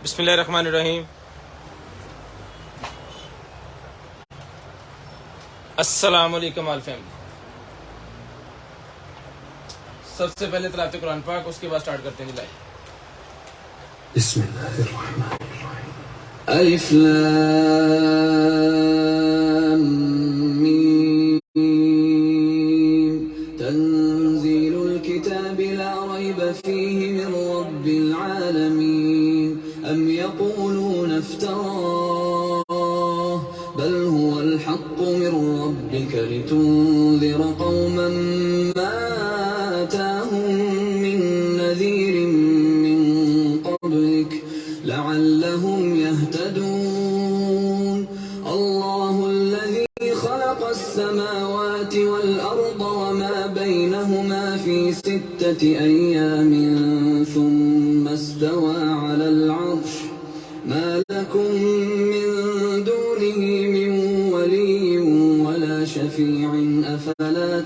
बिस्मिल्लाहिर्रहमानिर्रहीम। अस्सलामुअलैकुम all family. सबसे पहले तिलावत कुरान पाक, उसके बाद स्टार्ट करते हैं लाइव। बिस्मिल्लाहिर्रहमानिर्रहीम। अलिफ लाम मीम तंजीलुल किताबि ला रैब फीहि मिन रब्बिल आलमीन अम यक़ूलून इफ्तराह बल हुवल हक़्क़ु मिन रब्बिका लितुन्ज़िर क़ौमन मा आताहुम मिन नज़ीरिन मिन क़ब्लिक लअल्लहुम यहतदून। अल्लाहु अल्लज़ी खलक़स समावाति वल अर्द वमा बैनहुमा फी सित्तति अय्यामिन सुम्मा इस्तवा अलल अर्श मा लकुम मिन दूनिही मिन वलिय्यिन वला शफी'इन अफला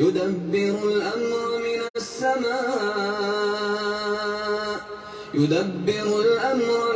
युदब्बिरुल अम्र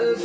1000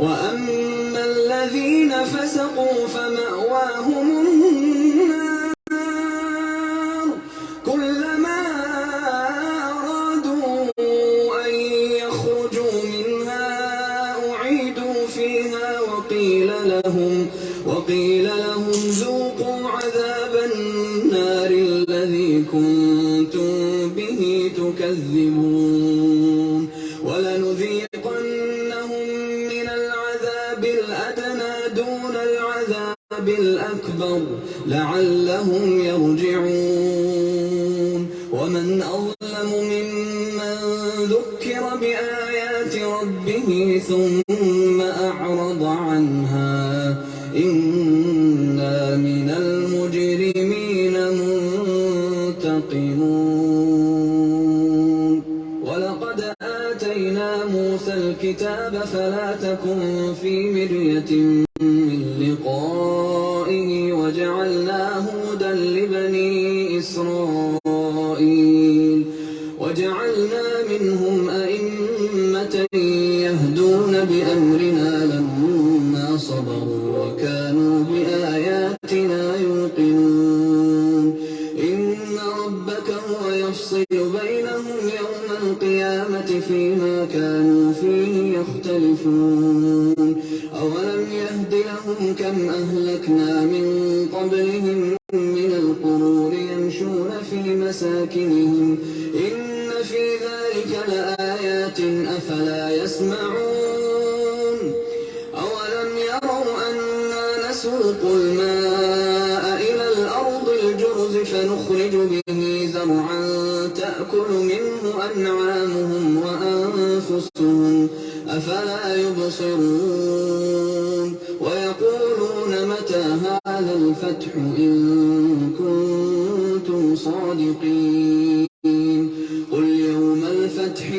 वअम्मा अल्लज़ीना फसक़ू फमअवाहुमुन्नार कुल्लमा अरादू अन यख़रुजू मिन्हा उईदू फ़ीहा वक़ील लहुम ज़ूक़ू अज़ाबन नारि अल्लज़ी कुन्तुम बिही तुकज़्ज़िबून वलनुज़ीक़न्नहुम मिनल अज़ाबिल अदना दूनल अज़ाबिल अकबर लअल्लहुम यरजिऊन वमन अज़लमु मिम्मन ज़ुक्किर बिआयाति रब्बिही सुम्मा अअरज़ अन्हा इन्ना मिनल मुजरिमीन मुंतक़िमून वलक़द आतैना मूसल किताब फला तकुन फी मिर्यतिन मिन लिक़ाइहि वजअलनाहु हुदन लिबनी इस्राईल वजअलना मिनहुम अइम्मतन यहदून बिअम्रिना लम्मा सबरू वकानू बिआयातिना युक़िनून इन्न रब्बक हुव यफ़्सिलु बैनहुम यौमल क़ियामति फ़ीमा कानू फ़ीहि यख़्तलिफ़ून अवलम यहदि लहुम कम अहलकना मिन क़ब्लिहिम मिनल क़ुरूनि यमशून फ़ी मसाकिनिहिम इन्न फ़ी ज़ालिक लआयातिन अफ़ला यस्मऊन अवलम यरौ अन्ना नसूक़ुल माअ इलल अर्दिल जुरज़ फनुख़्रिजु बिही ज़रअन तअकुलु मिन्हु अन'आमुहुम व अनफुसुहुम अफ़ला युबसिरून वयक़ूलून मता हाज़ल फ़त्हु इन कुन्तुम सादिक़ीन क़ुल यौमल फ़त्हि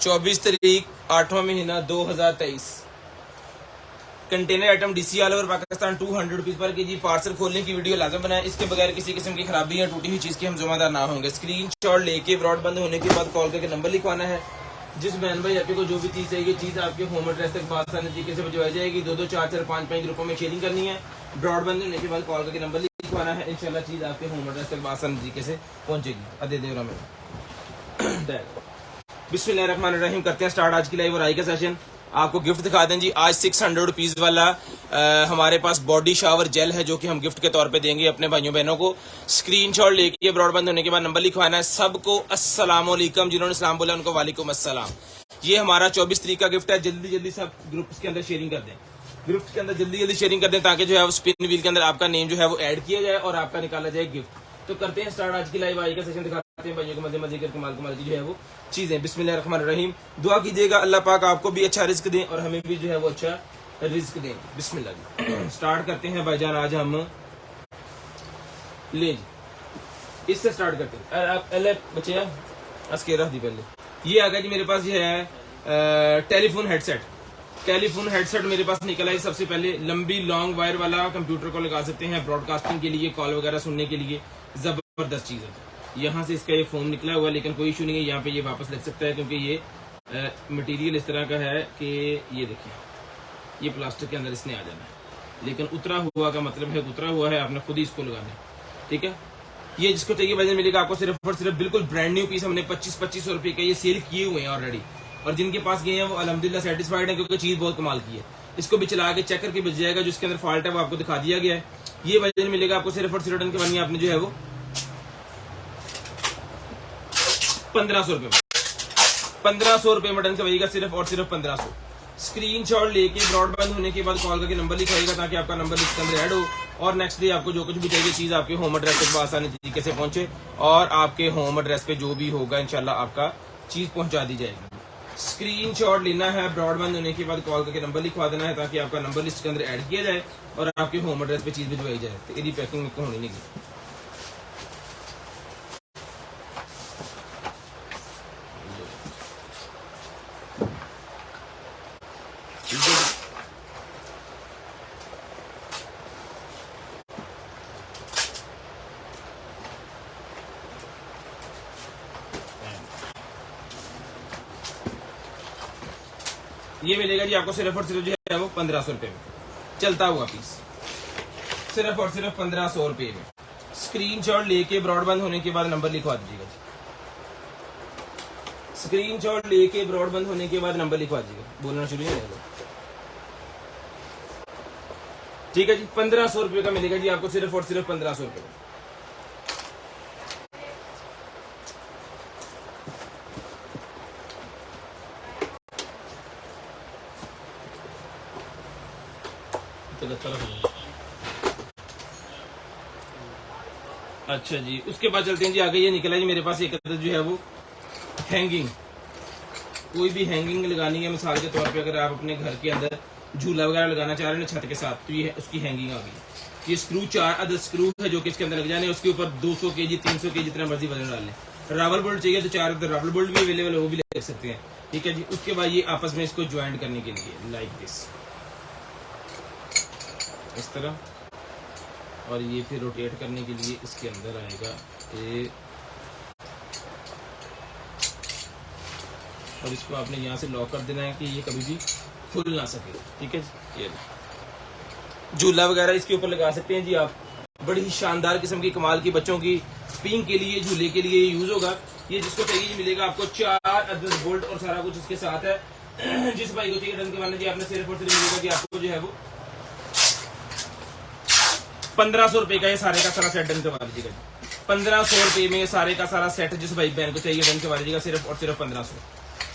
24 तारीख 8वां महीना 2023। Container item DC all over Pakistan 200 rupees per KG. Parcel खोलने की वीडियो लाजम बनाएं, इसके बगैर किसी किस्म की खराबी या टूटी हुई चीज की हम जिम्मेदार ना होंगे। स्क्रीनशॉट लेके ब्रॉड बंद होने के बाद कॉल करके नंबर लिखवाना है। जिस बहन भाई आपको जो भी चीज चाहिए, चीज आपके होम एड्रेस तक आसानी तरीके से भिजवाई जाएगी। 2-2, 4-4, 5-5 ग्रुपों में शेयरिंग करनी है। ब्रॉड बंद होने के बाद कॉल करके नंबर लिखवाना है। इंशाल्लाह चीज आपके होम एड्रेस तक आसानी तरीके से पहुंचेगी। अदे देवरा में बिस्मिल्लाहिर्रहमानिर्रहीम करते हैं स्टार्ट आज की लाइव और आई का सेशन। आपको गिफ्ट दिखा दें जी। आज 600 रुपीज वाला हमारे पास बॉडी शावर जेल है जो कि हम गिफ्ट के तौर पे देंगे अपने भाइयों बहनों को। स्क्रीनशॉट लेके ब्रॉड बंद होने के बाद नंबर लिखवाना है। सबको अस्सलाम वालेकुम, जिन्होंने सलाम बोला उनको वालेकुम अस्सलाम। ये हमारा 24 तारीख का गिफ्ट है। जल्दी जल्दी सब ग्रुप्स के अंदर शेयरिंग कर दें, ग्रुप्स के अंदर जल्दी जल्दी शेयरिंग कर दें ताकि जो है वो स्पिन व्हील के अंदर आपका नेम जो है वो ऐड किया जाए और आपका निकाला जाए गिफ्ट। तो करते हैं स्टार्ट आज की लाइव आई का सेशन। दिखाते हैं भाइयों को मजे मजे करके कमाल कमाल की जो है वो चीजें। बिस्मिल्लाहिर्रहमानिर्रहीम। दुआ कीजिएगा अल्लाह पाक आपको भी अच्छा रिस्क दें और हमें भी जो है वो अच्छा रिस्क दें। बिस्मिल्लाह स्टार्ट करते हैं भाईजान। आज हम ले इससे स्टार्ट करते हैं। पहले बच्चे अस्केरा दी पहले ये आ गया जी मेरे पास। ये है टेलीफोन हेडसेट। टेलीफोन हेडसेट मेरे पास निकला है। सबसे पहले लंबी लॉन्ग वायर वाला कंप्यूटर को लगा सकते हैं ब्रॉडकास्टिंग के लिए, कॉल वगैरह सुनने के लिए। जबरदस्त चीज है। यहाँ से इसका ये फोन निकला हुआ है, लेकिन कोई इशू नहीं है। यहाँ पे ये वापस लग सकता है क्योंकि ये मटेरियल इस तरह का है कि ये देखिए ये प्लास्टिक के अंदर इसने आ जाना है, लेकिन उतरा हुआ का मतलब है उतरा हुआ है, आपने खुद ही इसको लगाना है। ठीक है, ये जिसको चाहिए वजन मिलेगा आपको सिर्फ और सिर्फ बिल्कुल ब्रांड न्यू पीस। हमने 2500 रुपए के ये सेल किए हुए हैं ऑलरेडी, और जिनके पास गए हैं वो अल्हम्दुलिल्लाह सेटिस्फाइड है क्योंकि चीज बहुत कमाल की है। इसको भी चला के चेक करके बच जाएगा, जो इसके अंदर फॉल्ट है वो आपको दिखा दिया गया है। ये वजन मिलेगा आपको सिर्फ और सिर्फ रिटर्न के बनिए आपने जो है वो 1500 रुपए में। 1500 रुपए में रिटर्न के बनेगा सिर्फ और सिर्फ 1500। स्क्रीनशॉट लेके ब्रॉड बंद होने के बाद कॉल करके नंबर लिखाइएगा ताकि आपका नंबर इसके अंदर ऐड हो और नेक्स्ट डे आपको जो कुछ भी चाहिए चीज आपके होम एड्रेस तक आसानी तरीके से पहुंचे और आपके होम एड्रेस पे जो भी होगा इंशाल्लाह आपका चीज पहुंचा दी जाएगी। स्क्रीनशॉट लेना है, ब्रॉडबैंड होने के बाद कॉल करके नंबर लिखवा देना है ताकि आपका नंबर लिस्ट के अंदर ऐड किया जाए और आपके होम एड्रेस पे चीज भिजवाई जाए। तेरी पैकिंग में होनी नहीं। ये मिलेगा जी आपको सिर्फ और सिर्फ जो है वो 1500 रुपए में, चलता हुआ पीस, सिर्फ और सिर्फ 1500 रुपए में। स्क्रीनशॉट लेके ब्रॉडबैंड होने के बाद नंबर लिखवा दीजिएगा। स्क्रीनशॉट लेके ब्रॉडबैंड होने के बाद नंबर लिखवा दीजिएगा, बोलना शुरू नहीं होगा। ठीक है जी, 1500 रुपए का मिलेगा जी आपको, सिर्फ और सिर्फ 1500 रुपए का। अच्छा जी, उसके बाद चलते हैं जी आगे। ये निकला जी मेरे पास एक जो है वो हैंगिंग, कोई भी हैंगिंग लगानी है, मिसाल के तौर पे अगर आप अपने घर के अंदर झूला वगैरह लगाना चाह रहे हैं छत के साथ, तो ये उसकी हैंगिंग आ गई। ये स्क्रू 4 अदर स्क्रू है जो कि इसके अंदर लग जाने, उसके ऊपर 200 केजी 300 केजी जितना मर्जी वजन डाल लें। रबर बोल्ट चाहिए तो 4 अदर रबर बोल्ट भी अवेलेबल है, वो भी ले सकते हैं। ठीक है जी, उसके बाद ये आपस में इसको ज्वाइंट करने के लिए लाइक दिस, इस तरह, और ये फिर रोटेट करने के लिए इसके अंदर आएगा ये, और इसको आपने यहाँ से लॉक कर देना है कि ये कभी भी खुल ना सके। ठीक है जी, ये झूला वगैरह इसके ऊपर लगा सकते हैं जी आप। बड़ी ही शानदार किस्म की कमाल की बच्चों की स्पिंग के लिए, झूले के लिए यूज होगा। ये जिसको चाहिए मिलेगा आपको 4 अदर बोल्ट और सारा कुछ इसके साथ है। जिस भाई को चाहिए डन के माने जी आपने सिर्फ और सिर्फ मिलेगा जी आपको जो है वो 1500 रुपए का ये सारे का सारा सेट डन करवा दीजिएगा। 1500 रुपए में सारे का सारा सेट जिस भाई बहन को चाहिए डन करवा दीजिएगा, सिर्फ और सिर्फ 1500,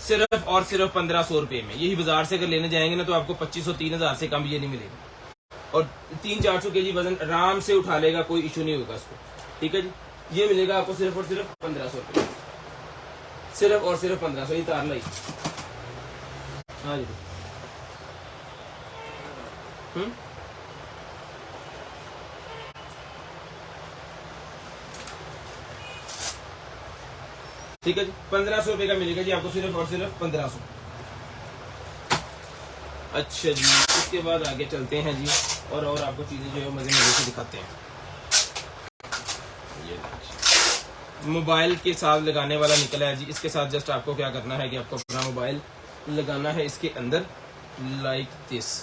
सिर्फ और सिर्फ 1500 रुपए में। यही बाजार से अगर लेने जाएंगे ना तो आपको 2500-3000 से कम ये नहीं मिलेगा, और 300-400 केजी वजन आराम से उठा लेगा, कोई इशू नहीं होगा इसको। ठीक है जी, ये मिलेगा आपको सिर्फ और सिर्फ 1500 रुपए, सिर्फ और सिर्फ 1500। ये तार लाई, हाँ जी, ठीक है जी, 1500 रुपए का मिलेगा जी आपको, सिर्फ और सिर्फ 1500। अच्छा जी, इसके बाद आगे चलते हैं जी, और आपको चीजें जो है मजे मजे से दिखाते हैं। ये मोबाइल के साथ लगाने वाला निकला है जी। इसके साथ जस्ट आपको क्या करना है कि आपको अपना मोबाइल लगाना है इसके अंदर, लाइक दिस।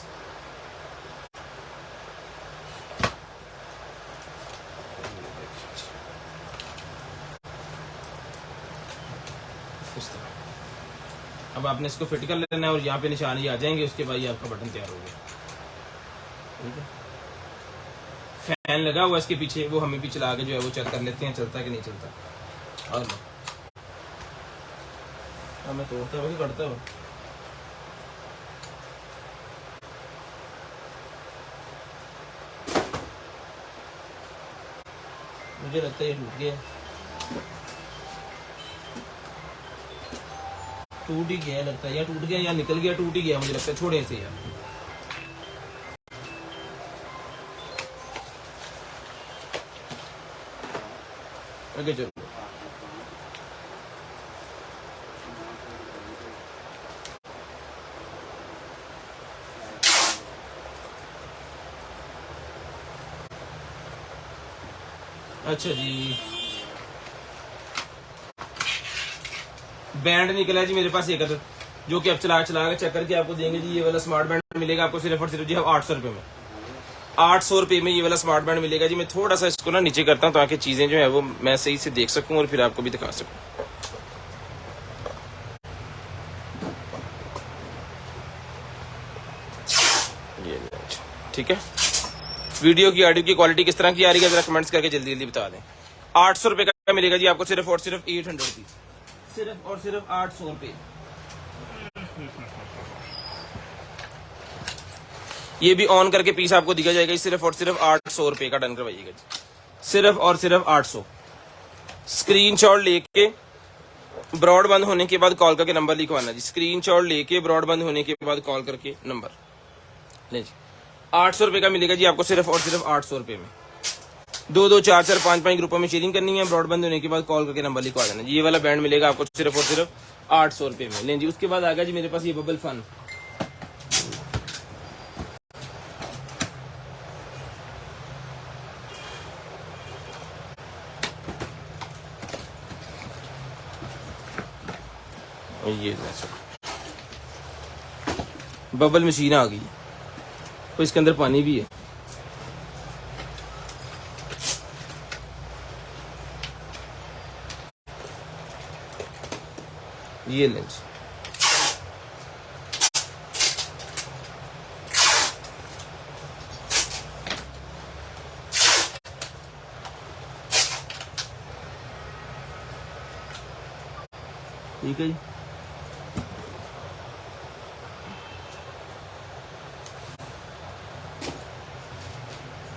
अब आपने इसको फिट कर लेना है और यहाँ पे निशान ये आ जाएंगे, उसके बाद ये आपका बटन तैयार हो गया। ठीक है, फैन लगा हुआ इसके पीछे, वो हमें भी चला के जो है वो चेक कर लेते हैं चलता है कि नहीं चलता। और मैं तोड़ता हुआ करता हूँ, मुझे लगता है ये टूट गया, टूट ही गया लगता है, या टूट गया या निकल गया, टूट ही गया मुझे लगता है। छोड़े इसे यार, आगे चलो। अच्छा जी, बैंड निकला है जी मेरे पास एक अदर, जो कि अब चला के चेक करके आपको देंगे जी। ये वाला स्मार्ट बैंड मिलेगा आपको सिर्फ और सिर्फ जी 800 रुपए में, 800 रुपए में ये वाला स्मार्ट बैंड मिलेगा जी। मैं थोड़ा सा इसको ना नीचे करता हूँ ताकि चीजें जो है वो मैं सही से देख सकूं और फिर आपको भी दिखा सकूं। ये ठीक है, वीडियो की ऑडियो की क्वालिटी किस तरह की आ रही है जरा कमेंट्स करके जल्दी जल्दी बता दें। 800 रुपए का मिलेगा जी आपको, सिर्फ और सिर्फ 800 रुपीज, सिर्फ और सिर्फ 800 रुपए। ये भी ऑन करके पीस आपको दिया जाएगा, सिर्फ और सिर्फ 800 रुपए का डन करवाइएगा जी, सिर्फ और सिर्फ 800। स्क्रीनशॉट लेके ब्रॉडबैंड होने के बाद कॉल करके नंबर लिखवाना जी, स्क्रीनशॉट लेके ब्रॉडबैंड होने के बाद कॉल करके नंबर ले जी। 800 रुपये का मिलेगा जी आपको, सिर्फ और सिर्फ 800 रुपये में। 2 2 4 4 5 5 ग्रुपों में शेयरिंग करनी है। ब्रॉडबैंड होने के बाद कॉल करके नंबर लिखवा देना जी। ये वाला बैंड मिलेगा आपको सिर्फ और सिर्फ 800 रुपये में। लें जी, उसके बाद आ गया जी मेरे पास ये बबल फन। ये बबल मशीन आ गई तो इसके अंदर पानी भी है। ये लेंस ठीक है जी।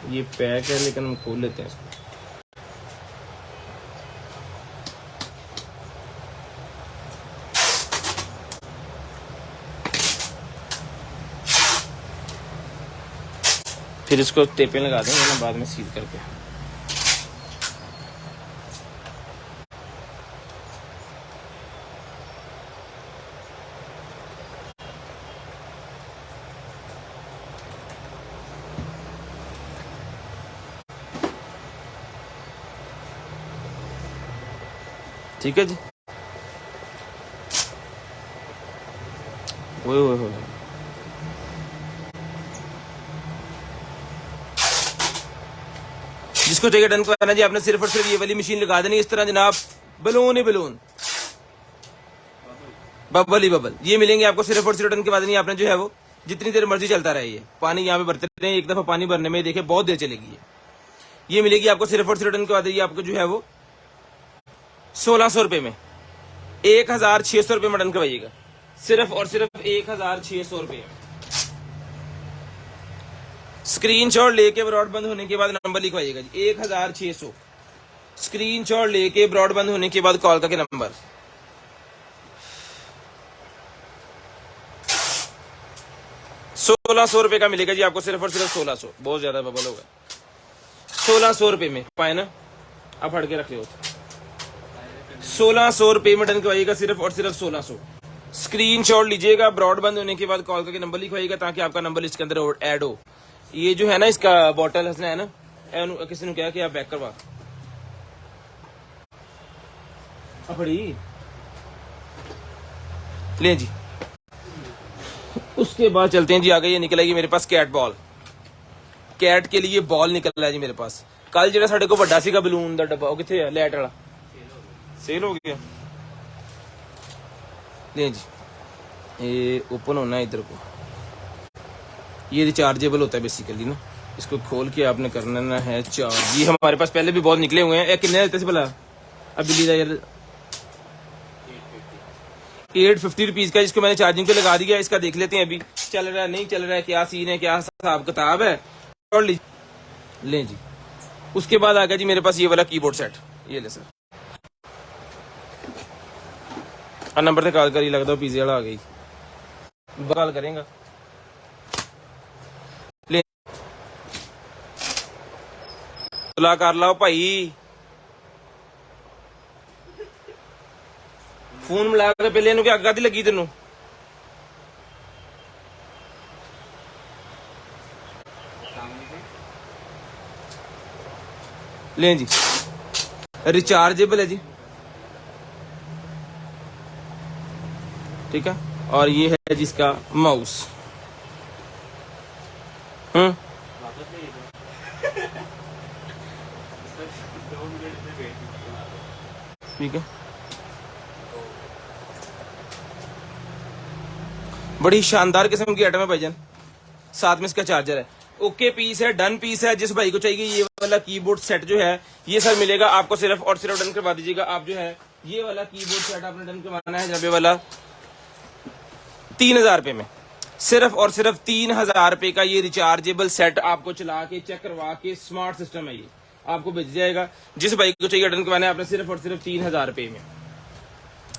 ये पैक है लेकिन हम खोल लेते हैं इसको। फिर इसको टेपें लगा देंगे ना बाद में सील करके। ठीक है जी। ओए जिसको टिकट डन करना जी, आपने सिर्फ और सिर्फ ये वाली मशीन लगा देनी इस तरह जनाब, बलून ही बलून, बबल ही बबल। ये मिलेंगे आपको सिर्फ और सिर्फ डन के बाद नहीं, आपने जो है वो जितनी देर मर्जी चलता रहे। ये पानी यहाँ पे भरते रहे, एक दफा पानी भरने में देखे बहुत देर चलेगी। ये मिलेगी आपको सिर्फ और सिर्फ डन के बाद ये आपको जो है वो 1600 रुपये में, 1600 रुपये में डन करवाइएगा, सिर्फ और सिर्फ 1600 रुपये में। स्क्रीनशॉट लेके ब्रॉडबैंड होने के बाद नंबर लिखवाइएगा जी, 1600। स्क्रीनशॉट लेके ब्रॉडबैंड होने के बाद कॉल करके नंबर। ₹1600 का मिलेगा जी आपको, सिर्फ और सिर्फ 1600। बहुत ज्यादा बबल होगा। 1600 रुपये में पाए ना, आप हट के रख ले। 1600 रुपये में डन करवाइएगा, सिर्फ और सिर्फ 1600। स्क्रीनशॉट लीजिएगा, ब्रॉडबैंड होने के बाद कॉल करके नंबर लिखवाइएगा ताकि आपका नंबर इसके अंदर ऐड हो। ये जो है ना इसका बॉटल हंसना है ना, किसी ने क्या कि आप बैक करवा अपड़ी ले जी। उसके बाद चलते हैं जी आगे। ये निकल आएगी मेरे पास कैट बॉल। कैट के लिए बॉल निकल रहा है जी मेरे पास। कल जो साढ़े को बड़ा सीगा बलून का डब्बा, वो कितने लाइट वाला सेल हो गया। ले जी, ये ओपन होना है इधर को। ये रिचार्जेबल होता है बेसिकली ना, इसको खोल के आपने करना है चार्ज। ये हमारे पास पहले भी बहुत निकले हुए हैं। कितने देते से भला अभी लीजिए यार, 850 रुपीज का, जिसको मैंने चार्जिंग पे लगा दिया। इसका देख लेते हैं अभी चल रहा है नहीं चल रहा है, क्या सीन है, क्या हिसाब किताब है। और लें जी। उसके बाद आ गया जी मेरे पास ये वाला कीबोर्ड सेट। ये ले सर, नंबर से कॉल करी, लगता है पिज्जे वाला आ गई, कॉल करेंगे। ला कर लो भाई, फोन मिला के पहले इन्हों अग दी लगी तेन। ले जी, रिचार्जेबल है जी, ठीक है। और ये है जिसका माउस। ठीक है, बड़ी शानदार किस्म की आइटम है भाईजान। साथ में इसका चार्जर है। ओके पीस है, डन पीस है। जिस भाई को चाहिए ये वाला कीबोर्ड सेट जो है ये सर मिलेगा आपको, सिर्फ और सिर्फ डन करवा दीजिएगा। आप जो है ये वाला कीबोर्ड सेट आपने डन करवाना है जब वाला 3000 रुपये में, सिर्फ और सिर्फ 3000 रुपये का ये रिचार्जेबल सेट आपको चला के चेक करवा के, स्मार्ट सिस्टम है ये, आपको भेज जाएगा। जिस भाई को चाहिए डन करवाना है आपने, सिर्फ और सिर्फ 3000 रुपये में।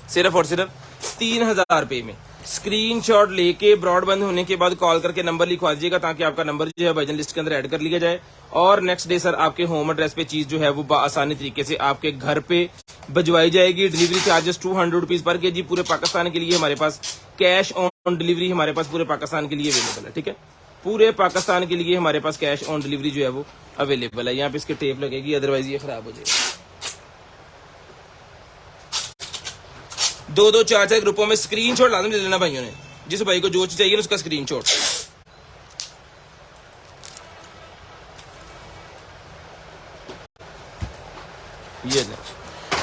सिर्फ और सिर्फ 3000 रुपये में। स्क्रीनशॉट लेके ब्रॉडबैंड होने के बाद कॉल करके नंबर लिखवा दीजिएगा ताकि आपका नंबर जो है भाईजान लिस्ट के अंदर ऐड कर लिया जाए और नेक्स्ट डे सर आपके होम एड्रेस पे चीज जो है वो आसानी तरीके से आपके घर पे भिजवाई जाएगी। Delivery charges 200 rupees per KG पूरे पाकिस्तान के लिए हमारे पास कैश ऑन डिलीवरी हमारे पास पूरे पाकिस्तान के लिए अवेलेबल है। ठीक है, पूरे पाकिस्तान के लिए हमारे पास कैश ऑन डिलीवरी जो है वो अवेलेबल है। यहाँ पे इसके टेप लगेगी अदरवाइज ये खराब हो जाएगी। 2-2 4-4 ग्रुपों में स्क्रीनशॉट लाजम ले लेना भाइयों ने, जिस भाई को जो चीज चाहिए उसका स्क्रीनशॉट। ये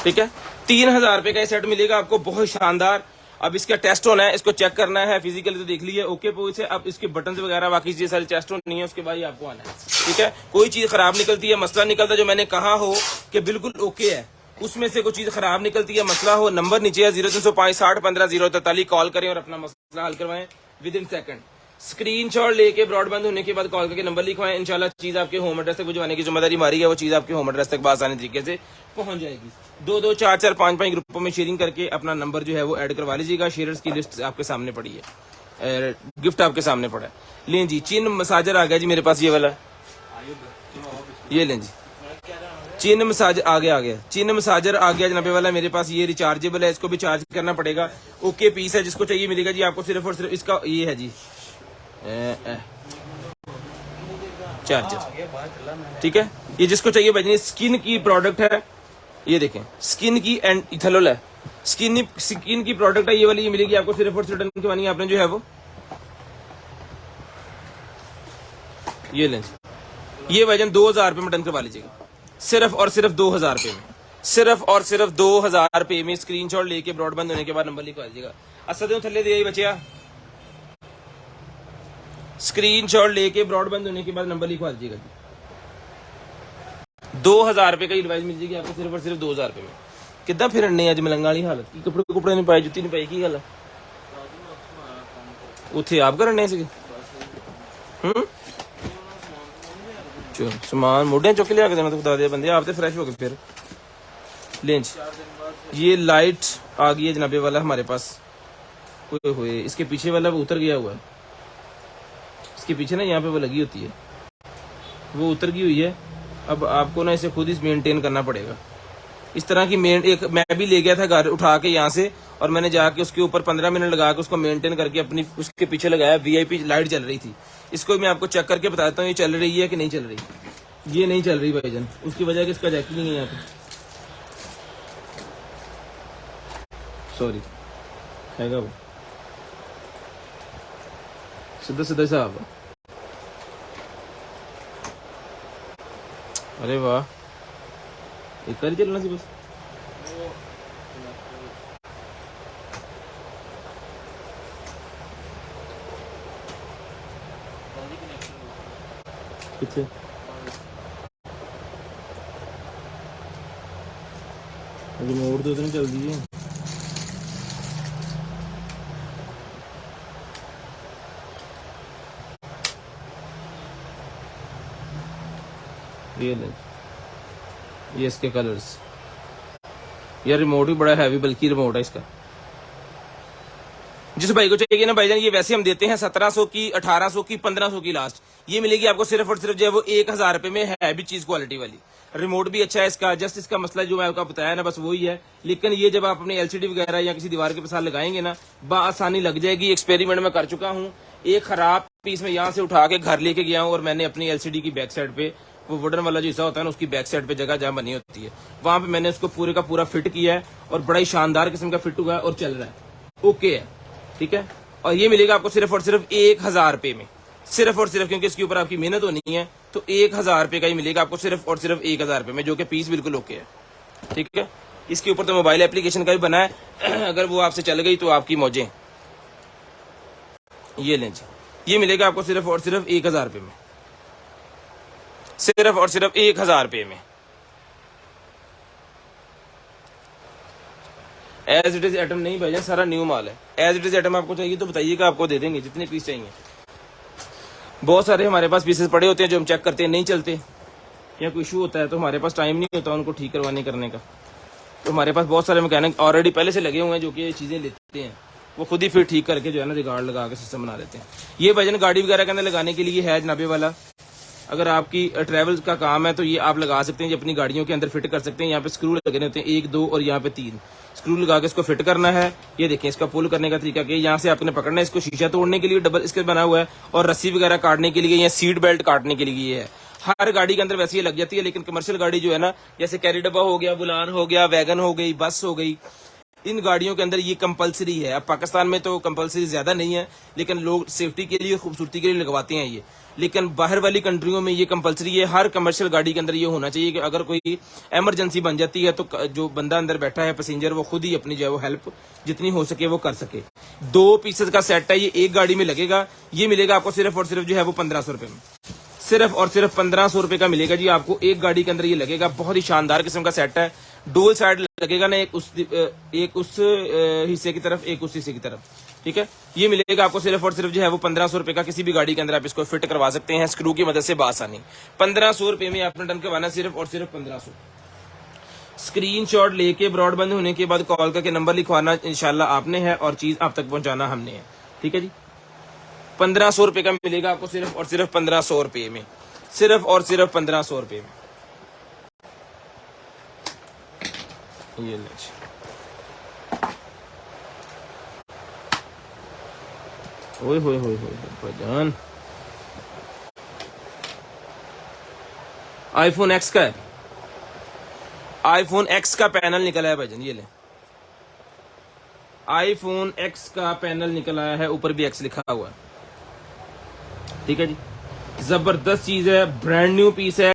ठीक है, 3000 रुपए का सेट मिलेगा आपको, बहुत शानदार। अब इसका टेस्ट होना है, इसको चेक करना है, फिजिकली तो देख लीजिए ओके पोज है। अब इसके बटन वगैरह बाकी ये सारे टेस्ट होनी है, उसके बाद ही आपको आना है। ठीक है, कोई चीज खराब निकलती है, मसला निकलता है जो मैंने कहा हो कि बिल्कुल ओके है, उसमें से कोई चीज खराब निकलती है, मसला हो, नंबर नीचे है 0305 60 15 043, कॉल करें और अपना मसला हल करवाएं विद इन सेकंड। स्क्रीनशॉट लेके ब्रॉडबैंड होने के बाद कॉल करके नंबर लिखवाएं, इंशाल्लाह चीज आपके होम एड्रेस तक भिजवाने की जिम्मेदारी हमारी है, वो चीज आपके होम एड्रेस तक आसानी तरीके से पहुंच जाएगी। 2-2 4-4 5-5 ग्रुपों में शेयरिंग करके अपना नंबर जो है वो ऐड करवा लीजिएगा। शेयर्स की लिस्ट आपके सामने पड़ी है, गिफ्ट आपके सामने पड़ा है। लें जी, चिन मसाजर आ गया जी मेरे पास, ये वाला, ये लें जी, चिन मसाज आ गया चिन मसाजर आ गया जनाबे वाला मेरे पास। ये रिचार्जेबल है, इसको भी चार्ज करना पड़ेगा। ओके पीस है, जिसको चाहिए मिलेगा जी आपको सिर्फ और सिर्फ इसका ये है जी चार्जर। ठीक है, ये जिसको चाहिए भाई, स्किन की प्रोडक्ट है, ये देखें स्किन की एंड इथेनॉल है, स्किन की प्रोडक्ट है ये वाली, ये मिलेगी आपको सिर्फ और सिर्फ डन करवानी है आपने जो है वो, ये लें, ये भाईजान 2000 रुपये में डन करवा लीजिएगा, सिर्फ और सिर्फ 2000 रुपये में, सिर्फ और सिर्फ 2000 रुपये में। स्क्रीनशॉट लेके ब्रॉडबैंड होने के बाद नंबर लिखवा दीजिएगा। असद थल्ले दे बचिया, स्क्रीनशॉट लेके ब्रॉडबैंड होने के बाद नंबर लिखवा दीजिएगा। 2000 रुपये का एडवाइस मिल जाएगी आपको सिर्फ और सिर्फ 2000 रुपये में। कितना फिरने अज मलंगा वाली हालत की, कपड़े कुपड़े नहीं पाए, जुत्ती नहीं पाई, की गल उत्थे आप करने से चलो समान मोढ़े चुक लिया के देना तो बता दिया बंदे, आप तो फ्रेश हो गए फिर। लेंच ये लाइट आ गई है जनाबे वाला हमारे पास, हुए इसके पीछे वाला वो उतर गया हुआ है, इसके पीछे ना यहाँ पे वो लगी होती है, वो उतर गई हुई है। अब आपको ना इसे खुद ही मेंटेन करना पड़ेगा। इस तरह की एक मैं भी ले गया था घर उठा के यहाँ से, और मैंने जाके उसके ऊपर 15 मिनट लगा के उसको मेंटेन करके अपनी उसके पीछे लगाया। वीआईपी लाइट चल रही थी, इसको मैं आपको चेक करके बताता हूँ ये चल रही है कि नहीं चल रही। ये नहीं चल रही भाईजान, उसकी वजह कि इसका जैक नहीं है यहाँ पे, सॉरी हैगा वो सीधा सीधा साहब। अरे वाह, एक बार चलना सी बस। कितने रिमोट तो नहीं चल दीजिए। ये इसके कलर्स, ये रिमोट भी बड़ा हैवी बल्कि रिमोट है इसका। जिस भाई को चाहिए ना भाईजान, ये वैसे हम देते हैं 1700 की, 1800 की, 1500 की लास्ट। ये मिलेगी आपको सिर्फ और सिर्फ जो है वो 1000 रुपए में, है भी चीज क्वालिटी वाली। रिमोट भी अच्छा है इसका, जस्ट इसका मसला जो मैं आपको बताया ना बस वही है। लेकिन ये जब आप अपनी एलसीडी वगैरह या किसी दीवार के साथ लगाएंगे ना, बआसानी लग जाएगी। एक्सपेरिमेंट में कर चुका हूँ, एक खराब पीस में यहाँ से उठा के घर लेके गया हूँ और मैंने अपनी एलसीडी की बैक साइड पे, वो वुडन वाला जो हिस्सा होता है ना उसकी बैक साइड पे जगह जहाँ बनी होती है, वहां पे मैंने उसको पूरे का पूरा फिट किया है और बड़ा ही शानदार किस्म का फिट हुआ है और चल रहा है, ओके है। ठीक है, और ये मिलेगा आपको सिर्फ और सिर्फ 1000 रुपए में, सिर्फ और सिर्फ, क्योंकि इसके ऊपर आपकी मेहनत होनी है, तो 1000 रुपए का ही मिलेगा आपको सिर्फ और सिर्फ 1000 रुपए में, जो कि पीस बिल्कुल ओके है। ठीक है, इसके ऊपर तो मोबाइल एप्लीकेशन का भी बना है, अगर वो आपसे चल गई तो आपकी मौजें। ये लें जी, ये मिलेगा आपको सिर्फ और सिर्फ 1000 रुपए में, सिर्फ और सिर्फ 1000 रुपए में। एज इट इज आइटम नहीं भाई, सारा न्यू माल है। एज इट इज आइटम आपको चाहिए तो बताइएगा, आपको दे देंगे जितने पीस चाहिए। बहुत सारे हमारे पास पीसेस पड़े होते हैं जो हम चेक करते हैं नहीं चलते, या कोई इशू होता है तो हमारे पास टाइम नहीं होता उनको ठीक करवाने करने का, तो हमारे पास बहुत सारे मैकेनिक ऑलरेडी पहले से लगे हुए हैं जो कि ये चीज़ें लेते हैं, वो खुद ही फिर ठीक करके जो है ना रिगार्ड लगा के सिस्टम बना लेते हैं। ये वजन गाड़ी वगैरह के अंदर लगाने के लिए है जनाबे वाला। अगर आपकी ट्रैवल का काम है तो ये आप लगा सकते हैं, ये अपनी गाड़ियों के अंदर फिट कर सकते हैं। यहाँ पे स्क्रू लगे होते हैं 1 2 और यहाँ पे 3 स्क्रू लगा के इसको फिट करना है। ये देखें इसका पुल करने का तरीका कि यहाँ से आपने पकड़ना है, इसको शीशा तोड़ने के लिए डबल इसके बना हुआ है, और रस्सी वगैरह काटने के लिए या सीट बेल्ट काटने के लिए ये है। हर गाड़ी के अंदर वैसे ये लग जाती है, लेकिन कमर्शियल गाड़ी जो है ना, जैसे कैरी डब्बा हो गया, बुलान हो गया, वैगन हो गई, बस हो गई, इन गाड़ियों के अंदर ये कंपलसरी है। अब पाकिस्तान में तो कंपलसरी ज्यादा नहीं है, लेकिन लोग सेफ्टी के लिए, खूबसूरती के लिए लगवाते हैं ये। लेकिन बाहर वाली कंट्रियों में ये कंपलसरी है, हर कमर्शियल गाड़ी के अंदर ये होना चाहिए कि अगर कोई इमरजेंसी बन जाती है तो जो बंदा अंदर बैठा है पैसेंजर, वो खुद ही अपनी जो है वो हेल्प जितनी हो सके वो कर सके। 2 पीसेस का सेट है, ये एक गाड़ी में लगेगा। ये मिलेगा आपको सिर्फ और सिर्फ जो है वो 1500 रुपए में, सिर्फ और सिर्फ 1500 रुपए का मिलेगा जी आपको। एक गाड़ी के अंदर ये लगेगा, बहुत ही शानदार किस्म का सेट है। डुअल साइड लगेगा ना, एक उस हिस्से की तरफ, एक उस हिस्से की तरफ, ठीक है। ये मिलेगा आपको सिर्फ और सिर्फ जो है वो 1500 रुपए का। किसी भी गाड़ी के अंदर आप इसको फिट करवा सकते हैं स्क्रू की मदद से बासानी। 1500 रुपए में आपने डन करवाना, सिर्फ और सिर्फ 1500। स्क्रीनशॉट लेके ब्रॉडबैंड होने के बाद कॉल करके नंबर लिखवाना इंशाल्लाह आपने है, और चीज आप तक पहुंचाना हमने है, ठीक है जी। 1500 रुपए का मिलेगा आपको सिर्फ और सिर्फ 1500 रुपए में, सिर्फ और सिर्फ 1500 रुपए में। ये ले ओए होए होए होए भाईजान, आईफोन एक्स का है, आईफोन एक्स का पैनल निकला है भाईजान। ये ले आईफोन एक्स का पैनल निकल आया है, ऊपर भी एक्स लिखा हुआ है, ठीक है जी। जबरदस्त चीज है, ब्रांड न्यू पीस है,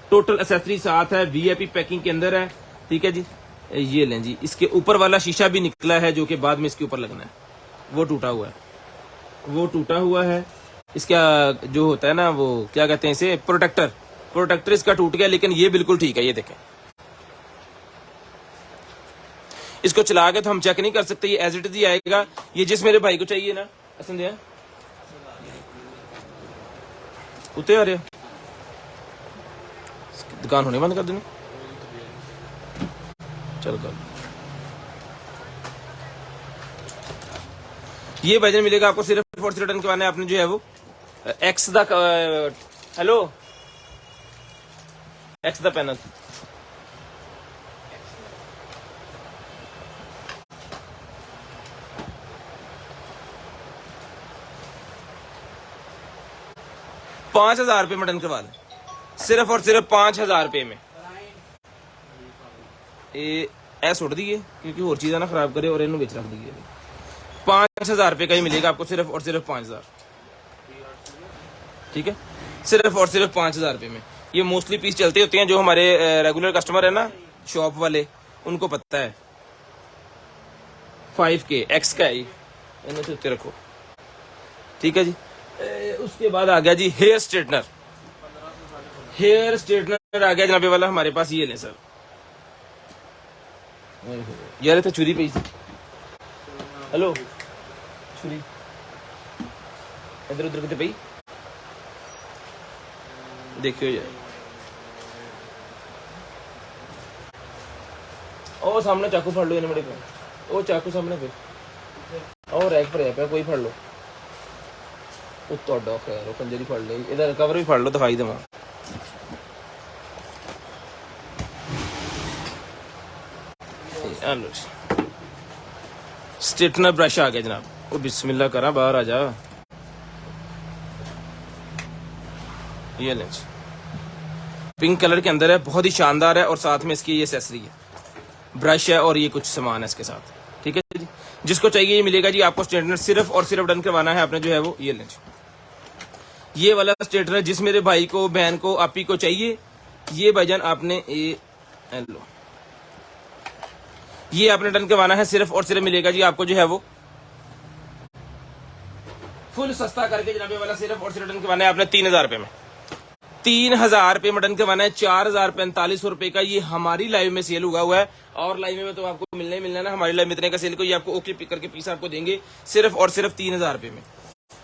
टोटल एसेसरी साथ है, वीआईपी पैकिंग के अंदर है, ठीक है जी। ये लें जी, इसके ऊपर वाला शीशा भी निकला है जो कि बाद में इसके ऊपर लगना है, वो टूटा हुआ है, वो टूटा हुआ है। इसका जो होता है ना, वो क्या कहते हैं इसे, प्रोटेक्टर इसका टूट गया, लेकिन ये बिल्कुल ठीक है। ये देखें, इसको चला के तो हम चेक नहीं कर सकते, ये एज इट इज ही आएगा। ये जिस मेरे भाई को चाहिए ना, असंध्या उते आ रहे, दुकान होने बंद कर देनी, चल कर। ये वजन मिलेगा आपको सिर्फ और सिर्फ रिटर्न करवाना है आपने जो है वो एक्स दा, हेलो एक्स दा पैनल, ₹5000 में डन करवा लें, सिर्फ और सिर्फ 5000 रुपए में। ए सुट दिए क्योंकि और चीज़ ना खराब करे, और इन्हों बेच रख दिए। 5000 रुपए का ही मिलेगा आपको, सिर्फ और सिर्फ 5000, ठीक है, सिर्फ और सिर्फ 5000 रुपए में। ये मोस्टली पीस चलते होते हैं, जो हमारे रेगुलर कस्टमर है ना शॉप वाले, उनको पता है। 5K एक्स का है, इन्हें से रखो, ठीक है जी। उसके बाद आ गया जी हेयर स्ट्रेटनर, हेयर स्ट्रेटनर आ गया जनाबे वाला हमारे पास। ये ले सर, यार तो छुरी पे, हेलो छुरी इधर उधर कितने पई देखियो यार, ओ सामने चाकू फड़ लो, इन्हें बड़े पे, ओ चाकू सामने पे, और रैक पर है, कोई फड़ लो, तो खैर वो पंजरी फड़ ले, इधर कवर भी फड़ लो, दिखाई देवा। स्ट्रेटनर ब्रश आ गया जनाब, वो बिस्मिल्लाह करा, बाहर आ जा। ये लेंस पिंक कलर के अंदर है, बहुत ही शानदार है, और साथ में इसकी ये एक्सेसरी है, ब्रश है और ये कुछ सामान है इसके साथ, ठीक है जी। जिसको चाहिए ये मिलेगा जी आपको स्ट्रेटनर, सिर्फ और सिर्फ डन करवाना है आपने जो है वो। ये लेंस, ये वाला स्ट्रेटनर जिस मेरे भाई को, बहन को, आपी को चाहिए, ये भाईजान आपने लो, ये आपने डन करवाना है, सिर्फ और सिर्फ मिलेगा जी आपको जो है वो फुल सस्ता करके जनाबे वाला, सिर्फ और सिर्फ डन करवाना है आपने 3000 रुपए में, 3000 रुपए में डन करवाना है। 4045 रुपए का ये हमारी लाइव में सेल हुआ है, और लाइव में तो आपको मिलना ही मिलना है ना, हमारी लाइव में इतने का सेल को ये आपको ओके पिक करके पीस आपको देंगे, सिर्फ और सिर्फ 3000 रुपए में,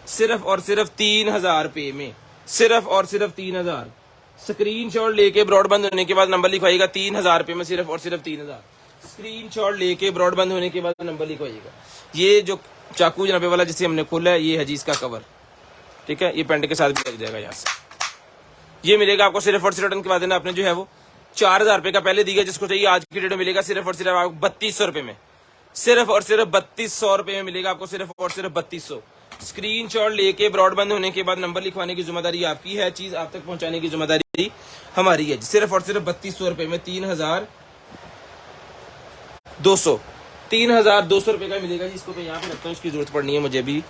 सिर्फ और सिर्फ 3000 रुपए में, सिर्फ और सिर्फ 3000। स्क्रीनशॉट लेके ब्रॉडबैंड होने के बाद नंबर लिखवाइएगा, 3000 रुपए में, सिर्फ और सिर्फ 3000। स्क्रीनशॉट लेके ब्रॉडबैंड होने के बाद नंबर लिखवाइएगा। ये जो चाकू जनाबे वाला जिसे हमने खोला है, ये है जी इसका कवर, ठीक है। ये पेंट के साथ भी लग जाएगा यहाँ से। ये मिलेगा आपको सिर्फ और सिर्फ रिटर्न के बाद देना आपने जो है वो 4000 रुपए का पहले दिया, जिसको चाहिए आज की डेट में मिलेगा सिर्फ और सिर्फ आपको 3200 रुपए में, सिर्फ और सिर्फ 3200 रुपए में मिलेगा आपको, सिर्फ और सिर्फ 3200। स्क्रीनशॉट लेके ब्रॉडबैंड होने के बाद नंबर लिखवाने की जिम्मेदारी आपकी है, चीज आप तक पहुंचाने की जिम्मेदारी हमारी है। सिर्फ और सिर्फ 3200 रुपए में 3200 रुपए का मिलेगा जी। इसको मैं यहाँ पे रखता हूँ, इसकी जरूरत पड़नी है मुझे भी।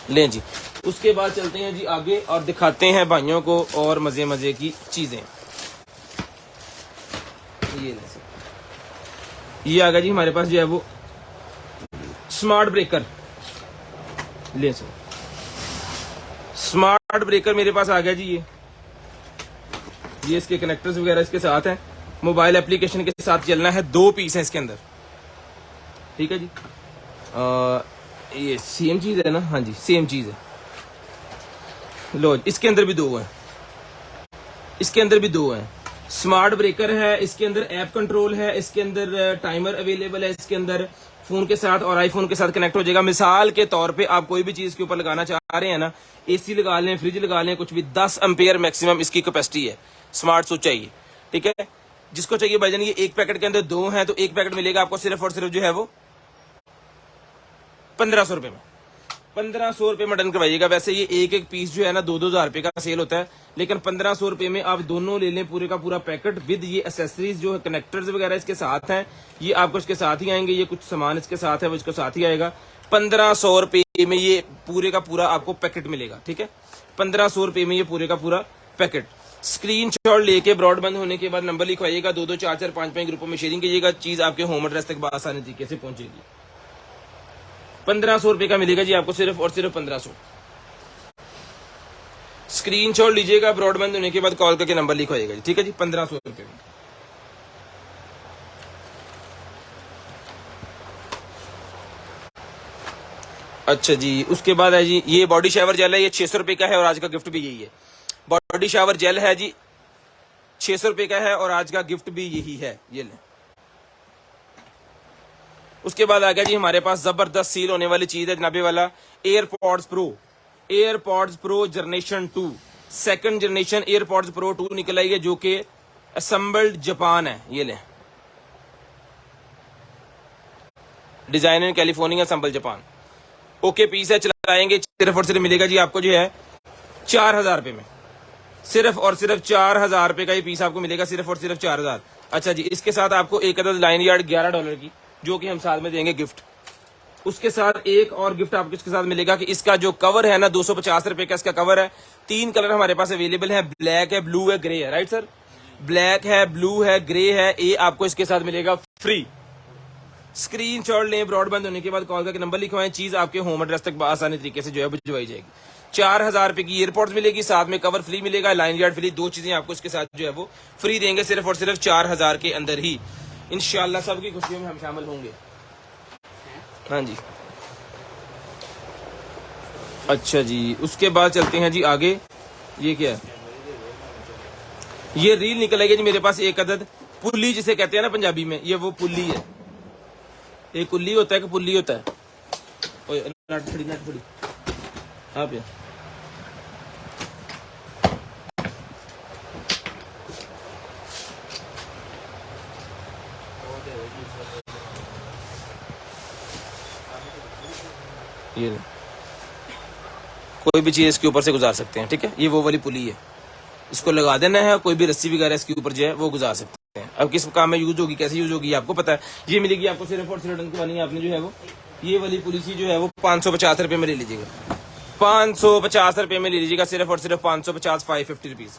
लें जी, उसके बाद चलते हैं जी आगे और दिखाते हैं भाइयों को और मजे मजे की चीजें। ये आ गया जी हमारे पास जो है वो स्मार्ट ब्रेकर। ले सर, स्मार्ट ब्रेकर मेरे पास आ गया जी। ये इसके कनेक्टर्स वगैरह इसके साथ हैं, मोबाइल एप्लीकेशन के साथ चलना है। 2 पीस है इसके अंदर, ठीक है जी। ये सेम चीज है ना? हाँ जी सेम चीज है। लो इसके अंदर भी 2 हैं, इसके अंदर भी 2 हैं। स्मार्ट ब्रेकर है, इसके अंदर ऐप कंट्रोल है, इसके अंदर टाइमर अवेलेबल है, इसके अंदर फोन के साथ और आईफोन के साथ कनेक्ट हो जाएगा। मिसाल के तौर पे आप कोई भी चीज के ऊपर लगाना चाह रहे हैं ना, एसी लगा लें, फ्रिज लगा लें, कुछ भी, 10 एम्पेयर मैक्सिमम इसकी कैपेसिटी है। स्मार्ट स्विच चाहिए, ठीक है। जिसको चाहिए भाईजान, ये एक पैकेट के अंदर 2 हैं, तो एक पैकेट मिलेगा आपको सिर्फ और सिर्फ जो है वो 1500 रुपए में। 1500 रुपए में डन करवाइएगा। वैसे ये एक एक पीस जो है ना 2-2 हजार रुपए का सेल होता है, लेकिन 1500 रुपए में आप दोनों ले लें, पूरे का पूरा पैकेट विद ये एसेसरीज जो है, कनेक्टर्स वगैरह इसके साथ हैं, ये आपको इसके साथ ही आएंगे। ये कुछ सामान इसके साथ है वो इसके साथ ही आएगा। 1500 रुपए में ये पूरे का पूरा आपको पैकेट मिलेगा, ठीक है। 1500 रुपए में ये पूरे का पूरा पैकेट। स्क्रीनशॉट लेके ब्रॉडबैंड होने के बाद नंबर लिखवाइएगा। 2-2, 4-4, 5-5 ग्रुपों में शेयरिंग कीजिएगा। चीज आपके होम एड्रेस तक आसानी तरीके से पहुंचेगी। 1500 रुपए का मिलेगा जी आपको, सिर्फ और सिर्फ 1500। स्क्रीनशॉट लीजिएगा, ब्रॉडबैंड होने के बाद कॉल करके नंबर लिखवाइएगा जी, ठीक है जी। 1500 रुपए में अच्छा जी। उसके बाद है जी ये बॉडी शावर जेल है, ये 600 रुपए का है और आज का गिफ्ट भी यही है। बॉडी शावर जेल है जी, 600 रुपए का है और आज का गिफ्ट भी यही है, ये ले। उसके बाद आ गया जी हमारे पास जबरदस्त सील होने वाली चीज है जनाबे वाला, AirPods pro. AirPods pro generation 2, 2nd generation AirPods pro 2 निकल आई है, जो कि असेंबल्ड जापान है। ये ले, design in California, assemble Japan. Okay piece है, चलाएंगे। सिर्फ और सिर्फ मिलेगा जी आपको जो है 4000 रुपए में, सिर्फ और सिर्फ 4000 रुपए का ये पीस आपको मिलेगा, सिर्फ और सिर्फ 4000। अच्छा जी, इसके साथ आपको एक अदद लाइन यार्ड $11 की, जो कि हम साथ में देंगे गिफ्ट। उसके साथ एक और गिफ्ट आपको इसके साथ मिलेगा कि इसका जो कवर है ना 250 रुपए का इसका कवर है। 3 कलर हमारे पास अवेलेबल है, ब्लैक है, ब्लू है, ग्रे है। राइट सर, ब्लैक है, ब्लू है, ग्रे है। ये आपको इसके साथ मिलेगा फ्री। स्क्रीनशॉट लें, ब्रॉडबैंड होने के बाद कॉल करके नंबर लिखवाएं, चीज आपके होम एड्रेस तक आसानी तरीके से जो है भिजवाई जाएगी। 4000 रुपए की एयरपोर्ट्स मिलेगी, साथ में कवर फ्री मिलेगा, लाइन यार्ड फ्री। 2 चीजें आपको इसके साथ जो है वो फ्री देंगे, सिर्फ और सिर्फ 4000 के अंदर ही। इंशाल्लाह सबकी खुशियों में हम शामिल होंगे। हाँ जी, अच्छा जी। उसके बाद चलते हैं जी आगे। ये क्या है? ये रील निकल आएगी जी मेरे पास, एक अदद पुल्ली जिसे कहते हैं ना पंजाबी में, ये वो पुल्ली है। एक कुल्ली होता है कि पुल्ली होता है? नट थोड़ी आप ये कोई भी चीज इसके ऊपर से गुजार सकते हैं, ठीक है। ये वो वाली पुली है, इसको लगा देना है, कोई भी रस्सी वगैरह इसके ऊपर जो है वो गुजार सकते हैं। अब किस काम में यूज होगी, कैसे यूज होगी आपको पता है। ये मिलेगी आपको सिर्फ और सिर्फ रिटर्न करवानी है आपने जो है वो, ये वाली पुलिसी जो है वो 550 रुपए में ले लीजिएगा। 550 रुपए में ले लीजिएगा, सिर्फ और सिर्फ 550, 550 रुपीज,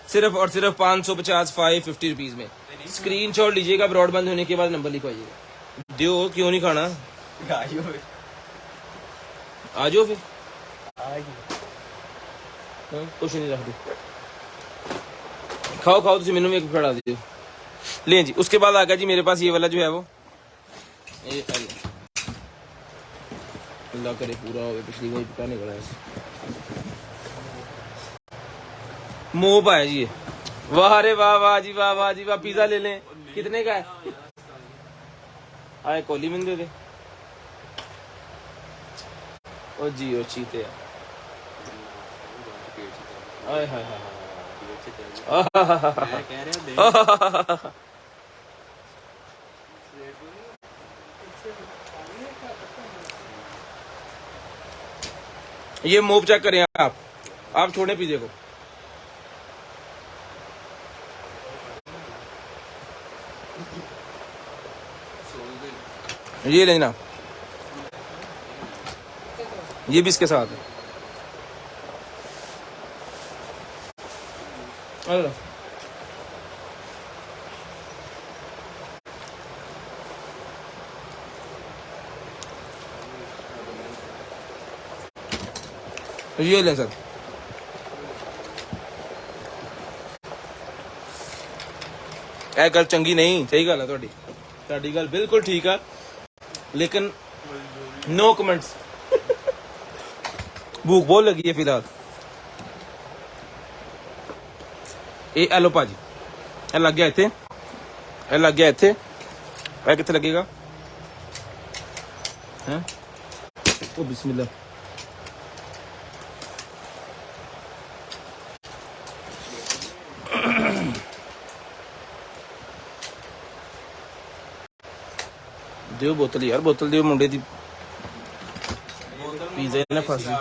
सिर्फ और सिर्फ 550, 550 रुपीज में। स्क्रीनशॉट लीजिएगा, ब्रॉडबैंड होने के बाद नंबर लिखवाइएगा। दियो, क्यों नहीं खाना? आ जाओ फिर, कुछ नहीं रख दो, खाओ खाओ, तुम मैंने एक फड़ा दियो। ले जी। उसके बाद आ गया जी मेरे पास ये वाला जो है वो, अल्लाह करे पूरा हो, पिछली बार पता नहीं पड़ा मोब है जी। वाह रे वाह, वाह जी वाह, वाह जी वाह। पिज्जा ले लें, कितने का है? आए कोली में दे दे ओ जी ओ चीते आए हाय हाय ये मूव चेक करें आप छोड़े पिज़्ज़े को। ये लेना, ये भी इसके साथ है। अरे ये लें सर। ਇਹ ਗੱਲ ਚੰਗੀ ਨਹੀਂ, ਸਹੀ ਗੱਲ ਹੈ ਤੁਹਾਡੀ ਗੱਲ ਬਿਲਕੁਲ ਠੀਕ ਆ, लेकिन नो कमेंट्स। भूख बहुत लगी है फिलहाल। ये एलो भाजी ए लग गया इत्थे, ए लग गया इत्थे, ए कित्थे लगेगा हैं? ओ बिस्मिल्लाह। दियो बोतल यार, बोतल दियो मुंडे दी, पिज़्ज़ा ना फस गई।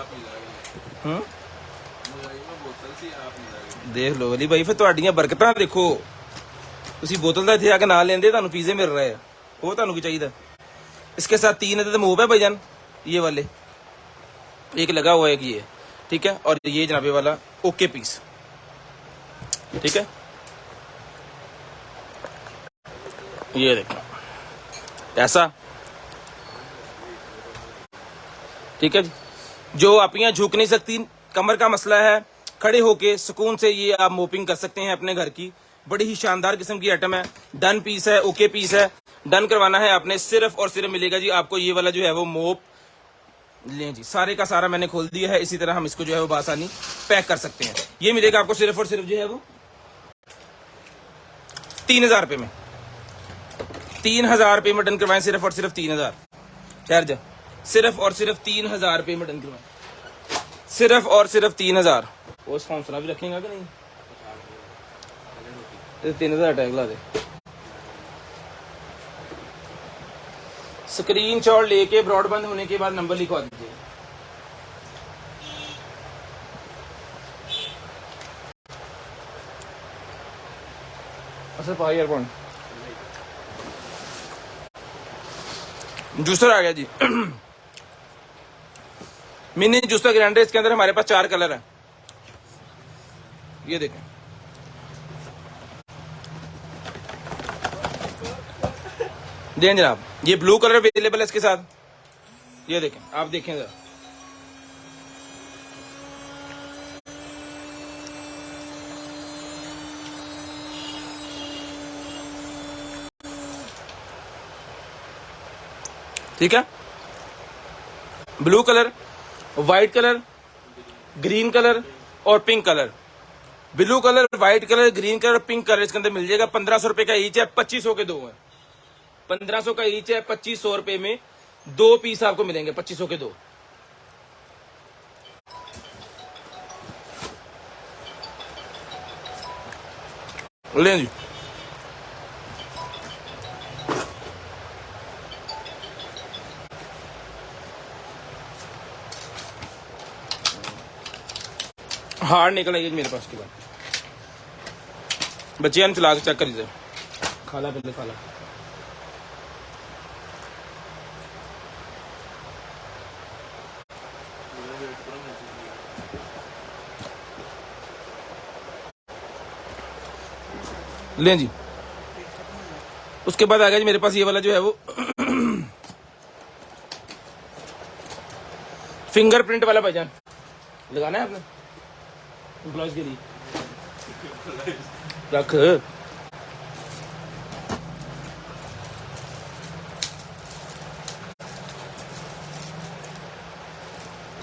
देख लो अली भाई, फिर ਤੁਹਾਡੀਆਂ ਬਰਕਤਾਂ देखो, ਤੁਸੀਂ बोतल ਦਾ ਇੱਥੇ ਆ ਕੇ ਨਾਲ ਲੈਂਦੇ, ਤੁਹਾਨੂੰ पिज़्ज़े मिल रहे हैं, वो ਤੁਹਾਨੂੰ ਕੀ चाहिए। इसके साथ 3 है तो मूव है भाईजान, ये वाले एक लगा हुआ है कि ये ठीक है, और ये जनाबे वाला ओके पीस, ठीक है। ये देखो ऐसा, ठीक है जी। जो आप यहाँ झुक नहीं सकती, कमर का मसला है, खड़े होके सुकून से ये आप मोपिंग कर सकते हैं अपने घर की। बड़ी ही शानदार किस्म की आइटम है, डन पीस है, ओके पीस है। डन करवाना है आपने, सिर्फ और सिर्फ मिलेगा जी आपको ये वाला जो है वो मोप। लें जी, सारे का सारा मैंने खोल दिया है, इसी तरह हम इसको जो है वो आसानी पैक कर सकते हैं। ये मिलेगा आपको सिर्फ और सिर्फ जो है वो 3000 रुपये में, 3000 रुपये में डन करवाएं, सिर्फ और सिर्फ 3000। ठहर जा, सिर्फ और सिर्फ 3000 रुपये में डन करवाएं, सिर्फ और सिर्फ 3000। वो स्पॉन्सर भी रखेगा कि नहीं, 3000 टैग ला दे। स्क्रीनशॉट लेके ब्रॉडबैंड होने के बाद नंबर लिखवा दीजिए। अच्छा पाई ईयरफोन, जूसर आ गया जी। मिनी जूसर ग्राइंडर, इसके अंदर हमारे पास 4 कलर है, ये देखें। दें जनाब, ये ब्लू कलर अवेलेबल है इसके साथ, ये देखें, आप देखें जरा। ठीक है, blue colour, white colour, green colour और pink colour. Blue colour, white colour, green colour, pink colour इसके अंदर मिल जाएगा। 1500 रुपए का ईच है, 2500 के 2 है। 1500 का ईच है, 2500 रुपए में 2 पीस आपको मिलेंगे, 2500 के 2। लें जी, हार्ड निकल आई मेरे पास के बाद। बच्चे हम चला के चेक कर लीजिए, खाला पहले खाला। लें जी, उसके बाद आ गया जी मेरे पास ये वाला जो है वो फिंगरप्रिंट वाला भाईजान, लगाना है आपने एम्प्लॉयज के लिए, रख।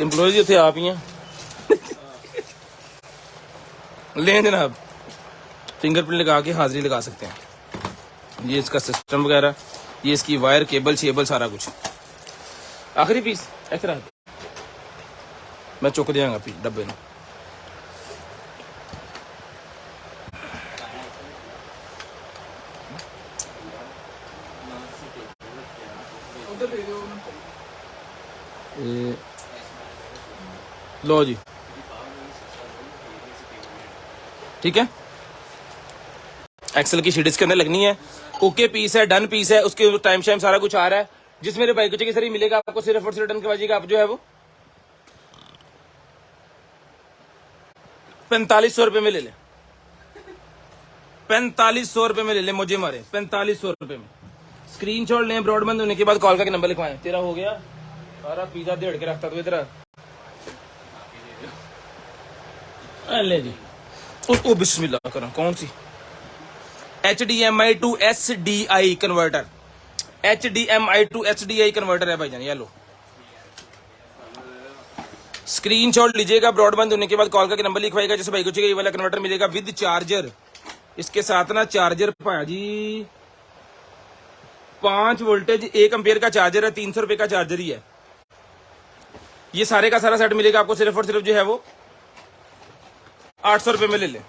एम्प्लॉयज थे आप ही हैं। लें जनाब, फिंगरप्रिंट लगा के हाजिरी लगा सकते हैं। ये इसका सिस्टम वगैरह ये इसकी वायर केबल शेबल सारा कुछ। आखिरी पीस इस तरह मैं चुक देंगा पी डब्बे में। लो जी ठीक है, एक्सेल की शीट इसके अंदर लगनी है। ओके पीस है, डन पीस है, उसके टाइम शाइम सारा कुछ आ रहा है। जिस मेरे भाई को चाहिए सर ये मिलेगा आपको सिर्फ और सिर्फ डन के बाजी का आप जो है वो 4500 रुपए में ले ले, 4500 रुपए में ले ले, मुझे मारे 4500 रुपए में। स्क्रीनशॉट लें, ब्रॉडबैंड होने के बाद कॉल का नंबर लिखवाएं। तेरा हो गया सारा पिज्जा देड़ के रखता तो इधर ले जी। ओ बिस्मिल्लाह करो, कौन सी HDMI to SDI converter, HDMI to SDI converter है भाईजान, ये लो स्क्रीनशॉट लीजिएगा। ब्रॉडबैंड होने के बाद कॉल का नंबर लिखवाएगा। जैसे भाई को चाहिए ये वाला कन्वर्टर मिलेगा विद चार्जर, इसके साथ ना चार्जर भाजी 5 वोल्टेज 1 एम्पियर का चार्जर है, 300 रुपए का चार्जर ही है। ये सारे का सारा सेट मिलेगा आपको सिर्फ और सिर्फ जो है वो 800 रुपए में ले ले।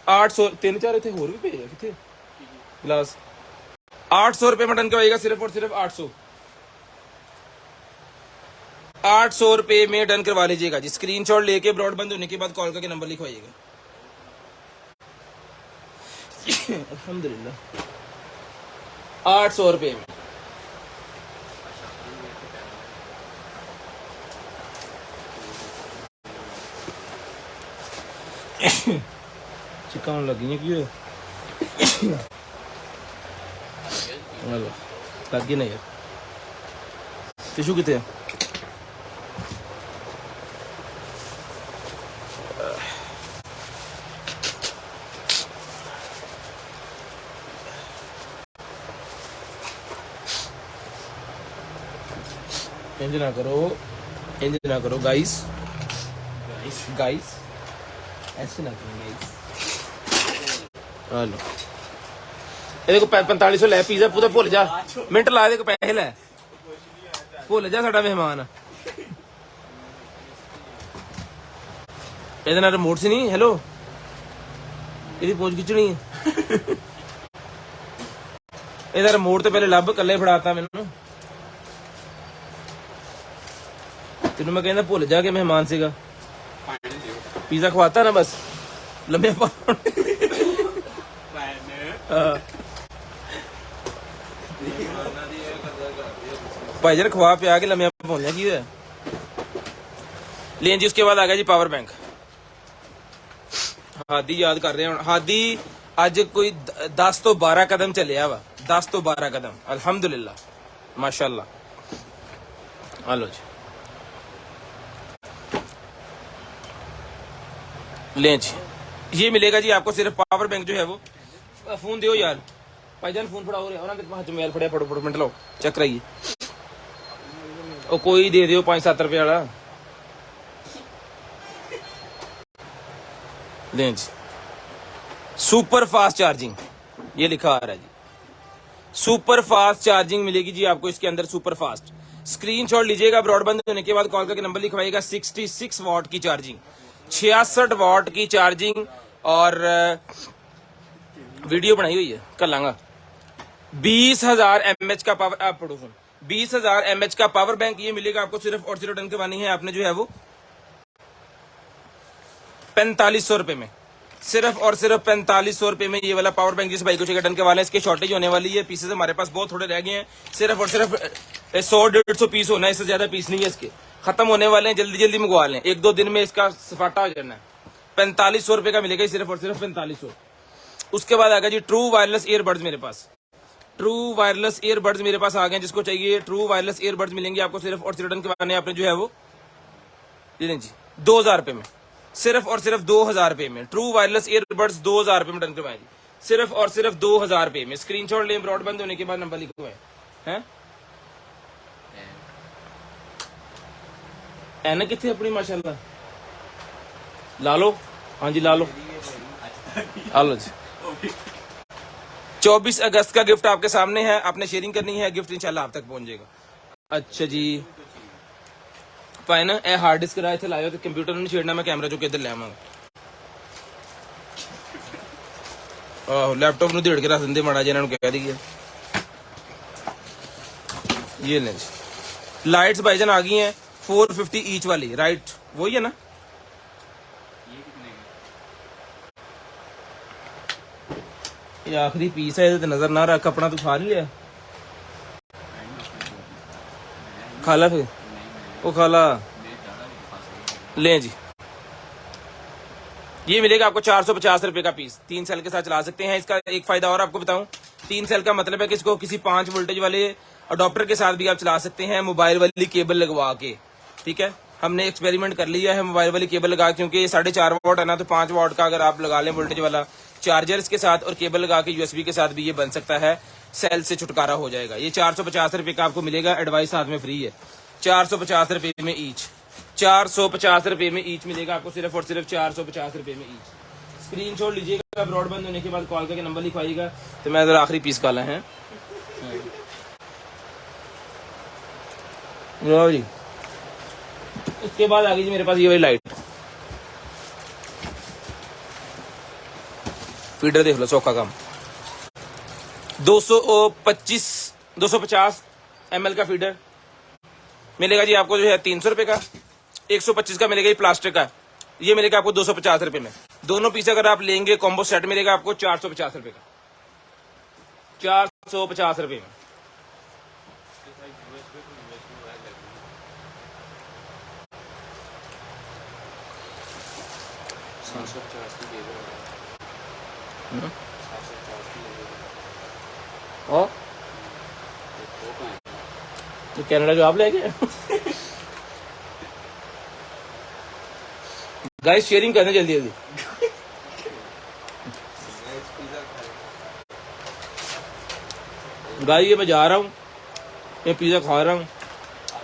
800 3 4 थे और भी पे कितने ग्लास 800 रुपए में डन करवाएगा सिर्फ और सिर्फ 800 रुपए में डन करवा लीजिएगा जी। स्क्रीनशॉट लेके ब्रॉडबैंड होने के बाद कॉल का नंबर लिखवाइएगा। अल्हम्दुलिल्लाह 800 रुपए में चिकान लगी है क्यों लगी नहीं यार। टिशू कितने है? इंज ना करो गाइस, ऐसे ना करो गाइस। हेलो ये देखो 4500 लै पिज़्ज़ा पूरा भुल जा, मिनट ला दे पैसे लै, भुल जा साडा मेहमान। ਇਹਦੇ ਨਾਲ ਰਿਮੋਟ ਸੀ ਨਹੀਂ, ਹੈਲੋ ਇਹਦੀ ਪੂੰਛ ਖਿੱਚਣੀ ਹੈ। ਇਹਦਾ ਰਿਮੋਟ ਤੇ ਪਹਿਲੇ ਲੱਭ, ਕੱਲੇ ਫੜਾਤਾ ਮੈਨੂੰ। ਤੈਨੂੰ ਮੈਂ ਕਹਿੰਦਾ ਭੁੱਲ ਜਾ ਕੇ ਮਹਿਮਾਨ ਸੀਗਾ। पिज़्ज़ा खवाता ना बस लम्बे भाईजान खवा पिया के लम्बे पहुंच की है लें जी। उसके बाद आ गया जी पावर बैंक। हादी याद कर रहे हैं, हादी अज कोई 10 तो 12 कदम चलिया वा, 10 तो 12 कदम अल्हम्दुलिल्लाह माशाल्लाह। हेलो जी लें जी, ये मिलेगा जी आपको सिर्फ पावर बैंक जो है वो। फोन दियो यार भाईजान, फोन फड़ाओ रे और हाथ मोबाइल फड़िया, फटो मिनट लो चेक कराइए। कोई दे दियो 5-7 रुपए वाला। लें जी सुपर फास्ट चार्जिंग, ये लिखा आ रहा है जी सुपर फास्ट चार्जिंग मिलेगी जी आपको इसके अंदर, सुपर फास्ट। स्क्रीनशॉट लीजिएगा, ब्रॉडबैंड होने के बाद कॉल करके नंबर लिखवाइएगा। 66 वाट की चार्जिंग, 66 वाट की चार्जिंग और वीडियो बनाई हुई है कर लांगा। 20,000 mAh का पावर, आप पढ़ो सुन, 20,000 mAh का पावर बैंक ये मिलेगा आपको सिर्फ और सिर्फ डन करवानी है आपने जो है वो 4500 रुपए में, सिर्फ और सिर्फ 4500 रुपए में ये वाला पावर बैंक जिस भाई को चाहिए डन करवा लें। इसकी शॉर्टेज होने वाली है, पीसेस हमारे पास बहुत थोड़े रह गए हैं, सिर्फ और सिर्फ 100-150 पीस होना है, इससे ज्यादा पीस नहीं है इसके, खत्म होने वाले हैं। जल्दी जल्दी मंगवा लें, 1-2 दिन में इसका सफाटा हो जाना है। 4500 रुपए का मिलेगा सिर्फ और सिर्फ 4500। उसके बाद आ गया जी ट्रू वायरलेस ईयरबड्स मेरे पास, ट्रू वायरलेस ईयरबड्स मेरे पास आ गए। जिसको चाहिए ट्रू वायरलेस ईयरबड्स मिलेंगे आपको सिर्फ और सिर्फ डन करवाने आपने जो है वो जी 2000 रुपए में, सिर्फ और सिर्फ 2000 रुपए में ट्रू वायरलेस ईयरबड्स 2000 रुपए में डन करवाए जी, सिर्फ और सिर्फ 2000 रुपए में। स्क्रीनशॉट लें, ब्रॉडबैंड होने के बाद नंबर लिखवाएं हैं। एन कितने अपनी माशाल्लाह ला लो, हाँ जी ला लो, आ लो जी। 24 अगस्त का गिफ्ट आपके सामने है, आपने शेयरिंग करनी है, गिफ्ट इंशाल्लाह आप तक पहुंच जाएगा। अच्छा जी पाए ना ए हार्ड डिस्क कराए थे लायो तो कंप्यूटर नहीं छेड़ना, मैं कैमरा चुके इधर ले आवांगा। लैपटॉप ਨੂੰ ਢੇੜ ਕੇ ਰੱਖ ਦਿੰਦੇ ਮਾੜਾ ਜਿਹਾ ਇਹਨਾਂ ਨੂੰ ਕਹਿ ਦਈਏ। ये लें जी लाइट्स भाईजान आ गई हैं 450 ईच वाली, राइट वही है ना। ये आखिरी पीस है, तो नजर ना रख, अपना तू खा नहीं लिया, खा ला फिर वो खा ला। लें जी ये मिलेगा आपको 450 रुपए का पीस, 3 सेल के साथ चला सकते हैं। इसका एक फायदा और आपको बताऊं, 3 सेल का मतलब है कि इसको किसी 5 वोल्टेज वाले अडॉप्टर के साथ भी आप चला सकते हैं, मोबाइल वाली केबल लगवा के। ठीक है, हमने एक्सपेरिमेंट कर लिया है मोबाइल वाली केबल लगा, क्योंकि 4.5 वाट है ना, तो 5 वाट का अगर आप लगा लें वोल्टेज वाला चार्जर्स के साथ और केबल लगा के यूएसबी के साथ भी ये बन सकता है, सेल से छुटकारा हो जाएगा। ये 450 रुपए का आपको मिलेगा, एडवाइस साथ में फ्री है। 450 रुपए में ईच, 450 रुपए में ईच मिलेगा आपको, सिर्फ और सिर्फ 450 रुपए में ईच। स्क्रीनशॉट लीजिएगा, ब्रॉडबैंड होने के बाद कॉल करके नंबर लिखवाइएगा। तो मैं इधर आखिरी पीस काला है जी। उसके बाद आ गई जी मेरे पास ये वाली लाइट, फीडर देख लो, सौखा काम, 250 ml का फीडर मिलेगा जी आपको, जो है 300 रुपए का। 125 का मिलेगा ये प्लास्टिक का, ये मिलेगा आपको 250 रुपए में। दोनों पीस अगर आप लेंगे कॉम्बो सेट मिलेगा आपको 450 रुपए का, 450 रुपए में। और तो कनाडा जो आप ले गए गाइस, शेयरिंग करने जल्दी जल्दी। गाइस ये मैं जा रहा हूँ, मैं पिज्जा खा रहा हूँ,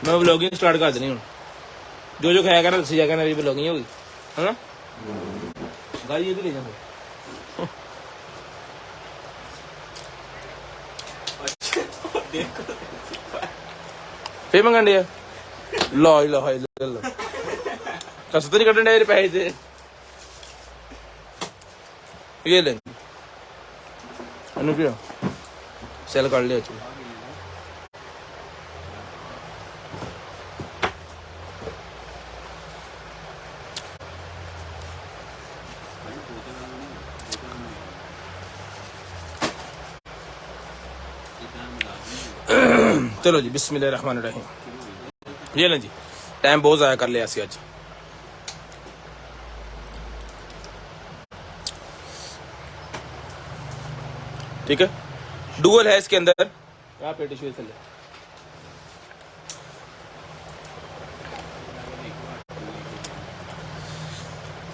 मैं व्लॉगिंग स्टार्ट कर देनी हूँ। जो खाएगा ना दसी जाएगा ना, मेरी व्लॉगिंग होगी, है ना। गाइस ये भी ले जाओ, फिर मंगन दिया लो लो लो कस तो नहीं कटन डे पैसे थे। ये ले क्या सेल कर लिया चलो। चलो जी बिस्मिल्लाह रहमान रहीम। ये लें जी, टाइम बहुत ज़ाया कर लिया ऐसी आज। ठीक है, डुअल है इसके अंदर, आप टिश्यू से ले।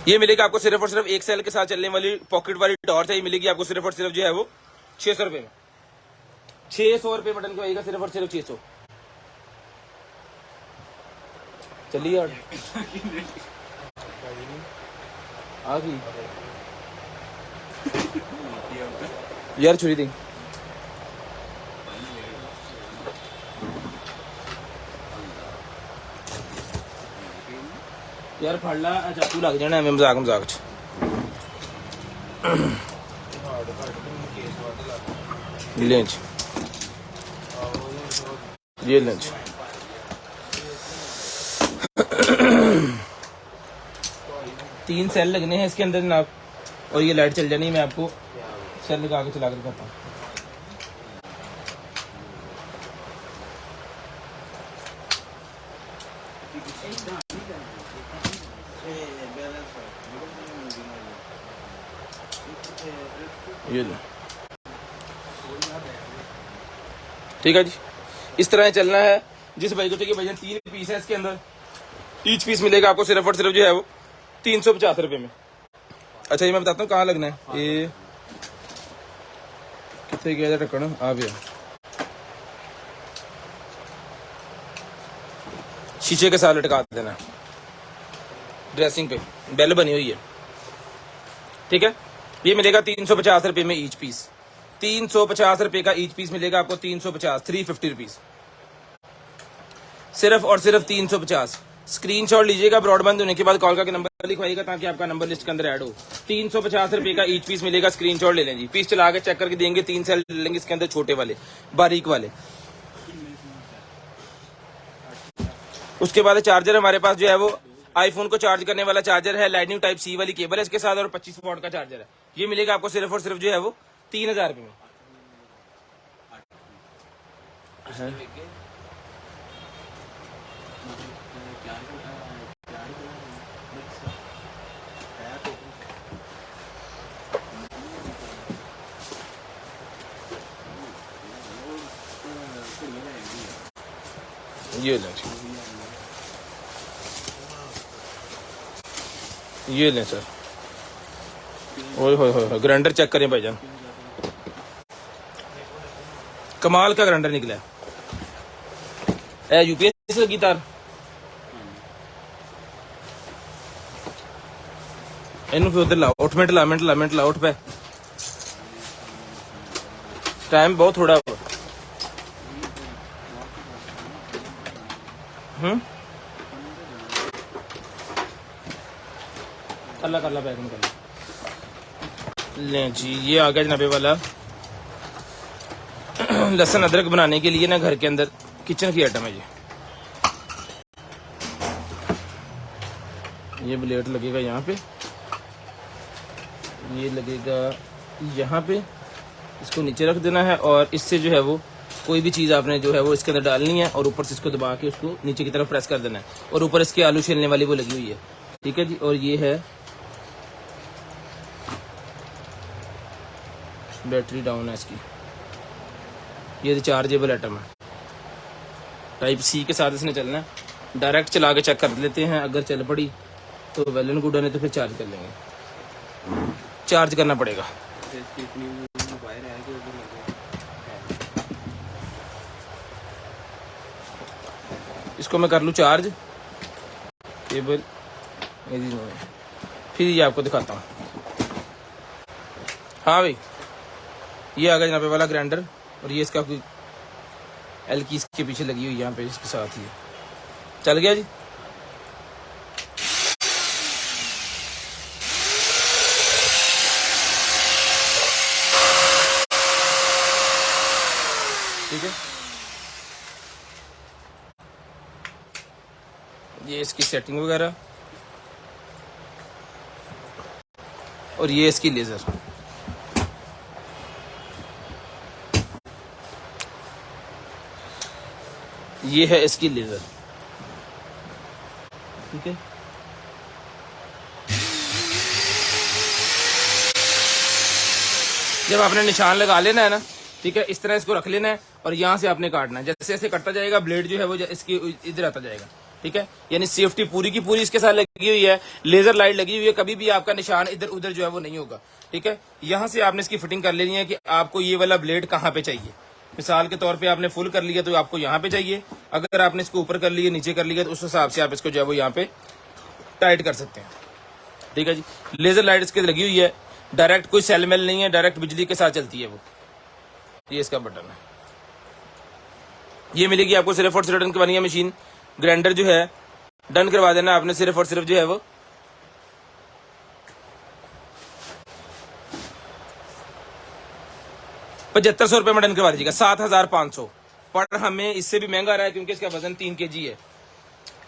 ये मिलेगा आपको सिर्फ और सिर्फ 1 सेल के साथ चलने वाली पॉकेट वाली टॉर्च है, ये मिलेगी आपको सिर्फ और सिर्फ जो है वो 600 रुपए में। 600 रुपए बटन को आएगा, सिर्फ और सिर्फ 600। चलिए यार आ गई यार, छुरी दी यार, फड़ ला चाकू लग जाना है मजाक मजाक च। लेंच ये लेंच 3 सेल लगने हैं इसके अंदर जनाब, और ये लाइट चल जानी है। मैं आपको सेल लगा के चला कर दिखाता हूँ। ये लो, ठीक है जी, इस तरह चलना है। जिस भाई को चाहिए भैया 3 पीस है इसके अंदर, ईच पीस मिलेगा आपको सिर्फ और सिर्फ जो है वो 350 रुपए में। अच्छा ये मैं बताता हूँ कहाँ लगना है। ये कितने गया ढक्कन आ गया, शीशे के साथ लटका देना, ड्रेसिंग पे बेल बनी हुई है। ठीक है, ये मिलेगा 350 रुपए में ईच पीस, ₹350 का ईच पीस मिलेगा आपको, 350, 350 रुपीज सिर्फ और सिर्फ 350। स्क्रीनशॉट लीजिएगा, ब्रॉडबैंड होने के बाद कॉल का नंबर लिखवाइएगा ताकि आपका नंबर लिस्ट के अंदर ऐड हो। 350 रुपए का ईच पीस मिलेगा, स्क्रीनशॉट ले लें जी। पीस चला के चेक करके देंगे, 3 सेल ले लेंगे इसके अंदर, छोटे वाले बारीक वाले। उसके बाद चार्जर हमारे पास जो है वो आईफोन को चार्ज करने वाला चार्जर है, लाइटनिंग टाइप सी वाली केबल है इसके साथ, और 25 वॉट का चार्जर है। ये मिलेगा आपको सिर्फ और सिर्फ जो है वो 3000 रुपए में। ये लें, ये लें सर। ओए होए होए, ग्राइंडर चेक करें भाईजान, कमाल का ग्राइंडर निकला है। यूपीएस लगी तार, इन फिर उधर लाओ, 8 मिनट ला 8 पे, टाइम बहुत थोड़ा हुआ। कर ला पैकिंग कर ला। लें जी, ये आ गया जनाबे वाला लहसुन अदरक बनाने के लिए ना घर के अंदर किचन की आइटम है ये ब्लेड लगेगा यहाँ पे, ये लगेगा यहाँ पे, इसको नीचे रख देना है और इससे जो है वो कोई भी चीज़ आपने जो है वो इसके अंदर डालनी है और ऊपर से इसको दबा के उसको नीचे की तरफ प्रेस कर देना है, और ऊपर इसके आलू छीलने वाली वो लगी हुई है, ठीक है जी। और ये है बैटरी डाउन है इसकी, ये रिचार्जेबल आइटम है, टाइप सी के साथ इसने चलना है। डायरेक्ट चला के चेक कर लेते हैं, अगर चल पड़ी तो वेल एंड गुड है, नहीं तो फिर चार्ज कर लेंगे, चार्ज करना पड़ेगा। इसको मैं कर लूँ चार्ज, केबल फिर ये आपको दिखाता हूँ। हाँ भाई, ये आ गया जनाबे वाला ग्राइंडर, और ये इसका कोई एल की इसके पीछे लगी हुई यहाँ पे इसके साथ ही चल गया जी। ठीक है, ये इसकी सेटिंग वगैरह, और ये इसकी लेजर, ये है इसकी लेजर, ठीक है। जब आपने निशान लगा लेना है ना, ठीक है, इस तरह इसको रख लेना है और यहाँ से आपने काटना है, जैसे जैसे कटता जाएगा ब्लेड जो है वो इसकी इधर आता जाएगा, ठीक है। यानी सेफ्टी पूरी की पूरी इसके साथ लगी हुई है, लेजर लाइट लगी हुई है, कभी भी आपका निशान इधर उधर जो है वो नहीं होगा, ठीक है। यहाँ से आपने इसकी फिटिंग कर लेनी है कि आपको ये वाला ब्लेड कहाँ पे चाहिए। मिसाल के तौर पे आपने फुल कर लिया तो आपको यहाँ पे चाहिए, अगर आपने इसको ऊपर कर लिया नीचे कर लिया तो उस हिसाब से आप इसको जो है वो यहाँ पे टाइट कर सकते हैं, ठीक है जी। लेजर लाइट इसके लगी हुई है, डायरेक्ट कोई सेल मेल नहीं है, डायरेक्ट बिजली के साथ चलती है वो। ये इसका बटन है, ये मिलेगी आपको सिर्फ और सिर्फ डन करवानी है मशीन। ग्राइंडर जो है डन करवा देना आपने सिर्फ और सिर्फ जो है वो 7500 रुपए में डन करवा दीजिएगा, 7500। पर हमें इससे भी महंगा रहा है क्योंकि इसका वजन 3 kg है,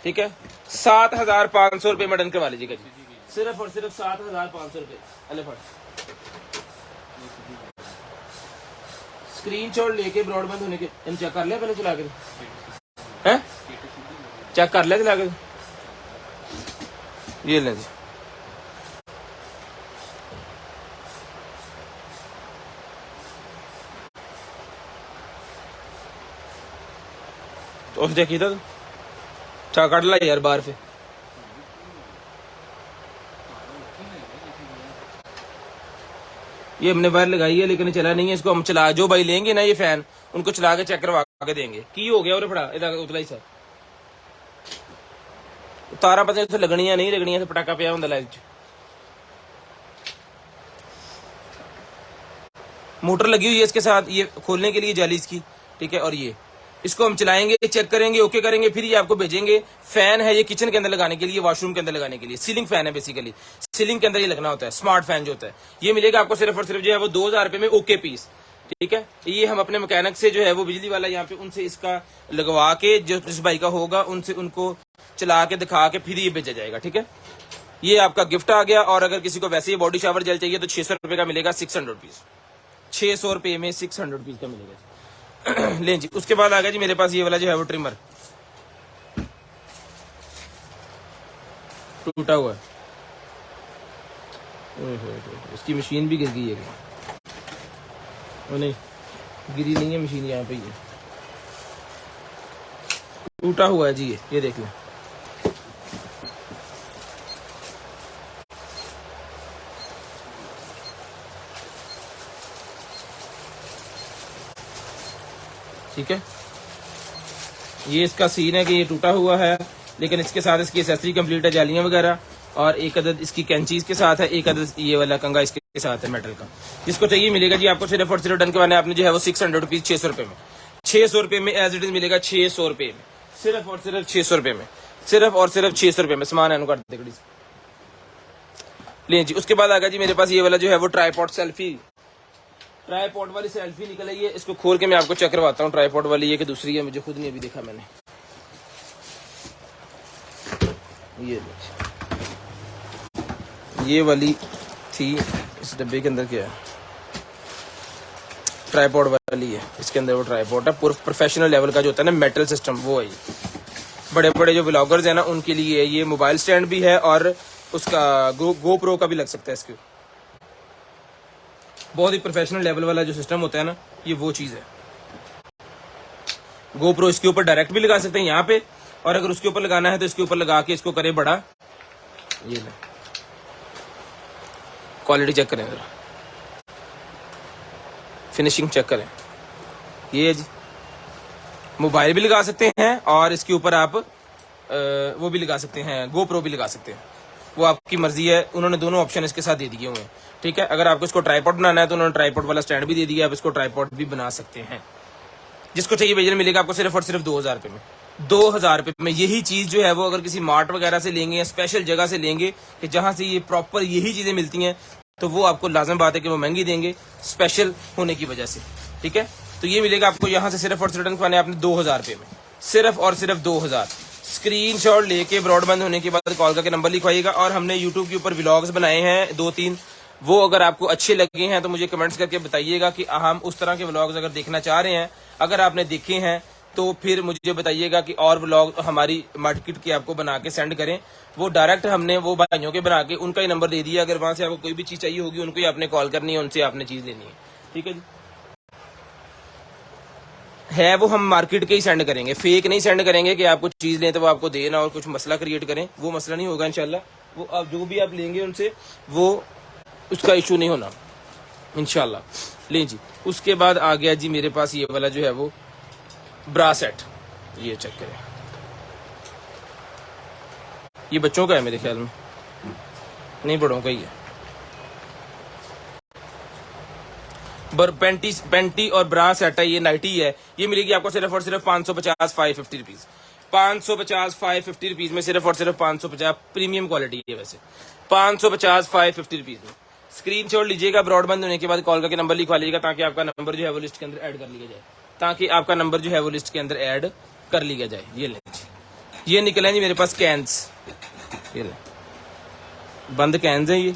ठीक है। 7500 रुपए में डन करवा लीजिएगा जी, सिर्फ और सिर्फ 7500 रुपए। अले फट स्क्रीनशॉट लेके ब्रॉडबैंड होने के इन चेक कर लिया पहले चला के, हैं चेक कर लिया चला के, ये लें जी। तो देखिए तो अच्छा काट ला यार बाहर से, ये हमने वायर लगाई है लेकिन चला नहीं है, इसको हम चला, जो भाई लेंगे ना ये फैन उनको चला के चेक करवा के देंगे की हो गया और पड़ा उतला ही सर तारा पता नहीं लगनी है नहीं लगनी है, तो पटाखा पिया होंगे लाइट च। मोटर लगी हुई है इसके साथ, ये खोलने के लिए जाली इसकी, ठीक है। और ये इसको हम चलाएंगे, चेक करेंगे, ओके करेंगे, फिर ये आपको भेजेंगे। फैन है ये किचन के अंदर लगाने के लिए, वॉशरूम के अंदर लगाने के लिए, सीलिंग फैन है बेसिकली, सीलिंग के अंदर ये लगना होता है, स्मार्ट फैन जो होता है। ये मिलेगा आपको सिर्फ और सिर्फ जो है वो 2000 रुपए में, ओके पीस, ठीक है। ये हम अपने मैकेनिक से जो है वो बिजली वाला यहाँ पे उनसे इसका लगवा के, जो जिस भाई का होगा उनसे उनको चला के दिखा के फिर ये भेजा जाएगा, ठीक है। ये आपका गिफ्ट आ गया। और अगर किसी को वैसे ही बॉडी शावर जेल चाहिए तो 600 रुपए का मिलेगा, 600 रुपीज, 600 रुपए में 600 रुपीज का मिलेगा। लें जी, उसके बाद आ गया जी मेरे पास ये वाला जो है वो ट्रिमर, टूटा हुआ है, इसकी मशीन भी गिर गई है। ओ नहीं, गिरी नहीं है मशीन, यहाँ पे ये टूटा हुआ है जी, ये देख लें। ठीक है, ये इसका सीन है कि ये टूटा हुआ है, लेकिन इसके साथ इसकी एसेसरी कंप्लीट है, जालियां वगैरह, और एक अदद इसकी कैंची इसके साथ है, एक अदद ये वाला कंगा इसके साथ है मेटल का। जिसको चाहिए मिलेगा जी आपको सिर्फ और सिर्फ डन करवाना है आपने जो है वो 600 रुपीज, 600 रुपए में, 600 रुपए में एज इट इज मिलेगा, 600 रुपए में, सिर्फ और सिर्फ 600 रुपए में, सिर्फ और सिर्फ 600 रुपए में सामान है अनुकाट देखड़ी। ले जी, उसके बाद आ गया जी मेरे पास ये वाला जो है वो ट्राईपॉड सेल्फी, ट्राईपॉड वाली सेल्फी निकल आई है। इसको खोल के मैं आपको चेक करवाता हूँ, ट्राईपॉड वाली है कि दूसरी है, मुझे खुद नहीं अभी देखा मैंने। ये वाली थी, इस डब्बे के अंदर क्या है, ट्राईपॉड वाली है, इसके अंदर वो ट्राईपॉड है पूरा प्रोफेशनल लेवल का जो होता है ना, मेटल सिस्टम, वो है। बड़े बड़े जो व्लॉगर्स है ना उनके लिए ये मोबाइल स्टैंड भी है, और उसका गो प्रो का भी लग सकता है इसके। बहुत ही प्रोफेशनल लेवल वाला जो सिस्टम होता है ना, ये वो चीज है। गो प्रो इसके ऊपर डायरेक्ट भी लगा सकते हैं यहाँ पे, और अगर उसके ऊपर लगाना है तो इसके ऊपर लगा के इसको करें बड़ा। ये ले, क्वालिटी चेक करें जरा, फिनिशिंग चेक करें। ये जी मोबाइल भी लगा सकते हैं, और इसके ऊपर आप वो भी लगा सकते हैं, गो प्रो भी लगा सकते हैं, वो आपकी मर्जी है। उन्होंने दोनों ऑप्शन इसके साथ दे दिए हुए हैं, ठीक है। अगर आपको इसको ट्राईपॉड बनाना है तो उन्होंने ट्राईपॉड वाला स्टैंड भी दे दिया, आप इसको ट्राईपॉड भी बना सकते हैं। जिसको चाहिए भेजने मिलेगा आपको सिर्फ और सिर्फ 2000 रुपए में, 2000 रुपए में। यही चीज जो है वो अगर किसी मार्ट वगैरह से लेंगे या स्पेशल जगह से लेंगे कि जहां से ये प्रॉपर यही चीजें मिलती हैं, तो वो आपको लाजम बात है कि वो महंगी देंगे स्पेशल होने की वजह से, ठीक है। तो ये मिलेगा आपको यहाँ से सिर्फ और सिर्फ रिटर्न करवाने आपने 2000 रुपए में, सिर्फ और सिर्फ 2000। स्क्रीनशॉट लेके ब्रॉडबैंड होने के बाद कॉल करके नंबर लिखवाइएगा। और हमने यूट्यूब के ऊपर व्लॉग्स बनाए हैं 2-3, वो अगर आपको अच्छे लगे हैं तो मुझे कमेंट्स करके बताइएगा कि हम उस तरह के व्लॉग्स अगर देखना चाह रहे हैं, अगर आपने देखे हैं तो फिर मुझे बताइएगा कि और व्लॉग हमारी मार्केट के आपको बना के सेंड करें। वो डायरेक्ट हमने वो भाइयों के बना के उनका ही नंबर दे दिया, अगर वहां से आपको कोई भी चीज चाहिए होगी उनको ही आपने कॉल करनी है, उनसे आपने चीज लेनी है, ठीक है जी। है वो हम मार्केट के ही सेंड करेंगे, फेक नहीं सेंड करेंगे कि आप कुछ चीज लें तो वो आपको देना और कुछ मसला क्रिएट करें, वो मसला नहीं होगा इंशाल्लाह। वो आप जो भी आप लेंगे उनसे वो उसका इशू नहीं होना इंशाल्लाह। ले जी, उसके बाद आ गया जी मेरे पास ये वाला जो है वो ब्रा सेट, ये चेक करें, ये बच्चों का है मेरे ख्याल में, नहीं बड़ों का ही है। पेंटी और ब्रा सेट है, ये नाइटी है, ये मिलेगी आपको सिर्फ और सिर्फ 550 550 रुपीज, 550 550 रुपीज में, सिर्फ और सिर्फ 550। प्रीमियम क्वालिटी है वैसे, 550 550 रुपीज में। स्क्रीनशॉट लीजिएगा, ब्रॉडबैंड होने के बाद कॉल करके नंबर लिखवा लीजिएगा ताकि आपका नंबर जो है वो लिस्ट के अंदर ऐड कर लिया जाए, ताकि आपका नंबर जो है वो लिस्ट के अंदर ऐड कर लिया जाए। ये ले, ये निकले जी मेरे पास कैंस, ये ले बंद कैंस है ये,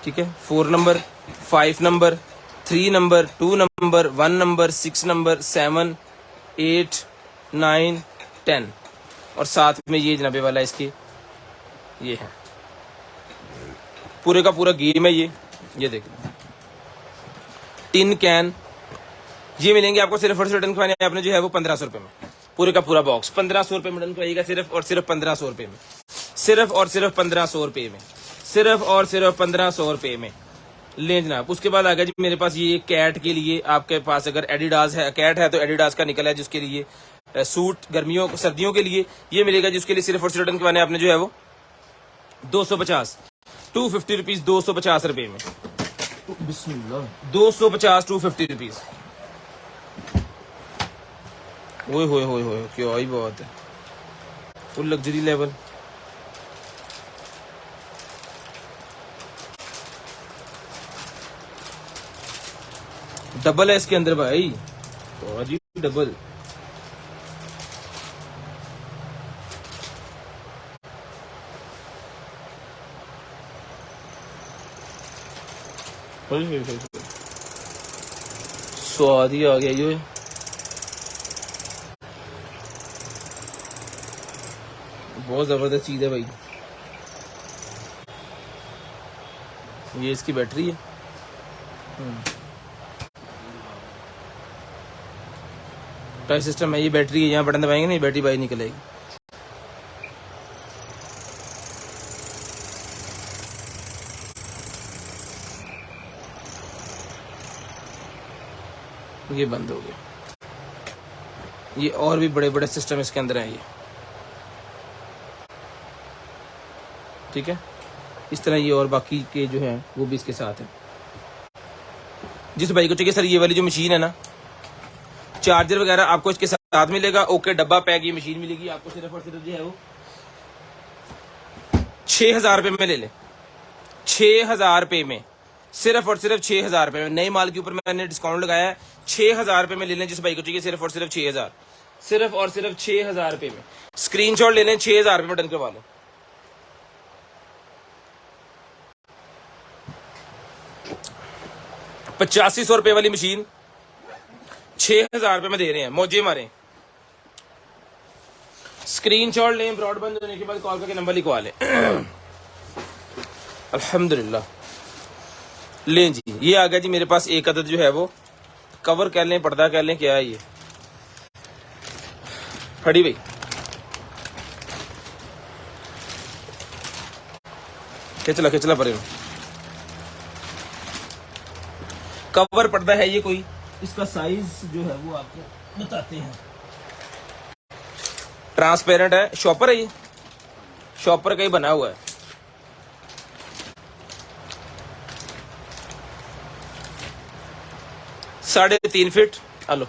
ठीक है। 4 number, 5 number, 3 number, 2 number, 1 number, 6 number, 7, 8, 9, 10, और साथ में ये जनाबे वाला इसके ये है, पूरे का पूरा गेम है ये देख टिन कैन। ये मिलेंगे आपको सिर्फ और सिर्फ रिटर्न करवाने आपने जो है वो 1500 रुपए में, पूरे का पूरा बॉक्स 1500 रुपए में रिटर्न करवाइएगा, सिर्फ और सिर्फ 1500 रुपए में, सिर्फ और सिर्फ 1500 रुपए में, सिर्फ और सिर्फ 1500 रुपए में। ले जनाब, उसके बाद आ गया जी मेरे पास ये कैट के लिए, आपके पास अगर एडिडास है, कैट है तो एडिडास का निकला है जिसके लिए सूट गर्मियों सर्दियों के लिए, ये मिलेगा जिसके लिए सिर्फ और सिर्फ रिटर्न करवाने आपने जो है वो 250 250 रुपीज, 250 रुपए में, बिस्मिल्लाह 250 250 रुपीज। ओए होए होए होए, क्या ही बात है, फुल लग्जरी लेवल। डबल है इसके अंदर भाई, तो जी डबल। स्वाद ही आ गया ये, बहुत जबरदस्त चीज है भाई। ये इसकी बैटरी है। टच सिस्टम है, ये बैटरी है, यहाँ बटन दबाएंगे ना, बैटरी बाहर निकल आएगी। ये बंद हो गया। ये और भी बड़े बड़े सिस्टम इसके अंदर हैं ये, ठीक है। इस तरह ये और बाकी के जो है वो भी इसके साथ है। जिस भाई को चाहिए सर ये वाली जो मशीन है ना, चार्जर वगैरह आपको इसके साथ मिलेगा। ओके डब्बा पैक ये मशीन मिलेगी आपको, सिर्फ और सिर्फ जो है वो 6,000 रुपये में ले लें। 6,000 रुपये में, सिर्फ और सिर्फ 6,000 रुपये में। नए माल के ऊपर मैंने डिस्काउंट लगाया है, 6,000 रुपये में ले लें। जिस भाई को चाहिए सिर्फ और सिर्फ 6,000, सिर्फ और सिर्फ 6,000 रुपये में। स्क्रीनशॉट ले लें, 6,000 रुपये में डन करवा लें। ₹8500 वाली मशीन 6,000 रुपये में दे रहे हैं, मौजे मारे। स्क्रीनशॉट लें, ब्रॉडबैंड होने के बाद कॉल करके नंबर लिखवा लें। अल्हम्दुलिल्लाह लें जी, ये आ गया जी मेरे पास एक अदद जो है वो, कवर कह लें, पर्दा कह लें, क्या है ये, खड़ी भाई खिचला खिचला परे कवर पर्दा है ये कोई। इसका साइज जो है वो आपको बताते हैं। ट्रांसपेरेंट है, शॉपर है ये, शॉपर का ही बना हुआ है। साढ़े 3 फीट, हेलो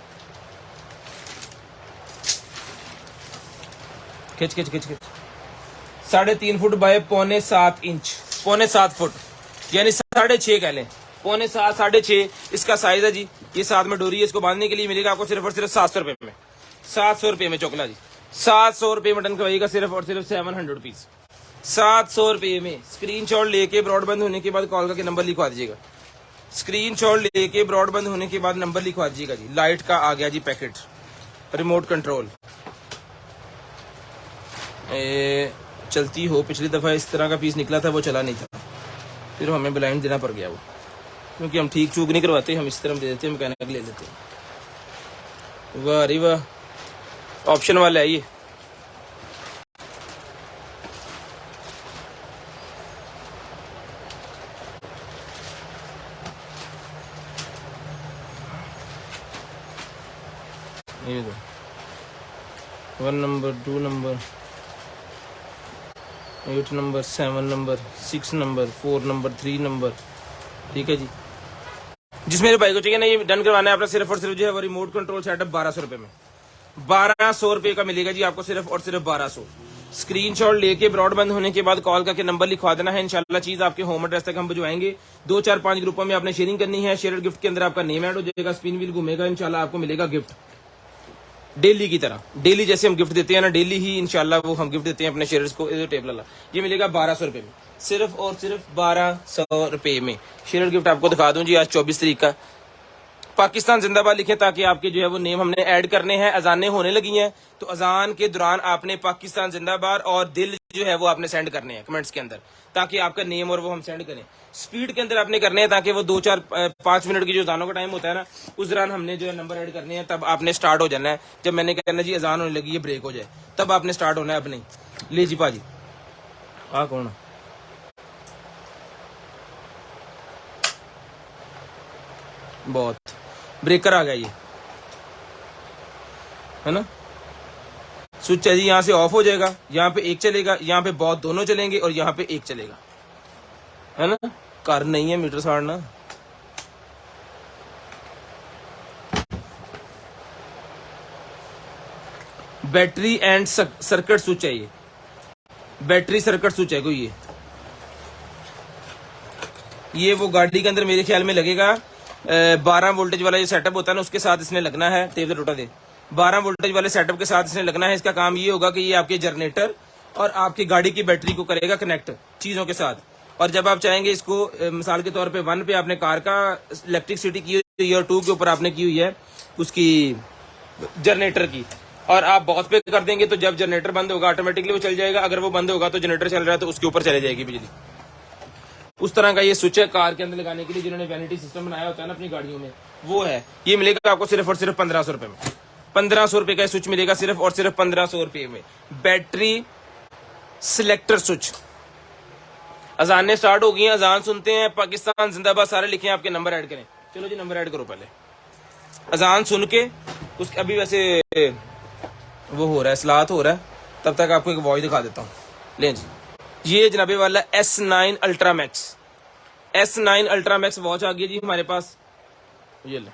खिच खिच खिच खिच, 3.5 फुट बाय 6.25 इंच, 6.25 फुट, यानी 6.5 कह लें, 6.25 6.5 इसका साइज है जी। ये साथ में डोरी है, इसको बांधने के लिए मिलेगा आपको सिर्फ और सिर्फ 700 रुपये में। 700 रुपये में चौकला जी, 700 रुपये में डन करवाइएगा, सिर्फ और सिर्फ 700 रुपीज, 700 रुपये में। स्क्रीनशॉट लेके ब्रॉडबैंड होने के बाद कॉल करके नंबर लिखवा दीजिएगा। स्क्रीनशॉट लेके ब्रॉडबैंड होने के बाद नंबर लिखवा दीजिएगा जी। लाइट का आ गया जी पैकेट, रिमोट कंट्रोल। चलती हो, पिछली दफा इस तरह का पीस निकला था, वो चला नहीं था, फिर हमें ब्लाइंड देना पड़ गया वो, क्योंकि हम ठीक चूक नहीं करवाते, हम इस तरह दे देते हैं, मैकेनिक ले लेते हैं। वाह अरे वाह, ऑप्शन वाला है ये। ये 1 number, 2 number, 8 number, 7 number, 6 number, 4 number, 3 number, ठीक है जी। जिस मेरे भाई को चाहिए ना ये डन करवाना है अपना, सिर्फ और सिर्फ जो है वो रिमोट कंट्रोल सेटअप 1200 रुपये में, 1200 रुपये का मिलेगा जी आपको, सिर्फ और सिर्फ 1200। स्क्रीनशॉट लेके ब्रॉडबैंड होने के बाद कॉल करके नंबर लिखवा देना है। इंशाल्लाह चीज आपके होम एड्रेस तक हम भिजवाएंगे। 2 4 5 ग्रुपों में आपने शेयरिंग करनी है। शेयर गिफ्ट के अंदर आपका नेम ऐड हो जाएगा, स्पिन व्हील घूमेगा, इंशाल्लाह आपको मिलेगा गिफ्ट डेली की तरह। डेली जैसे हम गिफ्ट देते हैं ना, डेली ही इंशाल्लाह वो हम गिफ्ट देते हैं अपने शेयर्स को। टेबल वाला ये मिलेगा 1200 रुपये में, सिर्फ और सिर्फ 1200 रुपये में। शेयर गिफ्ट आपको दिखा दूं जी, आज 24 तारीख का। पाकिस्तान जिंदाबाद लिखें ताकि आपके जो है वो नेम हमने ऐड करने हैं। अजानें होने लगी हैं तो अजान के दौरान आपने पाकिस्तान जिंदाबाद और दिल जो है वो आपने सेंड करने हैं कमेंट्स के अंदर, ताकि आपका नेम और वो हम सेंड करें। स्पीड के अंदर आपने करने हैं ताकि वो 2 4 5 मिनट की जो अजानों का टाइम होता है ना, उस दौरान हमने जो है नंबर ऐड करने हैं। तब आपने स्टार्ट हो जाना है। जब मैंने कहना जी अजान होने लगी है, ब्रेक हो जाए, तब आपने स्टार्ट होना है। अब नहीं ले जी पाजी, आ कौन बहुत ब्रेकर आ गया ये, है ना। स्विच है जी, यहाँ से ऑफ हो जाएगा, यहाँ पे एक चलेगा, यहाँ पे बहुत दोनों चलेंगे और यहाँ पे एक चलेगा, है ना। कार नहीं है मीटर साड़ना, बैटरी एंड सर्किट स्विच है, ये बैटरी सर्किट स्विच है कोई। ये वो गाड़ी के अंदर मेरे ख्याल में लगेगा 12 वोल्टेज वाला जो सेटअप होता है ना, उसके साथ इसने लगना है। तेज टोटा दे 12 वोल्टेज वाले सेटअप के साथ इसने लगना है। इसका काम ये होगा कि ये आपके जनरेटर और आपकी गाड़ी की बैटरी को करेगा कनेक्ट चीजों के साथ। और जब आप चाहेंगे इसको, मिसाल के तौर पे 1 पे आपने कार का इलेक्ट्रिसिटी की हुई है और 2 के ऊपर आपने की हुई है उसकी जनरेटर की, और आप बहुत पे कर देंगे तो जब जनरेटर बंद होगा ऑटोमेटिकली वो चल जाएगा। अगर वो बंद होगा तो जनरेटर चल रहा है तो उसके ऊपर चले जाएगी बिजली। उस तरह का ये स्विच है कार के अंदर लगाने के लिए, जिन्होंने वैनिटी सिस्टम बनाया होता है ना अपनी गाड़ियों में, वो है। ये मिलेगा आपको सिर्फ और सिर्फ 1500 रुपए में। 1500 रुपए का स्विच मिलेगा सिर्फ और सिर्फ 1500 रुपए में। Battery selector switch. अजानें स्टार्ट हो गई हैं, अजान सुनते हैं। पाकिस्तान जिंदाबाद सारे लिखे हैं, आपके नंबर ऐड करें। चलो जी नंबर ऐड करो पहले, अजान सुन के। उसके अभी वैसे वो हो रहा है, सलात हो रहा है, तब तक आपको एक वॉइस दिखा देता हूँ। लें जी, ये जनाबे वाला S9 ultra max, S9 ultra max watch आ गई जी हमारे पास। ये ले,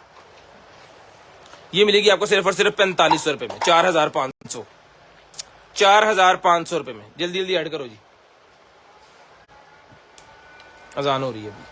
ये मिलेगी आपको सिर्फ और सिर्फ 4500 रुपए में। 4500 रुपए में। जल्दी जल्दी ऐड करो जी, अजान हो रही है अभी।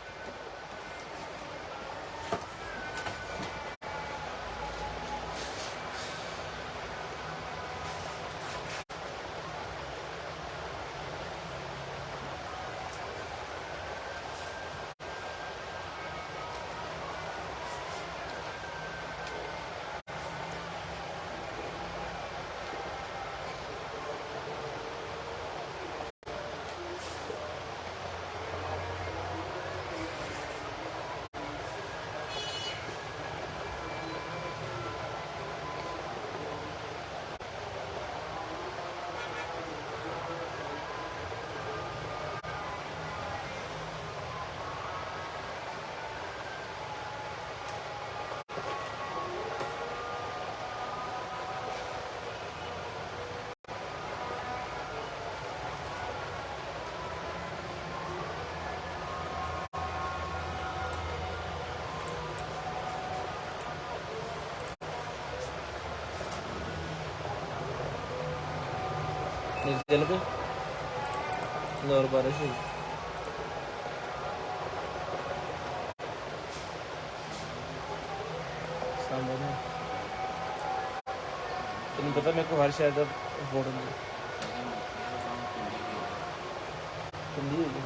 चल पे और बारिश हुई। तुम्हें पता मेरे को हर शायद अब बोर्ड में ठंडी होगी।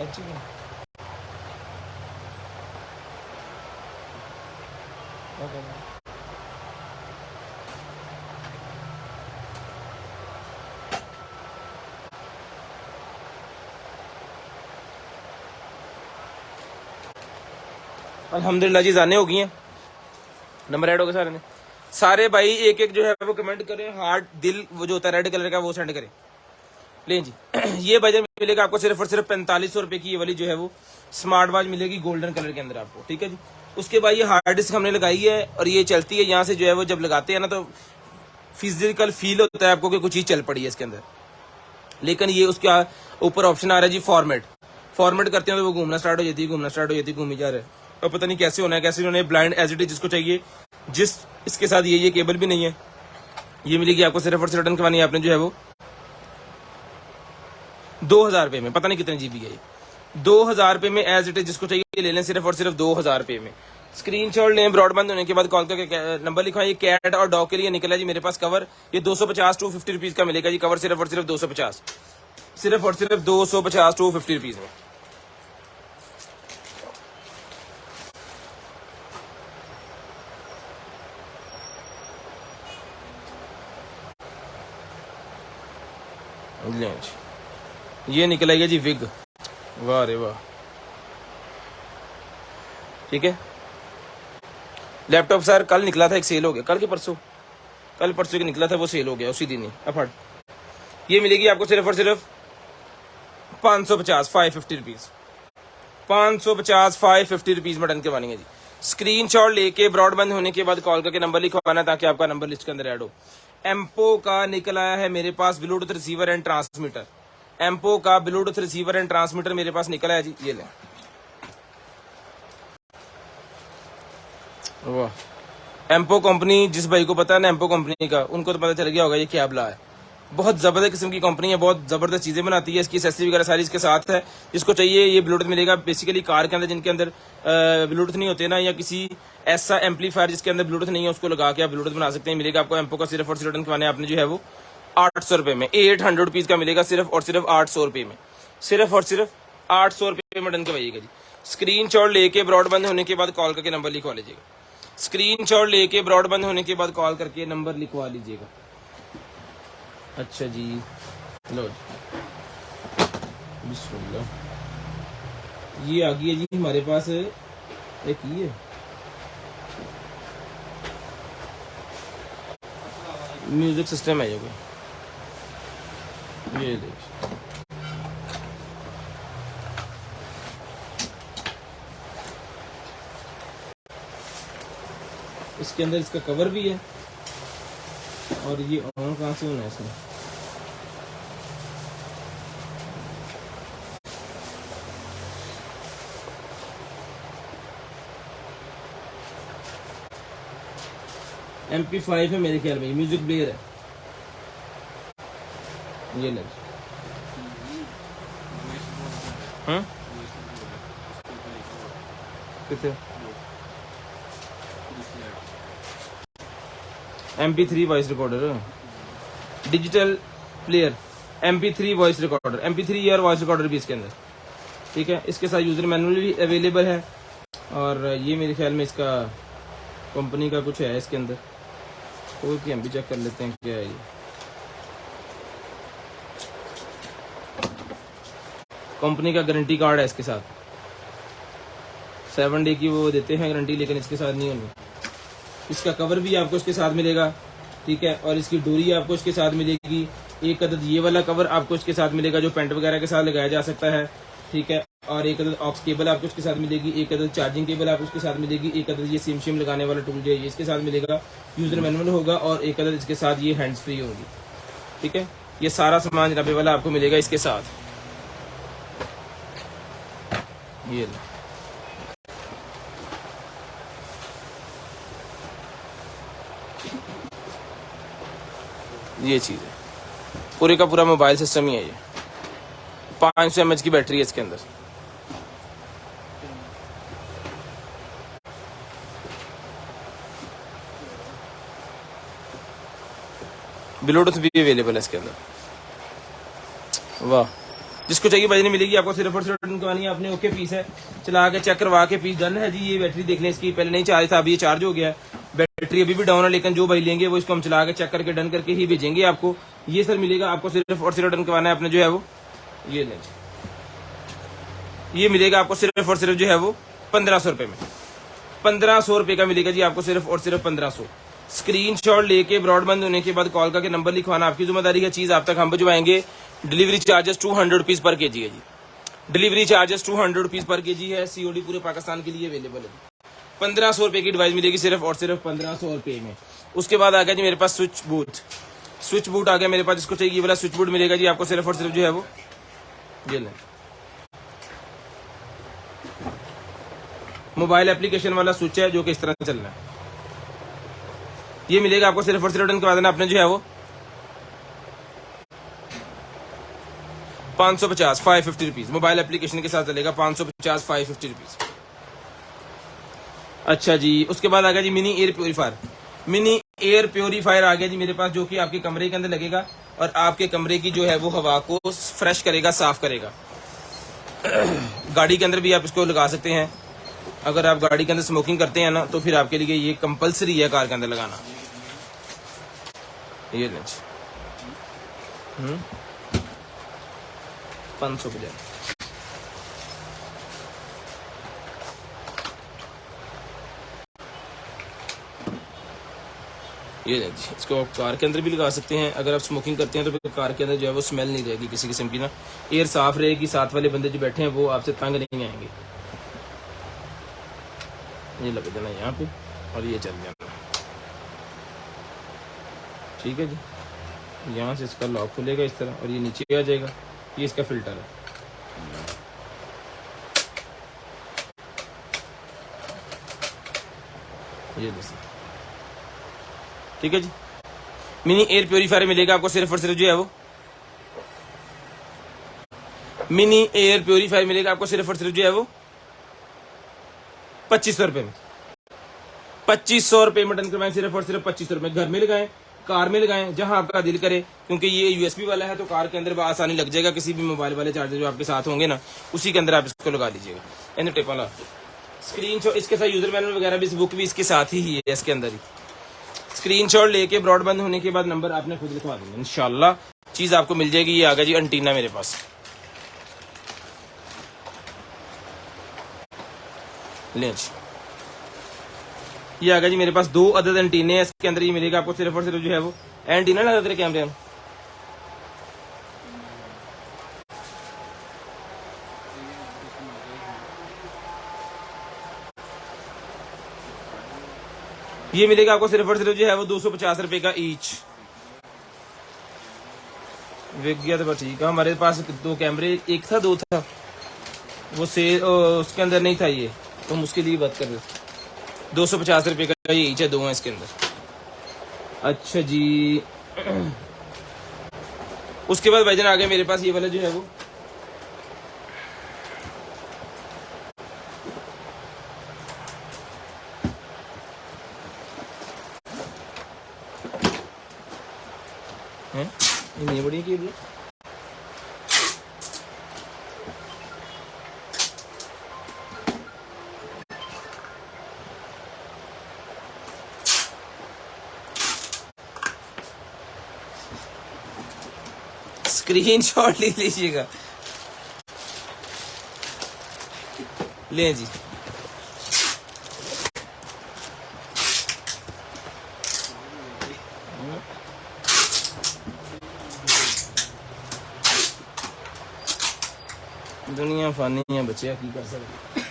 अच्छी है। ओके अल्हम्दुलिल्लाह जी, जाने हो गई हैं। नंबर ऐड हो गए सारे ने। सारे भाई एक एक जो है वो कमेंट करें, हार्ट दिल वो जो होता है रेड कलर का वो सेंड करें। लें जी ये बजट मिलेगा आपको सिर्फ और सिर्फ 4500 रुपए की। ये वाली जो है वो स्मार्ट वॉच मिलेगी गोल्डन कलर के अंदर आपको, ठीक है जी। उसके बाद ये हार्ड डिस्क हमने लगाई है और ये चलती है यहाँ से जो है वो, जब लगाते हैं ना तो फिजिकल फील होता है आपको कि कुछ चीज चल पड़ी है इसके अंदर। लेकिन ये उसके ऊपर ऑप्शन आ रहा है जी फॉर्मेट। फॉर्मेट करते हैं तो वो घूमना स्टार्ट हो जाती है, घूमना स्टार्ट हो जाती है, घूमी जा रहा है। और पता नहीं कैसे होना है, कैसे उन्होंने ब्लाइंड एज इट इज जिसको चाहिए। जिस इसके साथ ये केबल भी नहीं है, ये मिलेगी आपको सिर्फ और सिर्फ रिटर्न करवानी है आपने जो है वो 2000 रुपए में। पता नहीं कितने जीबी है ये, 2000 रुपए में एज इट इज जिसको चाहिए ले लें, सिर्फ और सिर्फ 2000 रुपए में। स्क्रीनशॉट लें, ब्रॉडबैंड होने के बाद कॉल करके नंबर लिखवाएं। ये कैट और डॉग के लिए निकला जी मेरे पास कवर, ये 250 टू 50 रुपीज का मिलेगा जी कवर, सिर्फ और सिर्फ 250, सिर्फ और सिर्फ 250 टू 50 रुपीज में। ये निकला जी विग, वाह रे वाह, ठीक है। लैपटॉप सर कल निकला था, एक सेल हो गया, कल के परसों, कल परसों के निकला था, वो सेल हो गया उसी दिन ही। अफर्ड ये मिलेगी आपको सिर्फ और सिर्फ 550 550 रुपीज, 550 550 रुपीज में डन करवानी है जी। स्क्रीनशॉट लेके ब्रॉडबैंड होने के बाद कॉल करके नंबर लिखवाना ताकि आपका नंबर लिस्ट के अंदर ऐड हो। एम्पो का निकल आया है मेरे पास ब्लूटूथ रिसीवर एंड ट्रांसमीटर, एम्पो का ब्लूटूथ रिसीवर एंड ट्रांसमीटर मेरे पास निकला है जी, ये लें। वाह, एम्पो कंपनी, जिस भाई को पता है ना एम्पो कंपनी का, उनको तो पता चल गया होगा ये क्या बला है। बहुत जबरदस्त किस्म की कंपनी है, बहुत जबरदस्त चीजें बनाती है, इसकी एसेसरी वगैरह सारी इसके साथ है। जिसको चाहिए ये ब्लूटूथ मिलेगा। बेसिकली कार के अंदर जिनके अंदर ब्लूटूथ नहीं होते ना, या किसी ऐसा एम्पलीफायर जिसके अंदर ब्लूटूथ नहीं है, उसको लगा के आप ब्लूटूथ बना सकते हैं। मिलेगा आपको एम्पो का सिर्फ और सिर्फ रिटर्न करवाने आपने जो है वो 800 रुपए में, 800 रुपीज का मिलेगा सिर्फ और सिर्फ 800 रुपए में, सिर्फ और सिर्फ 800 रुपए में डन करवाइएगा जी। स्क्रीनशॉट लेके ब्रॉडबैंड होने के बाद कॉल करके नंबर लिखवा लीजिएगा। स्क्रीनशॉट लेके ब्रॉडबैंड होने के बाद कॉल करके नंबर लिखवा लीजिएगा। अच्छा जी, लो जी, बिस्मिल्लाह। ये आ गई है जी हमारे पास एक ये म्यूजिक सिस्टम है, ये देखिए, इसके अंदर इसका कवर भी है और ये ऑन कहाँ से होना है इसमें, MP5 है मेरे ख्याल में, म्यूजिक प्लेयर है ये लग। कितने MP3 voice recorder, digital player, MP3 voice recorder, MP3 और वॉइस रिकॉर्डर भी इसके अंदर, ठीक है। इसके साथ यूजर मैनुअल भी अवेलेबल है और ये मेरे ख्याल में इसका कंपनी का कुछ है इसके अंदर, खोल के हम भी चेक कर लेते हैं क्या है ये। कंपनी का गारंटी कार्ड है इसके साथ, 7 डे की वो देते हैं गारंटी, लेकिन इसके साथ नहीं होनी। इसका कवर भी आपको इसके साथ मिलेगा, ठीक है, और इसकी डोरी आपको इसके साथ मिलेगी। एक अदद ये वाला कवर आपको इसके साथ मिलेगा जो पेंट वगैरह के साथ लगाया जा सकता है, ठीक है। और एक अदद ऑक्स केबल आपको इसके साथ मिलेगी, एक अदद चार्जिंग केबल आपको इसके साथ मिलेगी, एक अदद ये सिम शिम लगाने वाला टूल जो है ये इसके साथ मिलेगा, यूजर मैनुअल होगा और एक अदद इसके साथ ये हैंड्स फ्री होगी, ठीक है। ये सारा सामान जनाबे वाला आपको मिलेगा इसके साथ। ये चीज है, पूरे का पूरा मोबाइल सिस्टम ही है ये। 500 mAh की बैटरी है इसके अंदर। ब्लूटूथ भी अवेलेबल है इसके अंदर। वाह, जिसको चाहिए बजनी मिलेगी आपको सिर्फ और सिर्फ रिटर्न करवानी है आपने। ओके पीस है, चला के चेक करवा के पीस डन है जी। ये बैटरी देख लें, इसकी पहले नहीं चार्ज था, अभी ये चार्ज हो गया है। बैटरी अभी भी डाउन है, लेकिन जो भाई लेंगे वो इसको हम चला के चेक करके डन करके ही भेजेंगे आपको। ये सर मिलेगा आपको सिर्फ और सिर्फ रिटर्न करवाना है आपने जो है वो, ये लें, ये मिलेगा आपको सिर्फ और सिर्फ जो है वो 1500 रुपए में, 1500 रुपए का मिलेगा जी आपको सिर्फ और सिर्फ 1500, स्क्रीनशॉट लेके ब्रॉडबैंड होने के बाद कॉल करके नंबर लिखवाना आपकी जिम्मेदारी है। चीज आप तक हम भिजवाएंगे। Delivery charges 200 rupees per KG है जी। Delivery charges 200 rupees per KG है। सीओडी पूरे पाकिस्तान के लिए अवेलेबल है। 1500 रुपए की डिवाइस मिलेगी सिर्फ और सिर्फ 1500 रुपए में। उसके बाद आ गया जी मेरे पास स्विच बूट आ गया मेरे पास। जिसको चाहिए ये वाला स्विच बूट मिलेगा जी आपको सिर्फ और सिर्फ जो है वो ये लें। मोबाइल एप्लीकेशन वाला स्विच है जो कि इस तरह चलना है। ये मिलेगा आपको सिर्फ और सिर्फ रिटर्न करवा देना आपने जो है वो 550 550 रुपीज। मोबाइल एप्लीकेशन के साथ चलेगा 550 550 रुपीज। अच्छा जी, उसके बाद आ गया जी mini air purifier. Mini air purifier आ गया जी मेरे पास, जो कि आपके कमरे के अंदर लगेगा और आपके कमरे की जो है वो हवा को फ्रेश करेगा, साफ करेगा। गाड़ी के अंदर भी आप इसको लगा सकते हैं। अगर आप गाड़ी के अंदर स्मोकिंग करते हैं ना तो फिर आपके लिए ये कंपलसरी है कार के अंदर लगाना। ये लें 550। ये लें जी, इसको आप कार के अंदर भी लगा सकते हैं। अगर आप स्मोकिंग करते हैं तो फिर कार के अंदर जो है वो स्मेल नहीं रहेगी किसी किस्म की ना, एयर साफ रहेगी। साथ वाले बंदे जो बैठे हैं वो आपसे तंग नहीं आएंगे। ये लग जाना यहाँ पे और ये चल जाना, ठीक है जी। यहाँ से इसका लॉक खुलेगा इस तरह और ये नीचे आ जाएगा। ये इसका फिल्टर है। ये जैसे, ठीक है जी। मिनी एयर प्योरीफायर मिलेगा आपको सिर्फ और सिर्फ जो है वो मिनी एयर प्योरीफायर मिलेगा आपको सिर्फ और सिर्फ जो है वो 2500 रुपए में। 2500 रुपए में डन करवाएं सिर्फ और सिर्फ 2500 रुपए। घर में लगाएं, कार में लगाएं, जहां आपका दिल करे, क्योंकि ये यूएसबी वाला है तो कार के अंदर आसानी लग जाएगा। किसी भी मोबाइल वाले चार्जर जो आपके साथ होंगे ना उसी के अंदर आप इसको लगा दीजिएगा। इन टिप वाला स्क्रीनशॉट, इसके साथ यूजर मैनुअल वगैरह भी, इस बुक भी इसके साथ ही है इसके अंदर ही। स्क्रीनशॉट लेके ब्रॉडबैंड होने के बाद नंबर आपने खुद लिखवा देना, इंशाल्लाह चीज आपको मिल जाएगी। ये आ गया जी एंटीना मेरे पास। ले जी, ये आ गया जी मेरे पास 2 अदद एंटीने हैं इसके अंदर। ये मिलेगा आपको सिर्फ और सिर्फ जो है वो एंटीना लगा तेरे कैमरे में। ये मिलेगा आपको सिर्फ और सिर्फ जो है वो 250 रुपए का ईच। बिक गया तो ठीक है। हमारे पास 2 कैमरे, एक था 2 था, वो उसके अंदर नहीं था ये, तो हम उसके लिए बात कर रहे थे। 250 रुपए का ये ईच है, 2 है इसके अंदर। अच्छा जी, उसके बाद भाईजान आ गया मेरे पास ये वाला जो है वो है, ये नहीं बड़ी केबल। स्क्रीनशॉट ले लीजिएगा। ले जी, दुनिया फानी है बच्चे, की कर सकते।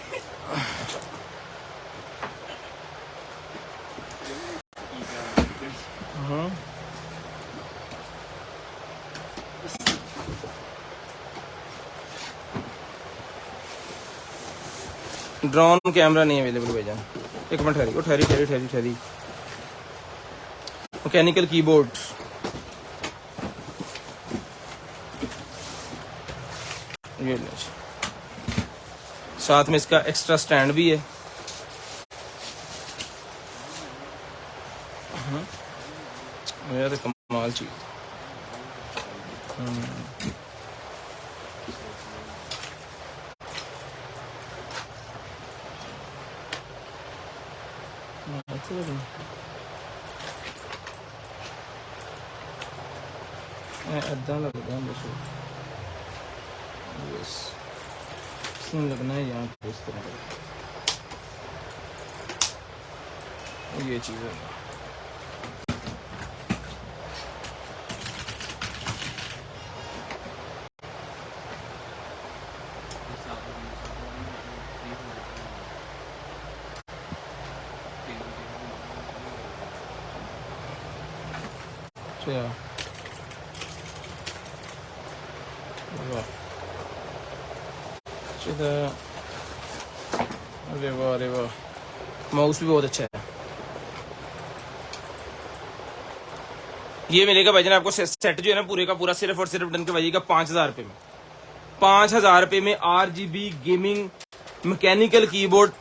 ड्रोन कैमरा नहीं अवेलेबल भाईजान। एक मिनट ठहरी, ठहरी ठहरी ठहरी ठहरी। मैकेनिकल कीबोर्ड, ये ले, साथ में इसका एक्स्ट्रा स्टैंड भी है। यार कमाल चीज। अद्धा लगता है बस, इसमें लगना है यहाँ पे इस तरह का। ये चीज़ है। अच्छा वाह, अच्छा, अरे वाह अरे वाह, माउस भी बहुत अच्छा है। ये मिलेगा भाईजान आपको सेट जो है ना पूरे का पूरा सिर्फ और सिर्फ डन के भाई का 5,000 रुपये में। 5,000 रुपये में RGB गेमिंग मैकेनिकल कीबोर्ड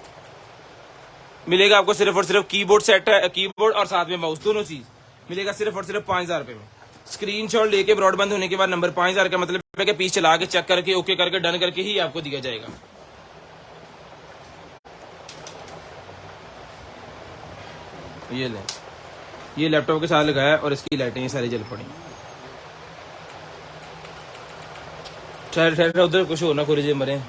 मिलेगा आपको सिर्फ और सिर्फ। कीबोर्ड सेट है, कीबोर्ड और साथ में माउस दोनों चीज मिलेगा सिर्फ और सिर्फ 5,000 रुपये में। स्क्रीनशॉट लेके ब्रॉडबैंड होने के बाद नंबर 5,000 का मतलब है कि पीस चला के चेक करके ओके करके डन करके ही आपको दिया जाएगा। ये ले, ये लैपटॉप के साथ लगाया और इसकी लाइटें ये सारी जल पड़ी। ठहर ठहर उधर कुछ होना कुछ मरे।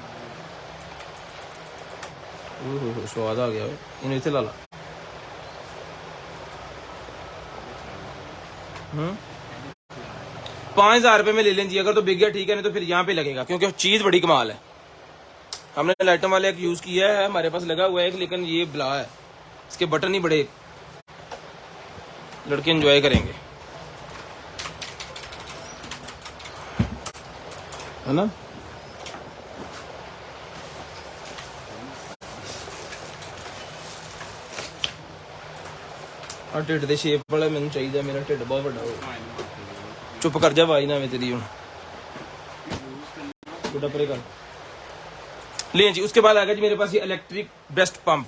स्वाद आ गया इन इतने ला ला। 5,000 रुपये में ले लें जी, अगर तो बिक गया ठीक है, नहीं तो फिर यहाँ पे लगेगा क्योंकि चीज बड़ी कमाल है। हमने लाइटम वाले एक यूज किया है, हमारे पास लगा हुआ है लेकिन ये ब्ला है, इसके बटन ही बड़े लड़के एंजॉय करेंगे, है ना। और ढिड दे शेप वाला मैंने चाहिए, मेरा ढिड बहुत बड़ा हो। चुप कर जा भाई ना मैं तेरी हूँ बुढ़ा परे कर ले जी। उसके बाद आ गया जी मेरे पास ये इलेक्ट्रिक ब्रेस्ट पंप।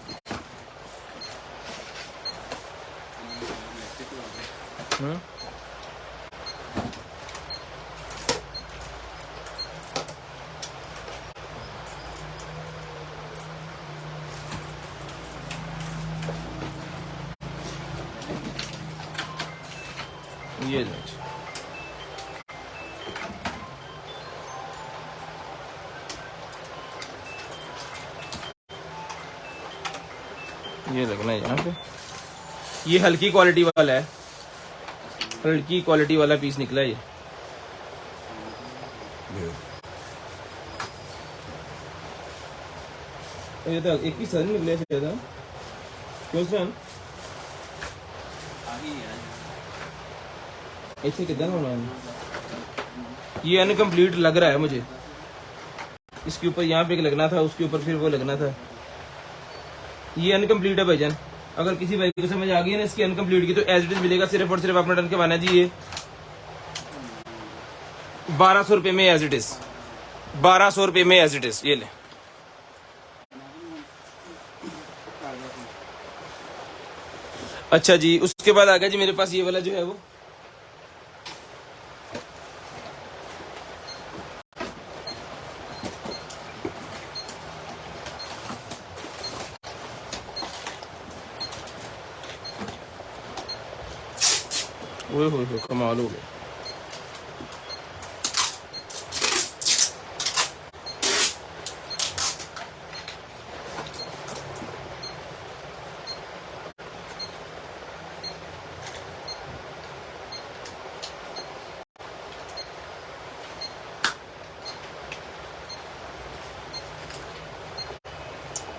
ये ये लगना है यहाँ पे। ये हल्की क्वालिटी वाला है, हल्की क्वालिटी वाला पीस निकला है ये तो एक ही सर निकले शायद। क्यों सर ऐसे किधर होना है? ये अनकम्प्लीट लग रहा है मुझे। इसके ऊपर यहाँ पे लगना था, उसके ऊपर फिर वो लगना था। ये अनकम्प्लीट है भाईजान। अगर किसी भाई को समझ आ गई है ना इसकी अनकम्प्लीट की, तो एज इट इज मिलेगा सिर्फ और सिर्फ अपना डन के माना जी। ये 1,200 रुपये में एज इट इज, 1,200 रुपये में एज इट इज। ये ले अच्छा जी। उसके बाद आ गया जी मेरे पास ये वाला जो है वो ओए कमाल हो गया।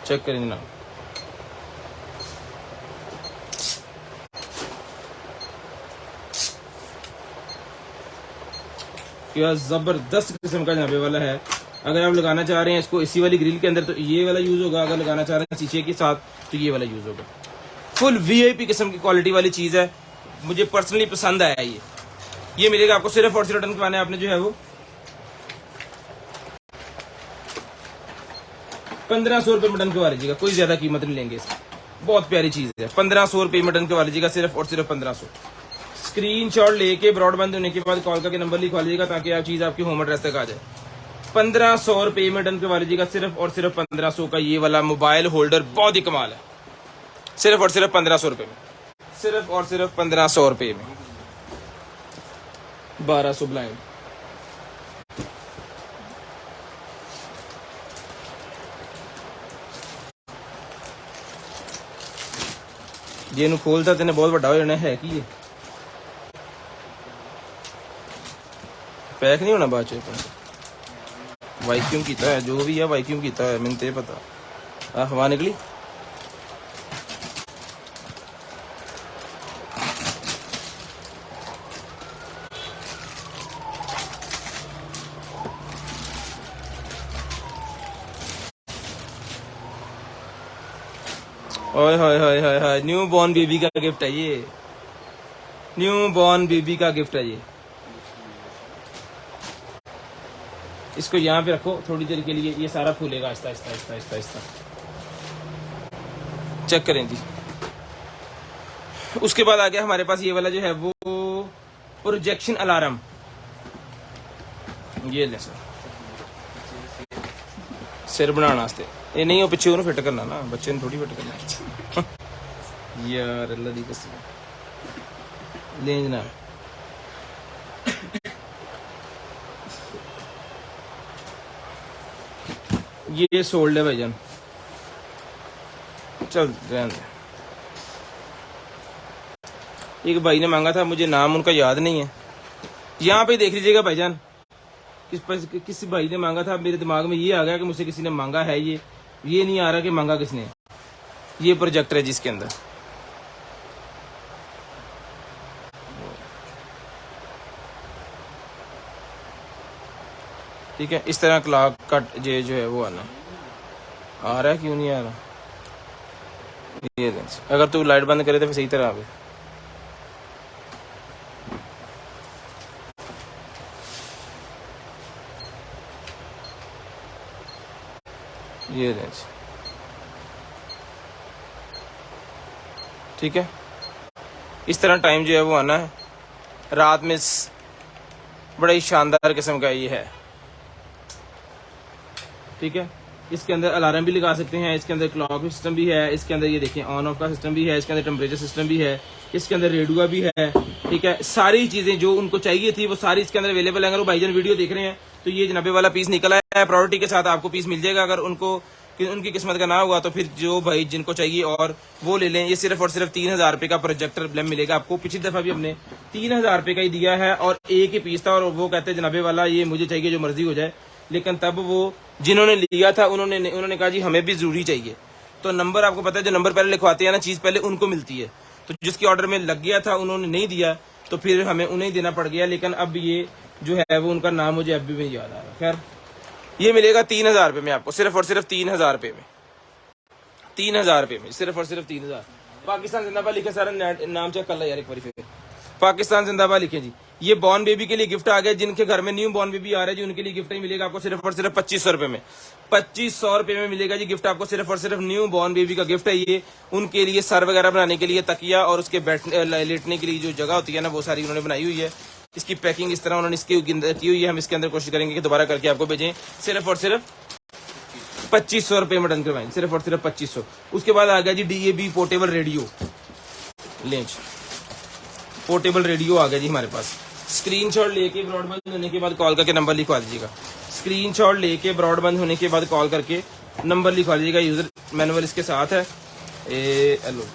चेक करें जनाब। क्या जबरदस्त किस्म का झापे वाला है। अगर आप लगाना चाह रहे हैं इसको इसी वाली ग्रिल के अंदर तो ये वाला यूज होगा, अगर लगाना चाह रहे हैं शीशे के साथ तो ये वाला यूज होगा। फुल VIP किस्म की क्वालिटी वाली चीज है, मुझे पर्सनली पसंद आया ये मिलेगा आपको सिर्फ और सिर्फ रिटर्न करवाना है आपने जो है वो 1,500 रुपये मटन के लीजिएगा, कोई ज्यादा कीमत नहीं लेंगे इसकी। बहुत प्यारी चीज है। 1,500 रुपये मटन के लीजिएगा सिर्फ और सिर्फ 1,500। स्क्रीनशॉट लेके ब्रॉडबैंड होने के बाद कॉल करके नंबर लिखवा लीजिएगा ताकि आप चीज आपकी होम एड्रेस तक आ जाए। 1,500 रुपये में डन करवा लीजिएगा सिर्फ और सिर्फ 1,500 का ये वाला मोबाइल होल्डर। बहुत ही कमाल है। सिर्फ और सिर्फ 1,500 रुपये में, सिर्फ और सिर्फ 1,500 रुपये में। 1,200 ब्लाइंड। ये खोलता तेने बहुत बड़ा हो जाना है कि ये पैक नहीं होना बाद वैक्यूम किया है, जो भी है वैक्यूम किया है, मैंने तो पता। हवा निकली। ओए होए होए होए होए, न्यू बॉर्न बेबी का गिफ्ट है ये, न्यू बॉर्न बेबी का गिफ्ट है ये। इसको यहाँ पे रखो थोड़ी देर के लिए, ये सारा फूलेगा आहिस्ता आहिस्ता आहिस्ता आहिस्ता आहिस्ता। चेक करें जी। उसके बाद आ गया हमारे पास ये वाला जो है वो प्रोजेक्शन अलार्म। ये ले सर, सिर बनाने वास्ते ये नहीं, वो पिछे उन्हें फिट करना ना, बच्चे ने थोड़ी फिट करना यार अल्लाह दी कसम ले जनाब। ये सोल्ड है भाईजान, चल रहने दे। एक भाई ने मांगा था, मुझे नाम उनका याद नहीं है, यहाँ पे देख लीजिएगा भाईजान। किसी भाई ने मांगा था, मेरे दिमाग में ये आ गया कि मुझसे किसी ने मांगा है, ये नहीं आ रहा कि मांगा किसने। ये प्रोजेक्टर है जिसके अंदर ठीक है इस तरह क्लॉक का ये जो है वो आना आ रहा है, क्यों नहीं आ रहा। ये अगर तू लाइट बंद करे तो फिर सही तरह आवे। ये रेंज ठीक है, इस तरह टाइम जो है वो आना है रात में। बड़ा ही शानदार किस्म का ये है ठीक है। इसके अंदर अलार्म भी लगा सकते हैं, इसके अंदर क्लॉक सिस्टम भी है, इसके अंदर ये देखिए ऑन ऑफ का सिस्टम भी है, इसके अंदर टेम्परेचर सिस्टम भी है, इसके अंदर रेडियो भी है ठीक है। सारी चीजें जो उनको चाहिए थी वो सारी इसके अंदर अवेलेबल है। अगर वो भाईजान वीडियो देख रहे हैं तो ये जनाबे वाला पीस निकला है, प्रायोरिटी के साथ आपको पीस मिल जाएगा। अगर उनको उनकी किस्मत का ना हुआ तो फिर जो भाई जिनको चाहिए और वो ले लें। ये सिर्फ और सिर्फ 3000 रुपए का प्रोजेक्टर ब्लेम मिलेगा आपको। पिछली दफा भी हमने 3000 रुपए का ही दिया है और एक ही पीस था, और वो कहते हैं जनाबे वाला ये मुझे चाहिए जो मर्जी हो जाए। लेकिन तब वो जिन्होंने लिया था उन्होंने कहा जी हमें भी जरूरी चाहिए। तो नंबर आपको पता है, जो नंबर पहले लिखवाते हैं ना चीज पहले उनको मिलती है। तो जिसके ऑर्डर में लग गया था उन्होंने नहीं दिया तो फिर हमें उन्हें देना पड़ गया। लेकिन अब ये जो है वो उनका नाम मुझे अभी भी याद आ रहा है। खैर ये मिलेगा 3000 रुपए में आपको, सिर्फ और सिर्फ 3000 रुपए में, 3000 रुपए में सिर्फ और सिर्फ 3000। पाकिस्तान जिंदाबाद लिखे, सारा नाम चेक कर लो यार एक बार फिर। पाकिस्तान जिंदाबाद लिखे जी। ये बॉर्न बेबी के लिए गिफ्ट आ गया, जिनके घर में न्यू बॉर्न बेबी आ रहा है जी उनके लिए गिफ्ट ही मिलेगा आपको सिर्फ और सिर्फ 2500 रुपए में। 2500 रुपए में मिलेगा जी गिफ्ट आपको, सिर्फ और सिर्फ न्यू बॉर्न बेबी का गिफ्ट है ये। उनके लिए सर वगैरह बनाने के लिए तकिया और उसके बैठने लेटने के लिए जो जगह होती है ना वो सारी उन्होंने बनाई हुई है। इसकी पैकिंग इस तरह उन्होंने इसकी की हुई है। हम इसके अंदर कोशिश करेंगे कि दोबारा करके आपको भेजें। सिर्फ और सिर्फ 2500 रुपए में डन करवाएंगे, सिर्फ और सिर्फ 2500। उसके बाद आ गया जी DAB पोर्टेबल रेडियो लेंच, पोर्टेबल रेडियो आ गया जी हमारे पास। स्क्रीनशॉट लेके ब्रॉडबैंड होने के बाद कॉल करके नंबर लिखवा दीजिएगा। स्क्रीनशॉट लेके ब्रॉडबैंड होने के बाद कॉल करके नंबर लिखवा दीजिएगा। यूजर मैनुअल इसके साथ है। हेलो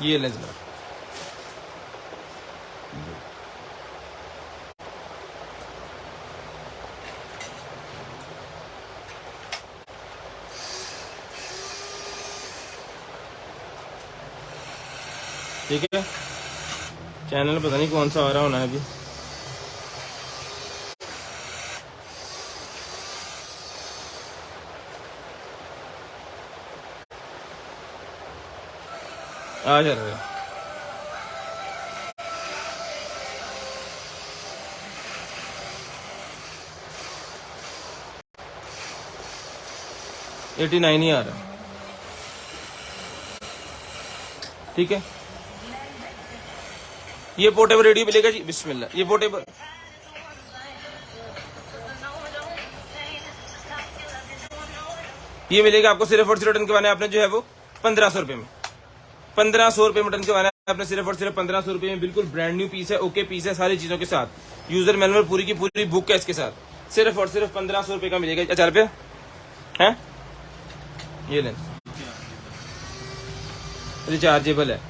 ये लें जनाब। ठीक है, चैनल पता नहीं कौन सा आ रहा होना है अभी। आ जा रहा है। $89 ही आ रहा है। ठीक है, ये पोर्टेबल रेडियो मिलेगा जी। बिस्मिल्लाह, ये पोर्टेबल ये मिलेगा आपको सिर्फ और सिर्फ रिटर्न करवाने आपने जो है वो 1500 रुपए में। 1500 रुपए में रिटर्न करवाना है आपने सिर्फ और सिर्फ 1500 रुपए में। बिल्कुल ब्रांड न्यू पीस है, ओके पीस है, सारी चीजों के साथ। यूजर मैनुअल पूरी की पूरी बुक है इसके साथ। सिर्फ और सिर्फ 1500 रुपए का मिलेगा। अच्छा रुपया है, ये लें, रिचार्जेबल है।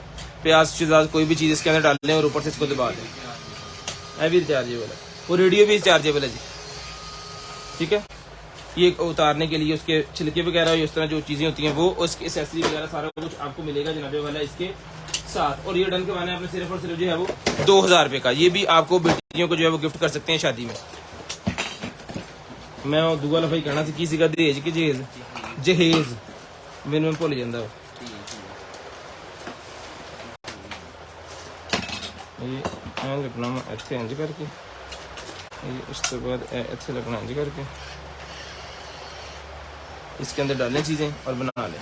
प्याज शिजाज कोई भी चीज इसके अंदर डाल लें और ऊपर से इसको दबा दें, है भी रिचार्जेबल है। वो रेडियो भी रिचार्जेबल है जी। ठीक है, ये उतारने के लिए उसके छिलके वगैरह इस तरह जो चीज़ें होती हैं वो, उसकी एसेसरी वगैरह सारा कुछ आपको मिलेगा जनाबे वाला इसके साथ। और ये डन करवाना है आपने सिर्फ और सिर्फ जो है वो 2000 रुपये का। ये भी आपको बेटियों को जो है वो गिफ्ट कर सकते हैं शादी में। मैं दुआ लफाई कहना सी किसी का दहेज कि जहेज जहेज मैंने भुल जाता है। ये लगना इतने इंज करके, ये उस तो बाद इतने लगना इंज करके, इसके अंदर डालें चीज़ें और बना लें।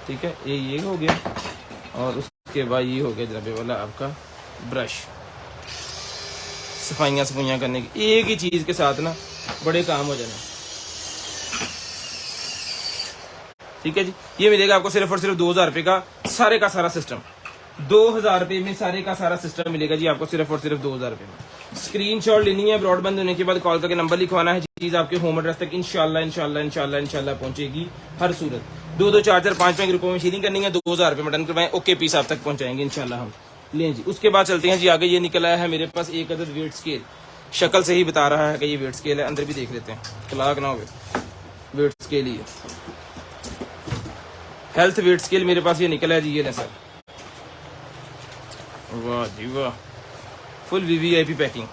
ठीक है, ये हो गया। और उसके बाद ये हो गया जनाबे वाला आपका ब्रश, सफाइयाँ करने की। एक ही चीज़ के साथ ना बड़े काम हो जाने। ठीक है जी, ये मिलेगा आपको सिर्फ और सिर्फ 2000 रुपये का सारे का सारा सिस्टम। 2000 रुपये में सारे का सारा सिस्टम मिलेगा जी आपको सिर्फ और सिर्फ 2000 रुपये में। स्क्रीनशॉट लेनी है, ब्रॉडबैंड होने के बाद कॉल करके नंबर लिखवाना है। चीज़ आपके होम एड्रेस तक इंशाल्लाह पहुंचेगी हर सूरत। 2 4 5 ग्रुपों में शेयरिंग करनी है। 2000 रुपये में डन करवाएं, ओके पीस आप तक पहुंचाएंगे इंशाल्लाह हम। लें जी, उसके बाद चलते हैं जी आगे। ये निकला है मेरे पास एक अदद वेट स्केल, शक्ल से ही बता रहा है कि ये वेट स्केल है। अंदर भी देख लेते हैं, तलाक ना हो, वेट स्केल ही है, हेल्थ वेट स्केल मेरे पास ये निकला है जी। ये सर, वाह जी वाह, फुल वीवीआईपी पैकिंग।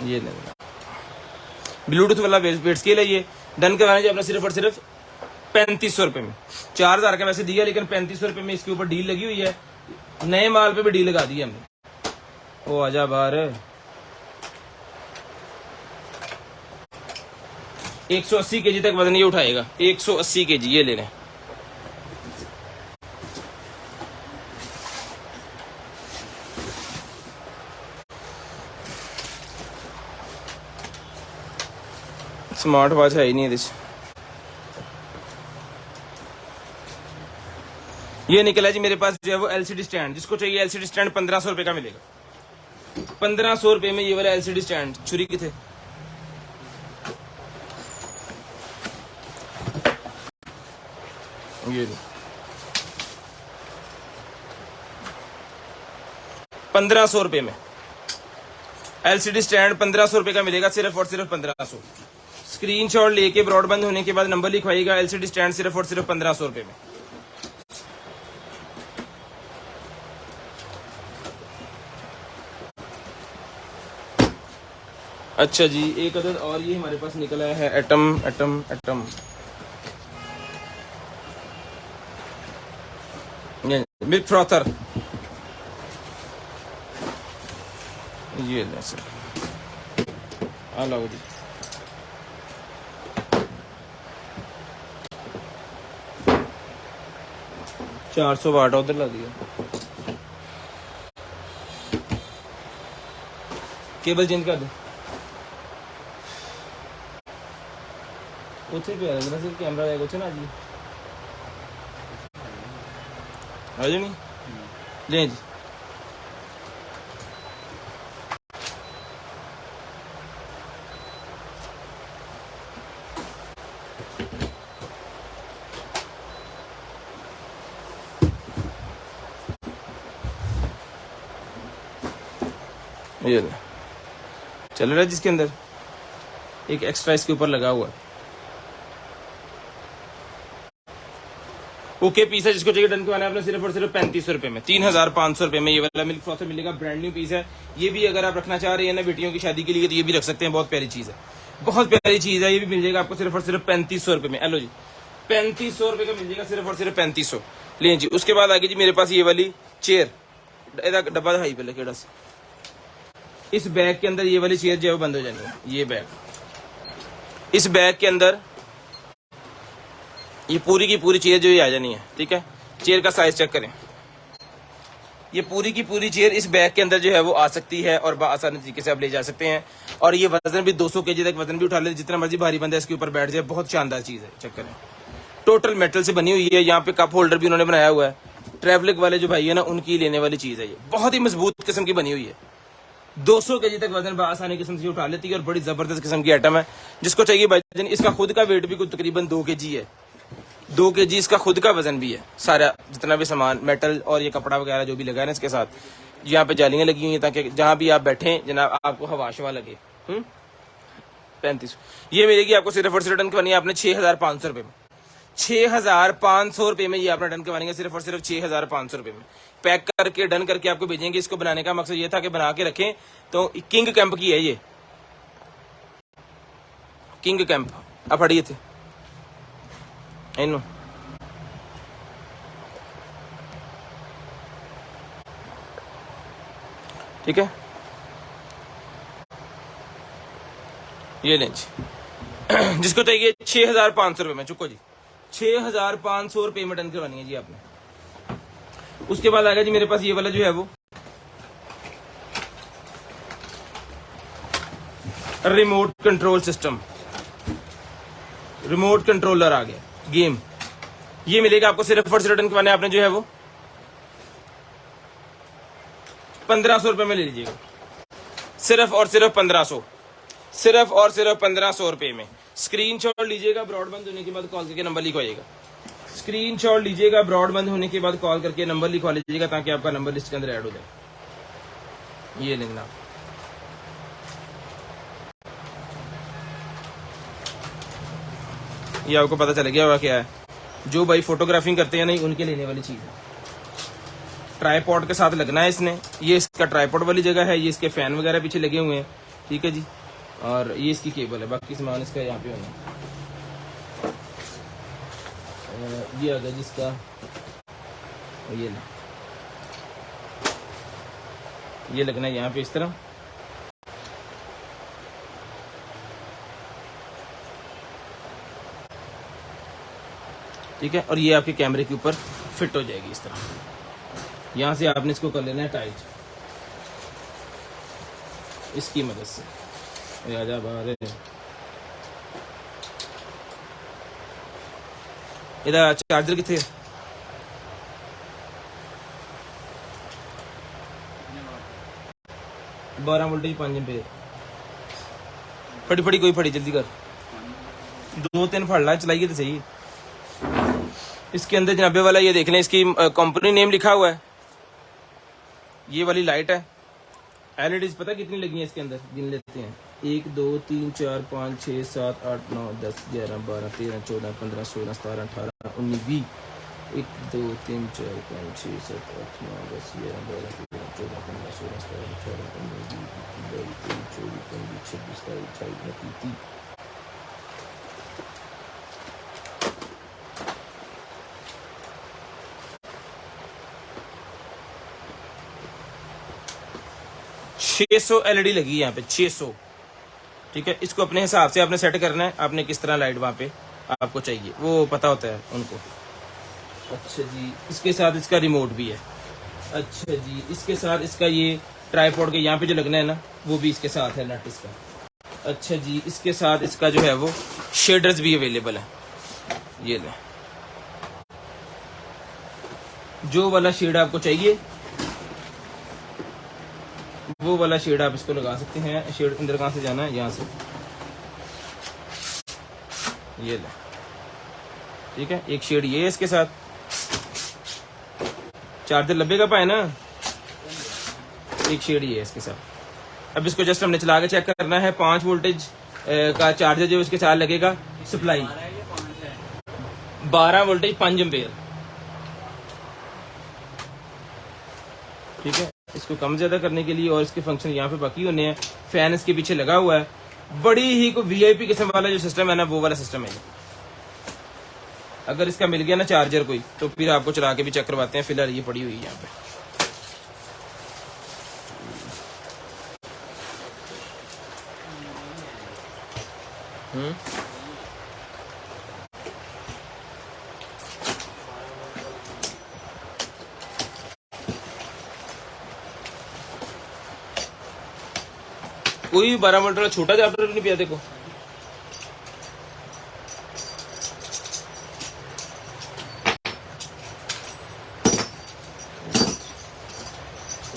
ये ब्लूटूथ वाला वेट स्केल है। ये डन करवाना चाहिए अपना सिर्फ और सिर्फ 3500 रुपये में। 4000 का वैसे दिया, लेकिन 3500 रुपये में इसके ऊपर डील लगी हुई है। नए माल पे भी डील लगा दी है हमने। ओ आजा बाहर। 180 kg तक वजन ये उठाएगा, 180 kg। ये ले लें। स्मार्ट वॉच है ही नहीं। ये निकला जी मेरे पास जो है वो एलसीडी स्टैंड। जिसको चाहिए एलसीडी स्टैंड 1500 रुपये का मिलेगा। 1500 रुपये में ये वाला एलसीडी स्टैंड। छुरी की थे, ये 1500 रुपये में एलसीडी स्टैंड 1500 रुपये का मिलेगा, सिर्फ और सिर्फ 1500। स्क्रीनशॉट लेके ब्रॉडबैंड होने के बाद नंबर लिखवाइएगा। एलसीडी स्टैंड सिर्फ और सिर्फ 1500 रुपये में। अच्छा जी, एक अदद और ये हमारे पास निकला है एटम मिल्क फ्रॉथर। ये ले सर, आ लो जी। $400 वाट उधर ला दिया। केबल चेंज कर दे, उसे पे आ सिर्फ कैमरा जाएगा उसे ना जी। आ जाओ नहीं ले जी। ये चल रहा है जिसके अंदर एक एक्स्ट्रा इसके ऊपर लगा हुआ है। ओके पीस है, जिसको चाहिए डन करवाना है आपने सिर्फ और सिर्फ 3500 रुपये में। 3500 रुपये में ये वाला मिल्क फ्रॉथर मिलेगा। ब्रांड न्यू पीस है। ये भी अगर आप रखना चाह रहे हैं ना बेटियों की शादी के लिए तो ये भी रख सकते हैं। बहुत प्यारी चीज़ है, बहुत प्यारी चीज़ है। ये भी मिल जाएगा आपको सिर्फ और सिर्फ 3500 रुपये में। हेलो जी, 3500 रुपये का मिल जाएगा सिर्फ और सिर्फ 3500। लें जी। उसके बाद आगे जी मेरे पास ये वाली चेयर, डब्बा दिखाई पहले केड़ा से। इस बैग के अंदर ये वाली चेयर जो है वो बंद हो जानी है। ये बैग, इस बैग के अंदर ये पूरी की पूरी चेयर जो ये आ जानी है। ठीक है, चेयर का साइज चेक करें। ये पूरी की पूरी चेयर इस बैग के अंदर जो है वो आ सकती है और आसानी तरीके से आप ले जा सकते हैं। और ये वजन भी 200 kg तक वजन भी उठा ले, जितना मर्जी भारी बंदा इसके ऊपर बैठ जाए। बहुत शानदार चीज़ है, चेक करें। टोटल मेटल से बनी हुई है। यहाँ पे कप होल्डर भी उन्होंने बनाया हुआ है। ट्रैवलिक वाले जो भाई है ना उनकी लेने वाली चीज है। ये बहुत ही मजबूत किस्म की बनी हुई है, 200 केजी तक वजन आसानी किस्म से उठा लेती है और बड़ी जबरदस्त किस्म की आइटम है। जिसको चाहिए भाईजान, इसका खुद का वेट भी कुछ तकरीबन 2 केजी है, 2 केजी इसका खुद का वजन भी है। सारा जितना भी सामान मेटल और ये कपड़ा वगैरह जो भी लगा है ना इसके साथ, यहाँ पे जालियां लगी हुई हैं ताकि जहां भी आप बैठे जनाब आपको हवा शवा लगे। 35 ये मिलेगी आपको सिर्फ और सिर्फ डन करवानी है आपने 6,500 रुपए में। 6,500 रुपए में ये आपने डन करवानी है, सिर्फ और सिर्फ 6,500 रुपए में। पैक करके डन करके आपको भेजेंगे। इसको बनाने का मकसद ये था कि बना के रखें। तो किंग कैंप की है ये, किंग कैंप आप पढ़िए थे इनो ठीक है। ये लें जी जिसको चाहिए 6,500 रुपए में। चुको जी 6,500 रुपए में डन करवानी है जी आपने। उसके बाद आएगा जी मेरे पास ये वाला जो है वो remote control system, remote controller आ गया गेम। ये मिलेगा आपको सिर्फ और सिर्फ डन करवाने आपने जो है वो 1,500 रुपए में ले लीजिएगा। सिर्फ और सिर्फ 1,500, सिर्फ और सिर्फ 1,500 रुपए में। स्क्रीनशॉट लीजिएगा, ब्रॉडबैंड होने के बाद कॉल करके नंबर लिखवाइएगा। स्क्रीनशॉट लीजिएगा, ब्रॉडबैंड होने के बाद कॉल करके नंबर लिखवा लीजिएगा ताकि आपका नंबर लिस्ट के अंदर ऐड हो जाए। ये लेना ये आपको पता चल गया होगा क्या है। जो भाई फोटोग्राफिंग करते हैं नहीं उनके लेने वाली चीज है। ट्राईपॉड के साथ लगना है इसने। ये इसका ट्राईपॉड वाली जगह है, ये इसके फैन वगैरह पीछे लगे हुए हैं, ठीक है जी। और ये इसकी केबल है, बाकी सामान इसका यहाँ पे होना। ये आ गया जिसका ये लगना है यहाँ पे इस तरह। ठीक है, और ये आपके कैमरे के ऊपर फिट हो जाएगी इस तरह। यहां से आपने इसको कर लेना है टाइट इसकी मदद से। आजा बाहर इधर चार्जर कितने 12 वोल्टेज 5 एम्पीयर। फड़ी फड़ी कोई फड़ी जल्दी कर, 2-3 फड़ ला, चलाइए तो सही। इसके अंदर जनाबे वाला ये देख लें, इसकी कंपनी नेम लिखा हुआ है। ये वाली लाइट है। एलईडीज पता कितनी लगी हैं इसके अंदर, गिन लेते हैं। 1 2 3 4 5 6 7 8 9 10 11 12 13 14 15 16 17 18 19 20। 1 2 3 4 5 6 7 8 9 10 11 12 13 14 15 16 17 18 19 20 21 22 23 24 25 26 27 28 29 30। 600 एलईडी लगी है यहाँ पे, 600। ठीक है, इसको अपने हिसाब से आपने सेट करना है। आपने किस तरह लाइट वहाँ पे आपको चाहिए वो पता होता है उनको। अच्छा जी, इसके साथ इसका रिमोट भी है। अच्छा जी, इसके साथ इसका ये ट्राईपॉड के यहाँ पे जो लगना है ना वो भी इसके साथ है नट इसका। अच्छा जी, इसके साथ इसका जो है वो शेडर्स भी अवेलेबल है। ये ले, जो वाला शेड आपको चाहिए वो वाला शेड आप इसको लगा सकते हैं। शेड अंदर कहाँ से जाना है, यहाँ से। ये ले, ठीक है। एक शेड ये है इसके साथ। चार्जर लबेगा पाए ना, एक शेड ये है इसके साथ। अब इसको जस्ट हमने चला के चेक करना है। 5 वोल्टेज का चार्जर जो इसके साथ लगेगा, सप्लाई 12 वोल्टेज 5 एम्पीयर। ठीक है, इसको कम ज्यादा करने के लिए और इसके फंक्शन यहाँ पे बाकी होने हैं। फैन इसके पीछे लगा हुआ है। बड़ी ही कोई वीआईपी किस्म वाला जो सिस्टम है ना वो वाला सिस्टम है। अगर इसका मिल गया ना चार्जर कोई तो फिर आपको चला के भी चेक करवाते हैं। फिलहाल ये पड़ी हुई है यहाँ पे। कोई 12 वोल्ट वाला छोटा चार्जर नहीं पिया देखो।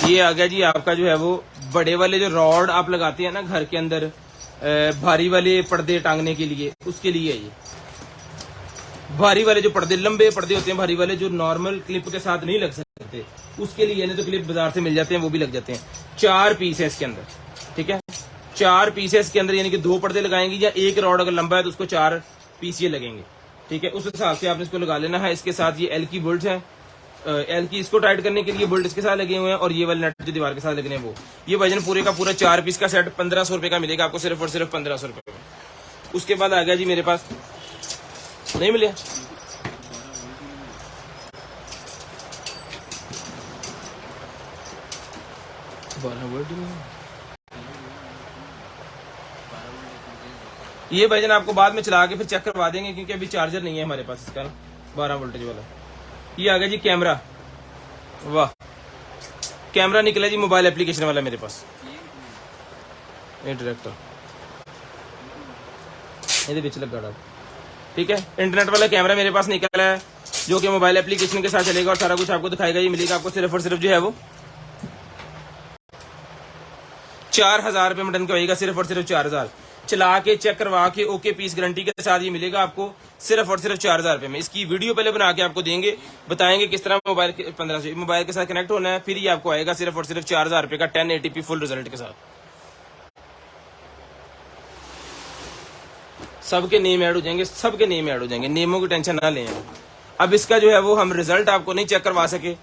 ये आ गया जी आपका जो है वो बड़े वाले जो रॉड आप लगाते हैं ना घर के अंदर भारी वाले पर्दे टांगने के लिए, उसके लिए है ये। भारी वाले जो पर्दे, लंबे पर्दे होते हैं भारी वाले, जो नॉर्मल क्लिप के साथ नहीं लग सकते, उसके लिए नहीं तो क्लिप बाजार से मिल जाते हैं, वो भी लग जाते हैं। 4 पीस है इसके अंदर, ठीक है। 4 पीस है इसके अंदर, यानी कि 2 पर्दे लगाएंगे या एक रॉड अगर लंबा है तो उसको 4 पीस ये लगेंगे, ठीक है। उस हिसाब से आपने इसको लगा लेना है। इसके साथ ये एल की बोल्ट है, एल की इसको टाइट करने के लिए बोल्ट इसके साथ लगे हुए हैं, और ये वाले नट जो दीवार के साथ लगने हैं वो। ये वजन पूरे का पूरा 4 पीस का सेट 1500 रुपए का मिलेगा आपको, सिर्फ और सिर्फ 1500 रुपए में। उसके बाद आ गया जी मेरे पास, नहीं मिले 12 वोल्ट ये भाईजान आपको बाद में चला के फिर चेक करवा देंगे, क्योंकि अभी चार्जर नहीं है हमारे पास इसका ना 12 वोल्टेज वाला। ये आ गया जी कैमरा, वाह कैमरा निकला जी मोबाइल एप्लीकेशन वाला मेरे पास, ये डायरेक्टर ये बीच लगा, ठीक है। इंटरनेट वाला कैमरा मेरे पास निकला है, जो कि मोबाइल एप्लीकेशन के साथ चलेगा और सारा कुछ आपको दिखाएगा। ये मिलेगा आपको सिर्फ और सिर्फ जो है वो 4000 रुपए में डन होगा, सिर्फ और सिर्फ 4000। चला के चेक करवा के ओके पीस गारंटी के साथ ये मिलेगा आपको सिर्फ और सिर्फ 4000 रुपए में। इसकी वीडियो पहले बना के आपको देंगे, बताएंगे किस तरह मोबाइल 1500 मोबाइल के साथ कनेक्ट होना है, फिर ये आपको आएगा सिर्फ और सिर्फ 4000 रुपए का 1080p फुल रिजल्ट के साथ। सबके नेम ऐड हो जाएंगे, सबके नेम ऐड हो जाएंगे, नेमों की टेंशन ना लें। अब इसका जो है वो हम रिजल्ट आपको नहीं चेक करवा सके,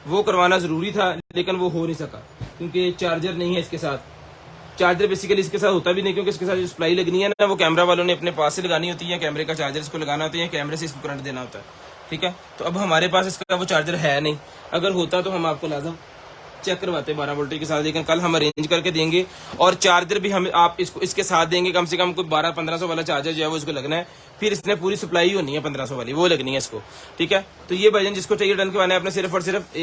वो करवाना जरूरी था लेकिन वो हो नहीं सका, क्योंकि चार्जर नहीं है इसके साथ। चार्जर बेसिकली इसके साथ होता भी नहीं, क्योंकि इसके साथ जो सप्लाई लगनी है ना, वो कैमरा वालों ने अपने पास से लगानी होती है, कैमरे का चार्जर इसको लगाना होता है, कैमरे से इसको करंट देना होता है, ठीक है। तो अब हमारे पास इसका वो चार्जर है नहीं, अगर होता तो हम आपको लाजम चेक करवाते 12 वोल्टेज के साथ, लेकिन कल हम अरेंज करके देंगे। और चार्जर भी हम आप इसको इसके साथ देंगे, कम से कम कोई 1200-1500 वाला चार्जर जो है वो इसको लगना है, फिर इसने पूरी सप्लाई होनी है 1500 वाली, वो लगनी है इसको, ठीक है। तो ये भजन जिसको चाहिए डन करवाना है अपने सिर्फ और सिर्फ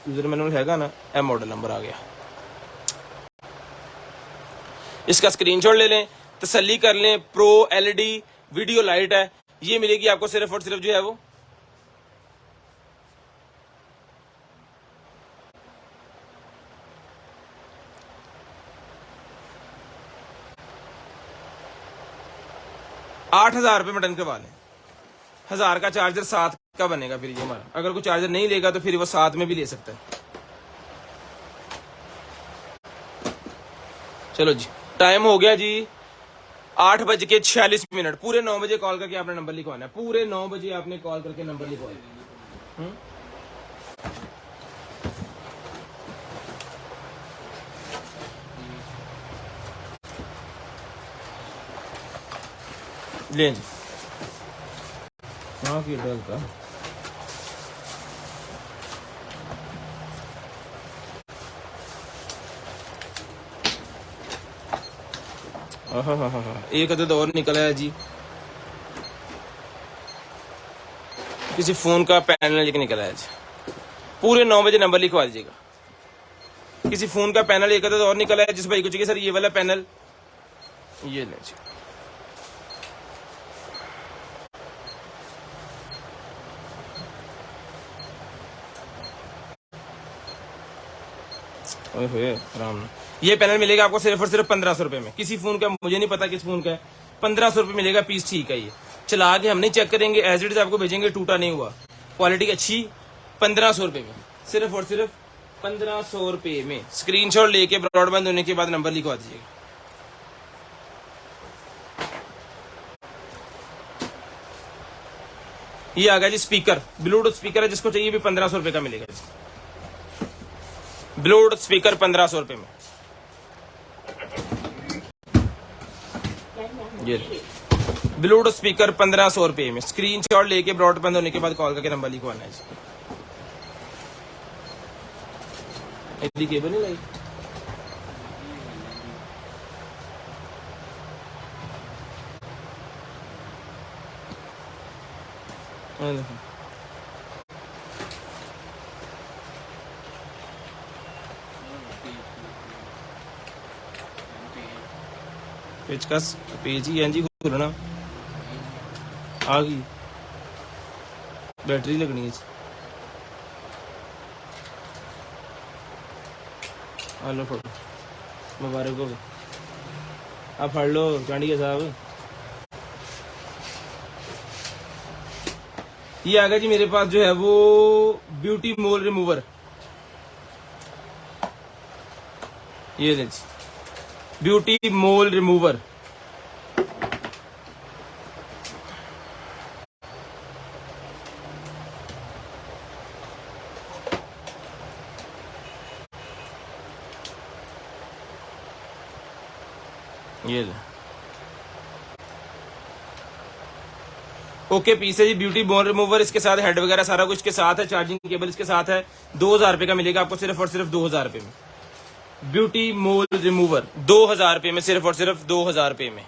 यूजर मैनुअल हैगा ना, एम मॉडल नंबर आ गया, इसका स्क्रीनशॉट ले लें, तसल्ली कर लें। प्रो एलईडी वीडियो लाइट है, ये मिलेगी आपको सिर्फ और सिर्फ जो है वो 8000 रुपए में डन करवा लें। 1000 का चार्जर 7 का बनेगा फिर ये हमारा। अगर कोई चार्जर नहीं लेगा तो फिर वो 7 में भी ले सकता है। चलो जी, टाइम हो गया जी 8:46। पूरे 9 बजे कॉल करके आपने नंबर लिखवाना है, पूरे 9 बजे आपने कॉल करके नंबर लिखवाना। ले जी, हाँ की डल का हाँ, एक अदद और निकला है जी, किसी फोन का पैनल लेके निकला है जी। पूरे 9 बजे नंबर लिखवा दीजिएगा। किसी फोन का पैनल एक अदद और निकला है, जिस भाई को चाहिए सर ये वाला पैनल, ये ले जी। राम, ये पैनल मिलेगा आपको सिर्फ और सिर्फ 1500 रुपए में। किसी फोन का, मुझे नहीं पता किस फोन का है, 1500 रुपए मिलेगा पीस, ठीक है। ये चला के हम नहीं चेक करेंगे, एज इट इज आपको भेजेंगे, टूटा नहीं हुआ, क्वालिटी अच्छी, 1500 रुपए में, सिर्फ और सिर्फ 1500 रुपए में। स्क्रीनशॉट लेके ब्रॉडबैंड होने के बाद नंबर लिखवा दीजिएगा। ये आ गया जी स्पीकर, ब्लूटूथ स्पीकर है, जिसको चाहिए भी 1500 रुपए का मिलेगा। ब्लूटूथ स्पीकर 1500 रुपए में, ये ब्लूटूथ स्पीकर 1500 रुपए में। स्क्रीनशॉट लेके ब्रॉडबैंड होने के बाद कॉल करके नंबर लिखवाना है। इतनी केबल नहीं लाई, पेचकस पेज ही है जी, खुलना आ गई, बैटरी लगनी है। हेलो फोटो मुबारक हो, आप पढ़ लो चांडिया साहब। ये आ गया जी मेरे पास जो है वो ब्यूटी मोल रिमूवर। ये ले जी ब्यूटी मोल रिमूवर। ये ले ओके पीस है जी ब्यूटी बोन रिमूवर। इसके साथ हेड वगैरह सारा कुछ के साथ है, चार्जिंग केबल इसके साथ है। 2000 रुपए का मिलेगा आपको सिर्फ और सिर्फ 2000 रुपए में। ब्यूटी मोल रिमूवर 2000 रुपए में, सिर्फ और सिर्फ 2000 रुपए में।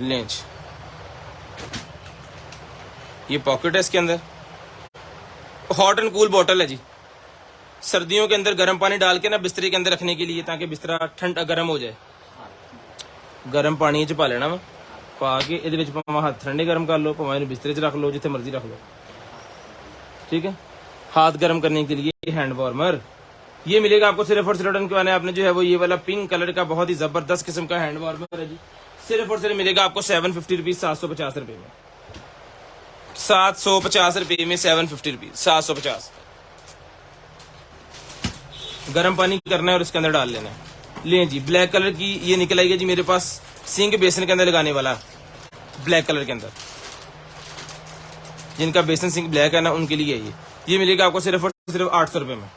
लेंच ये पॉकेट है, इसके अंदर हॉट एंड कूल बॉटल है जी। सर्दियों के अंदर गर्म पानी डाल के ना बिस्तरे के अंदर रखने के लिए, ताकि बिस्तरा ठंड गर्म हो जाए। गर्म पानी च पा लेना वा, पा के ਇਹਦੇ ਵਿੱਚ ਭਾਵੇਂ ਹੱਥ ਠੰਡੇ गर्म कर लो, ਭਾਵੇਂ ਇਹਨੂੰ बिस्तरे च रख लो, जिथे मर्जी रख लो, ठीक है। हाथ गर्म करने के लिए हैंड वार्मर ये मिलेगा आपको सिर्फ और सिर्फ रिटर्न करवाना है आपने जो है वो ये वाला पिंक कलर का बहुत ही जबरदस्त किस्म का हैंड वार्मर है जी। सिर्फ और सिर्फ मिलेगा आपको 750 रुपीज, 750 रुपए में। 750 रुपए में 750 रुपीज, 750। गर्म पानी करना है और इसके अंदर डाल लेना है। ले जी ब्लैक कलर की ये निकल आई है जी मेरे पास, सिंक बेसन के अंदर लगाने वाला, ब्लैक कलर के अंदर। जिनका बेसन सिंक ब्लैक है ना उनके लिए ये मिलेगा आपको सिर्फ और सिर्फ 800 रुपए में।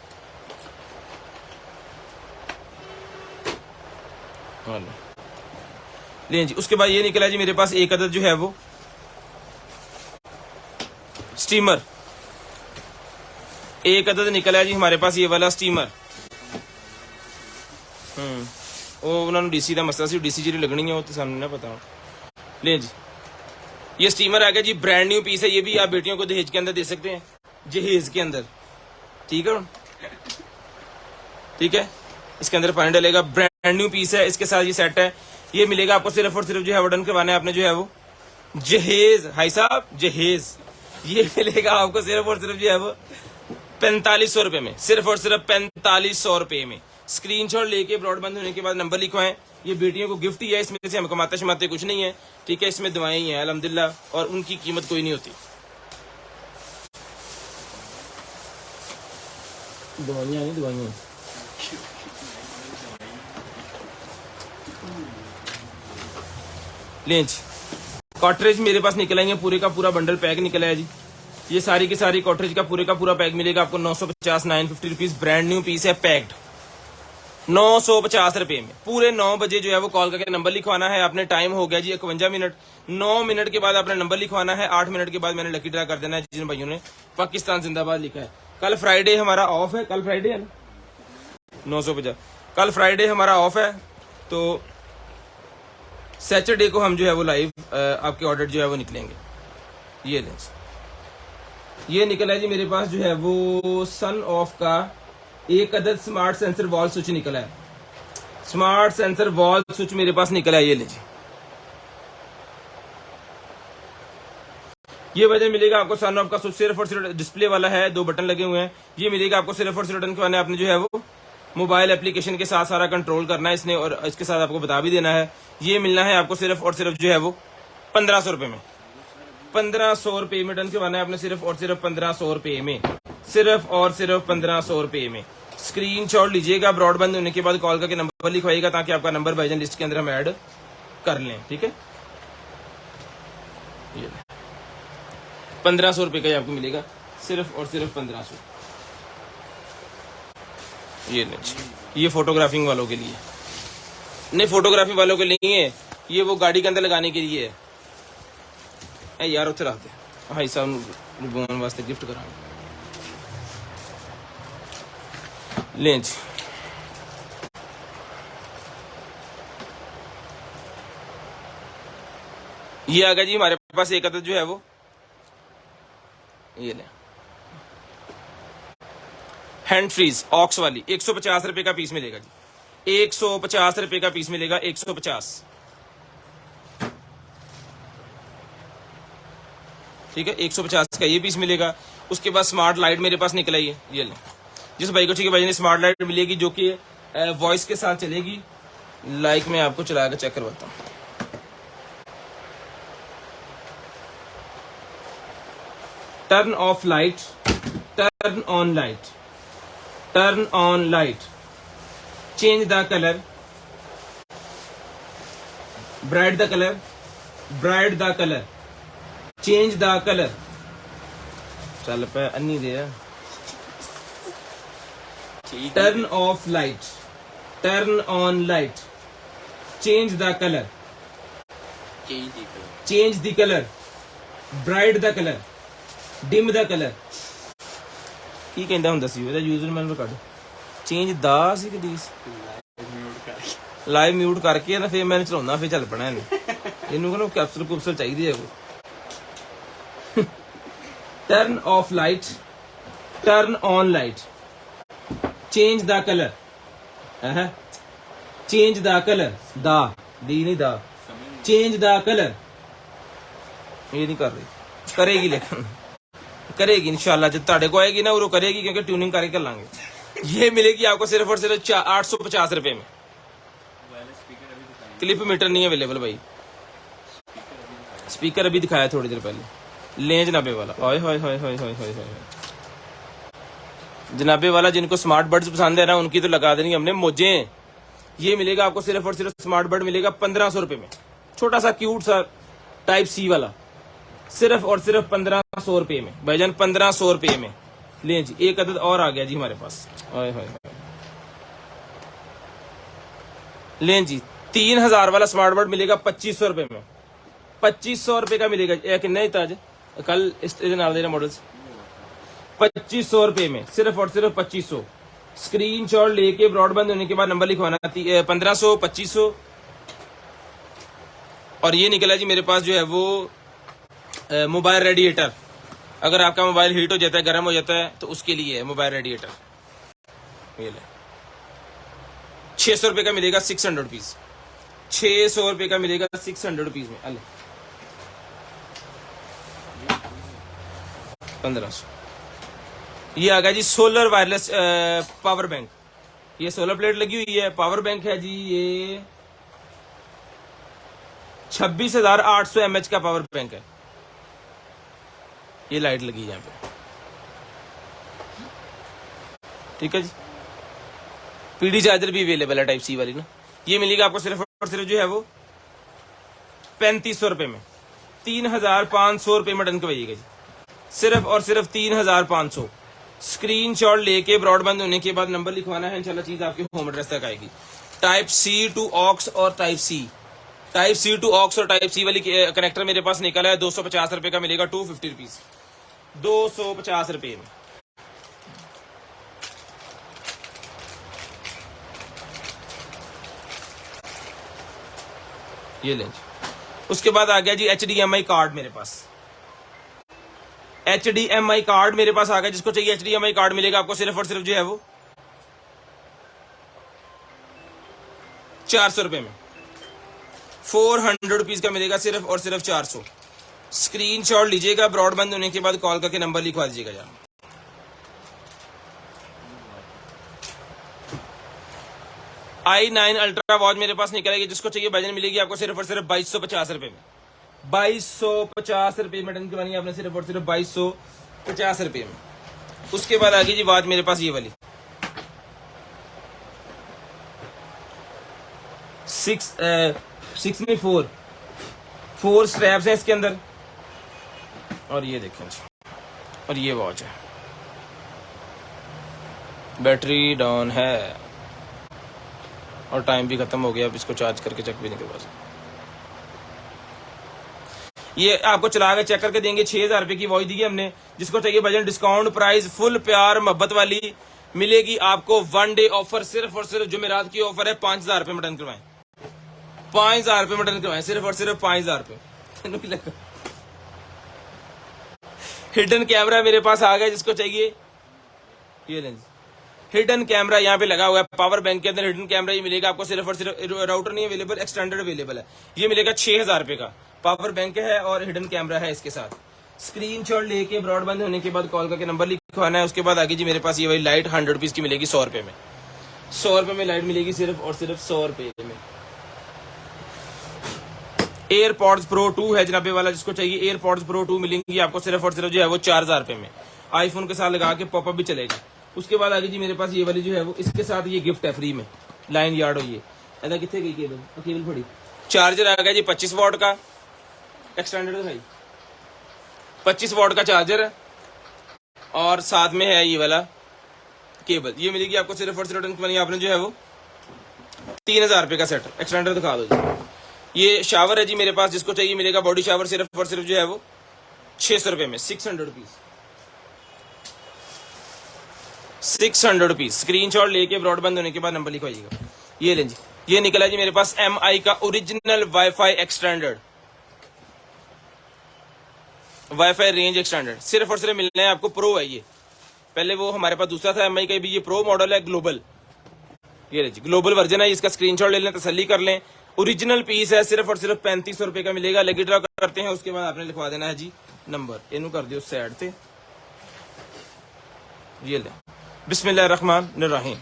ले जी उसके बाद ये निकला जी मेरे पास एक अदद जो है वो स्टीमर। एक अदद निकला है जी हमारे पास ये वाला स्टीमर। वो उन्होंने डीसी का मसला सी, डीसी जी लगनी है वो तो सामने ना पता। ले जी ये स्टीमर आ गया जी, ब्रांड न्यू पीस है। ये भी आप बेटियों को दहेज के अंदर दे सकते हैं, जहेज के अंदर, ठीक है। ठीक है इसके अंदर पानी डालेगा, ब्रांड न्यू पीस है। इसके साथ ये सेट है, ये मिलेगा आपको सिर्फ और सिर्फ जो है वडन करवाना है आपने जो है वो जहेज, भाई साहब जहेज। ये मिलेगा आपको सिर्फ और सिर्फ जो है वो 4500 रुपए में, सिर्फ और सिर्फ 4500 रुपए में। स्क्रीनशॉट लेके ब्रॉडबैंड होने के बाद नंबर लिखवाएं। ये बेटियों को गिफ्ट ही है, इसमें से हम कमाते शमाते कुछ नहीं है, ठीक है। इसमें दवाएं ही हैं अल्हम्दुलिल्लाह, और उनकी कीमत कोई नहीं होती। दवाइयां नहीं, दवाइयां लेंच कॉटरेज मेरे पास निकल आई है, पूरे का पूरा बंडल पैक निकला है जी। ये सारी की सारी कॉटरेज का पूरे का पूरा पैक मिलेगा आपको 950, 950 रुपीज। ब्रांड न्यू पीस है, पैक्ड 950 रुपए में। पूरे 9 बजे जो है वो कॉल करके नंबर लिखवाना है आपने। टाइम हो गया जी 51 मिनट। 9 मिनट के बाद आपने नंबर लिखवाना है। 8 मिनट के बाद मैंने लकी ड्रा कर देना है जिन भाइयों ने पाकिस्तान जिंदाबाद लिखा है। कल फ्राइडे हमारा ऑफ है, कल फ्राइडे है ना, 950। कल फ्राइडे हमारा ऑफ है, तो सैटरडे को हम जो है वो लाइव आपके ऑर्डर जो है वो निकलेंगे। ये लें, ये निकला है जी मेरे पास जो है वो सन ऑफ का एक अदद स्मार्ट सेंसर वॉल स्विच निकला है। स्मार्ट सेंसर वॉल स्विच मेरे पास निकला है, ये लीजिए। ये वजह मिलेगा आपको सन ऑफ का स्विच, सिर्फ और सिर्फ डिस्प्ले वाला है, 2 बटन लगे हुए हैं। ये मिलेगा आपको सिर्फ और सिर्फ रिटर्न करवाना है आपने जो है वो मोबाइल एप्लीकेशन के साथ सारा कंट्रोल करना है इसने, और इसके साथ आपको बता भी देना है। ये मिलना है आपको सिर्फ और सिर्फ जो है वो 1500 रुपए में। 1500 रुपए में रिटर्न करवाना है आपने, सिर्फ और सिर्फ 1500 रुपए में, सिर्फ और सिर्फ 1500 रुपए में। स्क्रीनशॉट लीजिएगा, ब्रॉडबैंड होने के बाद कॉल करके नंबर लिखवाइएगा, ताकि आपका नंबर भाईजान लिस्ट के अंदर हम ऐड कर लें, ठीक है। 1500 रुपए का आपको मिलेगा, सिर्फ और सिर्फ 1500। ये नहीं, ये फोटोग्राफिंग वालों के लिए नहीं, फोटोग्राफी वालों के लिए है, ये वो गाड़ी के अंदर लगाने के लिए है। ए यार उठे रहते भाई साहब रुबोन वास्ते गिफ्ट करा लेंच। ये आ गया जी हमारे पास एक अदद जो है वो, ये ले हैंड फ्रीज ऑक्स वाली, 150 रुपए का पीस मिलेगा जी। 150 रुपए का पीस मिलेगा, 150। ठीक है, 150 का ये पीस मिलेगा। उसके बाद स्मार्ट लाइट मेरे पास निकल आई है, ये ले। जिस भाई को ठीक है भाई ने स्मार्ट लाइट मिलेगी जो कि वॉइस के साथ चलेगी। लाइक मैं आपको चला कर चेक करवाता हूँ। Turn off light, turn on light, turn on light, change the colour, bright the colour, bright the colour, change the colour. चल पे अन्नी दे। Turn off light, turn on light, change the colour, change the colour, bright the colour, dim the colour. की कहंदा हुंदा सी ओदा user मैन कढ। चेंज द सी कि दी लाइव म्यूट करके ना फिर मैं चलाउंदा फिर चल पना इनू कहना कैप्सूल कुप्सूल चाहिए है। Turn off light, turn on light, change the colour, change the colour, दा दी नहीं दा, चेंज द कलर। ये नहीं कर रही, करेगी लेकिन करेगी इंशाल्लाह। जब ताड़े को आएगी ना वो करेगी क्योंकि ट्यूनिंग करके कर लांगे। ये मिलेगी आपको सिर्फ और सिर्फ 850 रुपए में। क्लिप मीटर नहीं अवेलेबल भाई, स्पीकर अभी दिखाया थोड़ी देर पहले। ले जनाबे वाला, ओए होए होए होए होए होए होए। जनाबे वाला जिनको स्मार्ट बड्स पसंद है ना उनकी तो लगा देनी हमने मोजे। ये मिलेगा आपको सिर्फ और सिर्फ स्मार्ट बड मिलेगा 1500 रुपए में। छोटा सा क्यूट सा टाइप सी वाला, सिर्फ और सिर्फ 1500 रुपए में भाईजान, 1500 रुपए में। ले जी, एक अदद और आ गया जी हमारे पास। ओए होए, ले जी 3000 वाला स्मार्ट बड मिलेगा 2500 रुपए में। 2500 रुपए का मिलेगा। एक नहीं ताज कल इस नाल दे मॉडल्स 2500 रुपए में, सिर्फ और सिर्फ 2500। स्क्रीनशॉट लेके ब्रॉडबैंड होने के बाद नंबर लिखवाना 1500 2500। और ये निकला जी मेरे पास जो है वो मोबाइल रेडिएटर। अगर आपका मोबाइल हीट हो जाता है, गर्म हो जाता है तो उसके लिए है मोबाइल रेडिएटर। ये ले 600 रुपए का मिलेगा 600 रुपीज। 600 रुपए का मिलेगा 600 रुपीज में। अले 1500। ये आ गया जी सोलर वायरलेस पावर बैंक। ये सोलर प्लेट लगी हुई है, पावर बैंक है जी। ये 26,800 mAh का पावर बैंक है। ये लाइट लगी है यहाँ पे, ठीक है जी। पीडी चार्जर भी अवेलेबल है टाइप सी वाली ना। ये मिलेगा आपको सिर्फ और सिर्फ जो है वो 3500 रुपए में। 3500 रुपए में डन करवाइएगा जी, सिर्फ और सिर्फ 3500। स्क्रीनशॉट लेके ब्रॉडबैंड होने के बाद नंबर लिखवाना है, इंशाल्लाह चीज आपके होम एड्रेस तक आएगी। टाइप सी टू ऑक्स और type C, type C to aux और टाइप सी वाली कनेक्टर मेरे पास निकला है। 250 रुपए का मिलेगा, 250 रुपीज, 250 रुपए में। ये लें। उसके बाद आ गया जी HDMI कार्ड मेरे पास। HDMI कार्ड मेरे पास आ गया। जिसको चाहिए HDMI कार्ड मिलेगा आपको सिर्फ और सिर्फ जो है वो 400 रुपए में। 400 रुपीज का मिलेगा, सिर्फ और सिर्फ 400। स्क्रीनशॉट लीजिएगा, ब्रॉडबैंड होने के बाद कॉल करके नंबर लिखवा दीजिएगा यार। i9 अल्ट्रा वॉच मेरे पास निकलेगी। जिसको चाहिए वजन मिलेगी आपको सिर्फ और सिर्फ 2250 रुपए में। 2250 रुपए में डन करवानी है आपने, सिर्फ और सिर्फ 2250 रुपए में। उसके बाद आ गई जी वॉच मेरे पास ये वाली 6 में 4 स्ट्रैप्स हैं इसके अंदर। और ये देखें जी, और ये वॉच है, बैटरी डाउन है और टाइम भी खत्म हो गया। अब इसको चार्ज करके चेक भी नहीं करवा सकते। ये आपको चला के चेक करके देंगे। 6000 रुपए की वॉच दी है हमने। जिसको चाहिए वजन डिस्काउंट प्राइस फुल प्यार मोहब्बत वाली मिलेगी आपको। 1 डे ऑफर, सिर्फ और सिर्फ जुमेरात की ऑफर है। 5000 रुपए में डन करवाएं, 5000 रुपए में डन करवाएं, सिर्फ और सिर्फ 5000 रुपए। हिडन कैमरा मेरे पास आ गया। जिसको चाहिए ये लेंस हिडन कैमरा यहाँ पे लगा हुआ है, पावर बैंक के अंदर हिडन कैमरा ये मिलेगा आपको सिर्फ और सिर्फ, राउटर नहीं अवेलेबल, एक्सटेंडेड अवेलेबल है, ये मिलेगा 6000 रुपए का। पावर बैंक है और हिडन कैमरा है इसके साथ। स्क्रीनशॉट लेके ब्रॉडबैंड होने के बाद कॉल करके नंबर लिखवाना है। उसके बाद आगे जी मेरे पास ये वाली लाइट 100 रुपीज की मिलेगी, 100 रुपए में, 100 रुपए में लाइट मिलेगी सिर्फ और सिर्फ 100 रुपए में। एयरपॉड्स प्रो 2 है जनाबे वाला, जिसको चाहिए एयरपॉड्स प्रो 2 मिलेंगी आपको सिर्फ और सिर्फ जो है वो 4000 रुपए में। आईफोन के साथ लगा के पॉपअप भी चलेगा। उसके बाद आगे जी मेरे पास ये वाली जो है वो इसके साथ ये गिफ्ट है फ्री में, लाइन यार्ड हो ये ऐसा कितने गई केबल पड़ी। चार्जर आ गया जी 25 वॉट का, एक्सटेंडेड भाई 25 वॉट का चार्जर है और साथ में है ये वाला केबल। ये मिलेगी आपको सिर्फ और सिर्फ आपने जो है वो 3000 रुपए का सेट। एक्सटेंडर दिखा दो जी। ये शावर है जी मेरे पास, जिसको चाहिए मिलेगा बॉडी शावर सिर्फ और सिर्फ जो है वो 600 रुपए में, 600 रुपीज, 600 रुपीज। स्क्रीनशॉट लेके ब्रॉडबैंड होने के बाद नंबर लिखवाइएगा। ये लें जी, ये निकला जी मेरे पास MI का original wifi extended, wifi range extended, सिर्फ और सिर्फ मिलना है आपको। प्रो है ये, पहले वो हमारे पास दूसरा था MI का, भी ये प्रो मॉडल है ग्लोबल। ये ले जी ग्लोबल वर्जन है, इसका स्क्रीनशॉट ले लें, तसल्ली कर लें। ओरिजिनल पीस है, सिर्फ और सिर्फ 3500 रुपए का मिलेगा। लगी ड्रा करते हैं, उसके बाद आपने लिखवा देना है जी नंबर, इनू कर दियो साइड से। ये ले, बिस्मिल्लाहिर्रहमानिर्रहीम।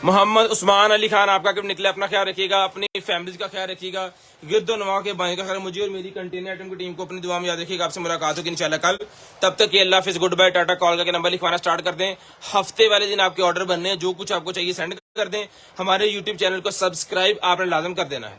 मोहम्मद उस्मान अली खान आपका गिफ्ट निकले। अपना ख्याल रखिएगा, अपनी फैमिली का ख्याल रखिएगा, गिरदो नवा के भाई का ख्याल। मुझे और मेरी कंटेनर आइटम की टीम को अपनी दुआ में याद रखिएगा। आपसे मुलाकात होगी इंशाल्लाह कल। तब तक ये अल्लाह हाफिज़, गुड बाय, टाटा। कॉल करके नंबर लिखवाना स्टार्ट कर दें। हफ्ते वाले दिन आपके ऑर्डर बनने हैं, जो कुछ आपको चाहिए सेंड कर दें। हमारे यूट्यूब चैनल को सब्सक्राइब आपने लाजम कर देना है।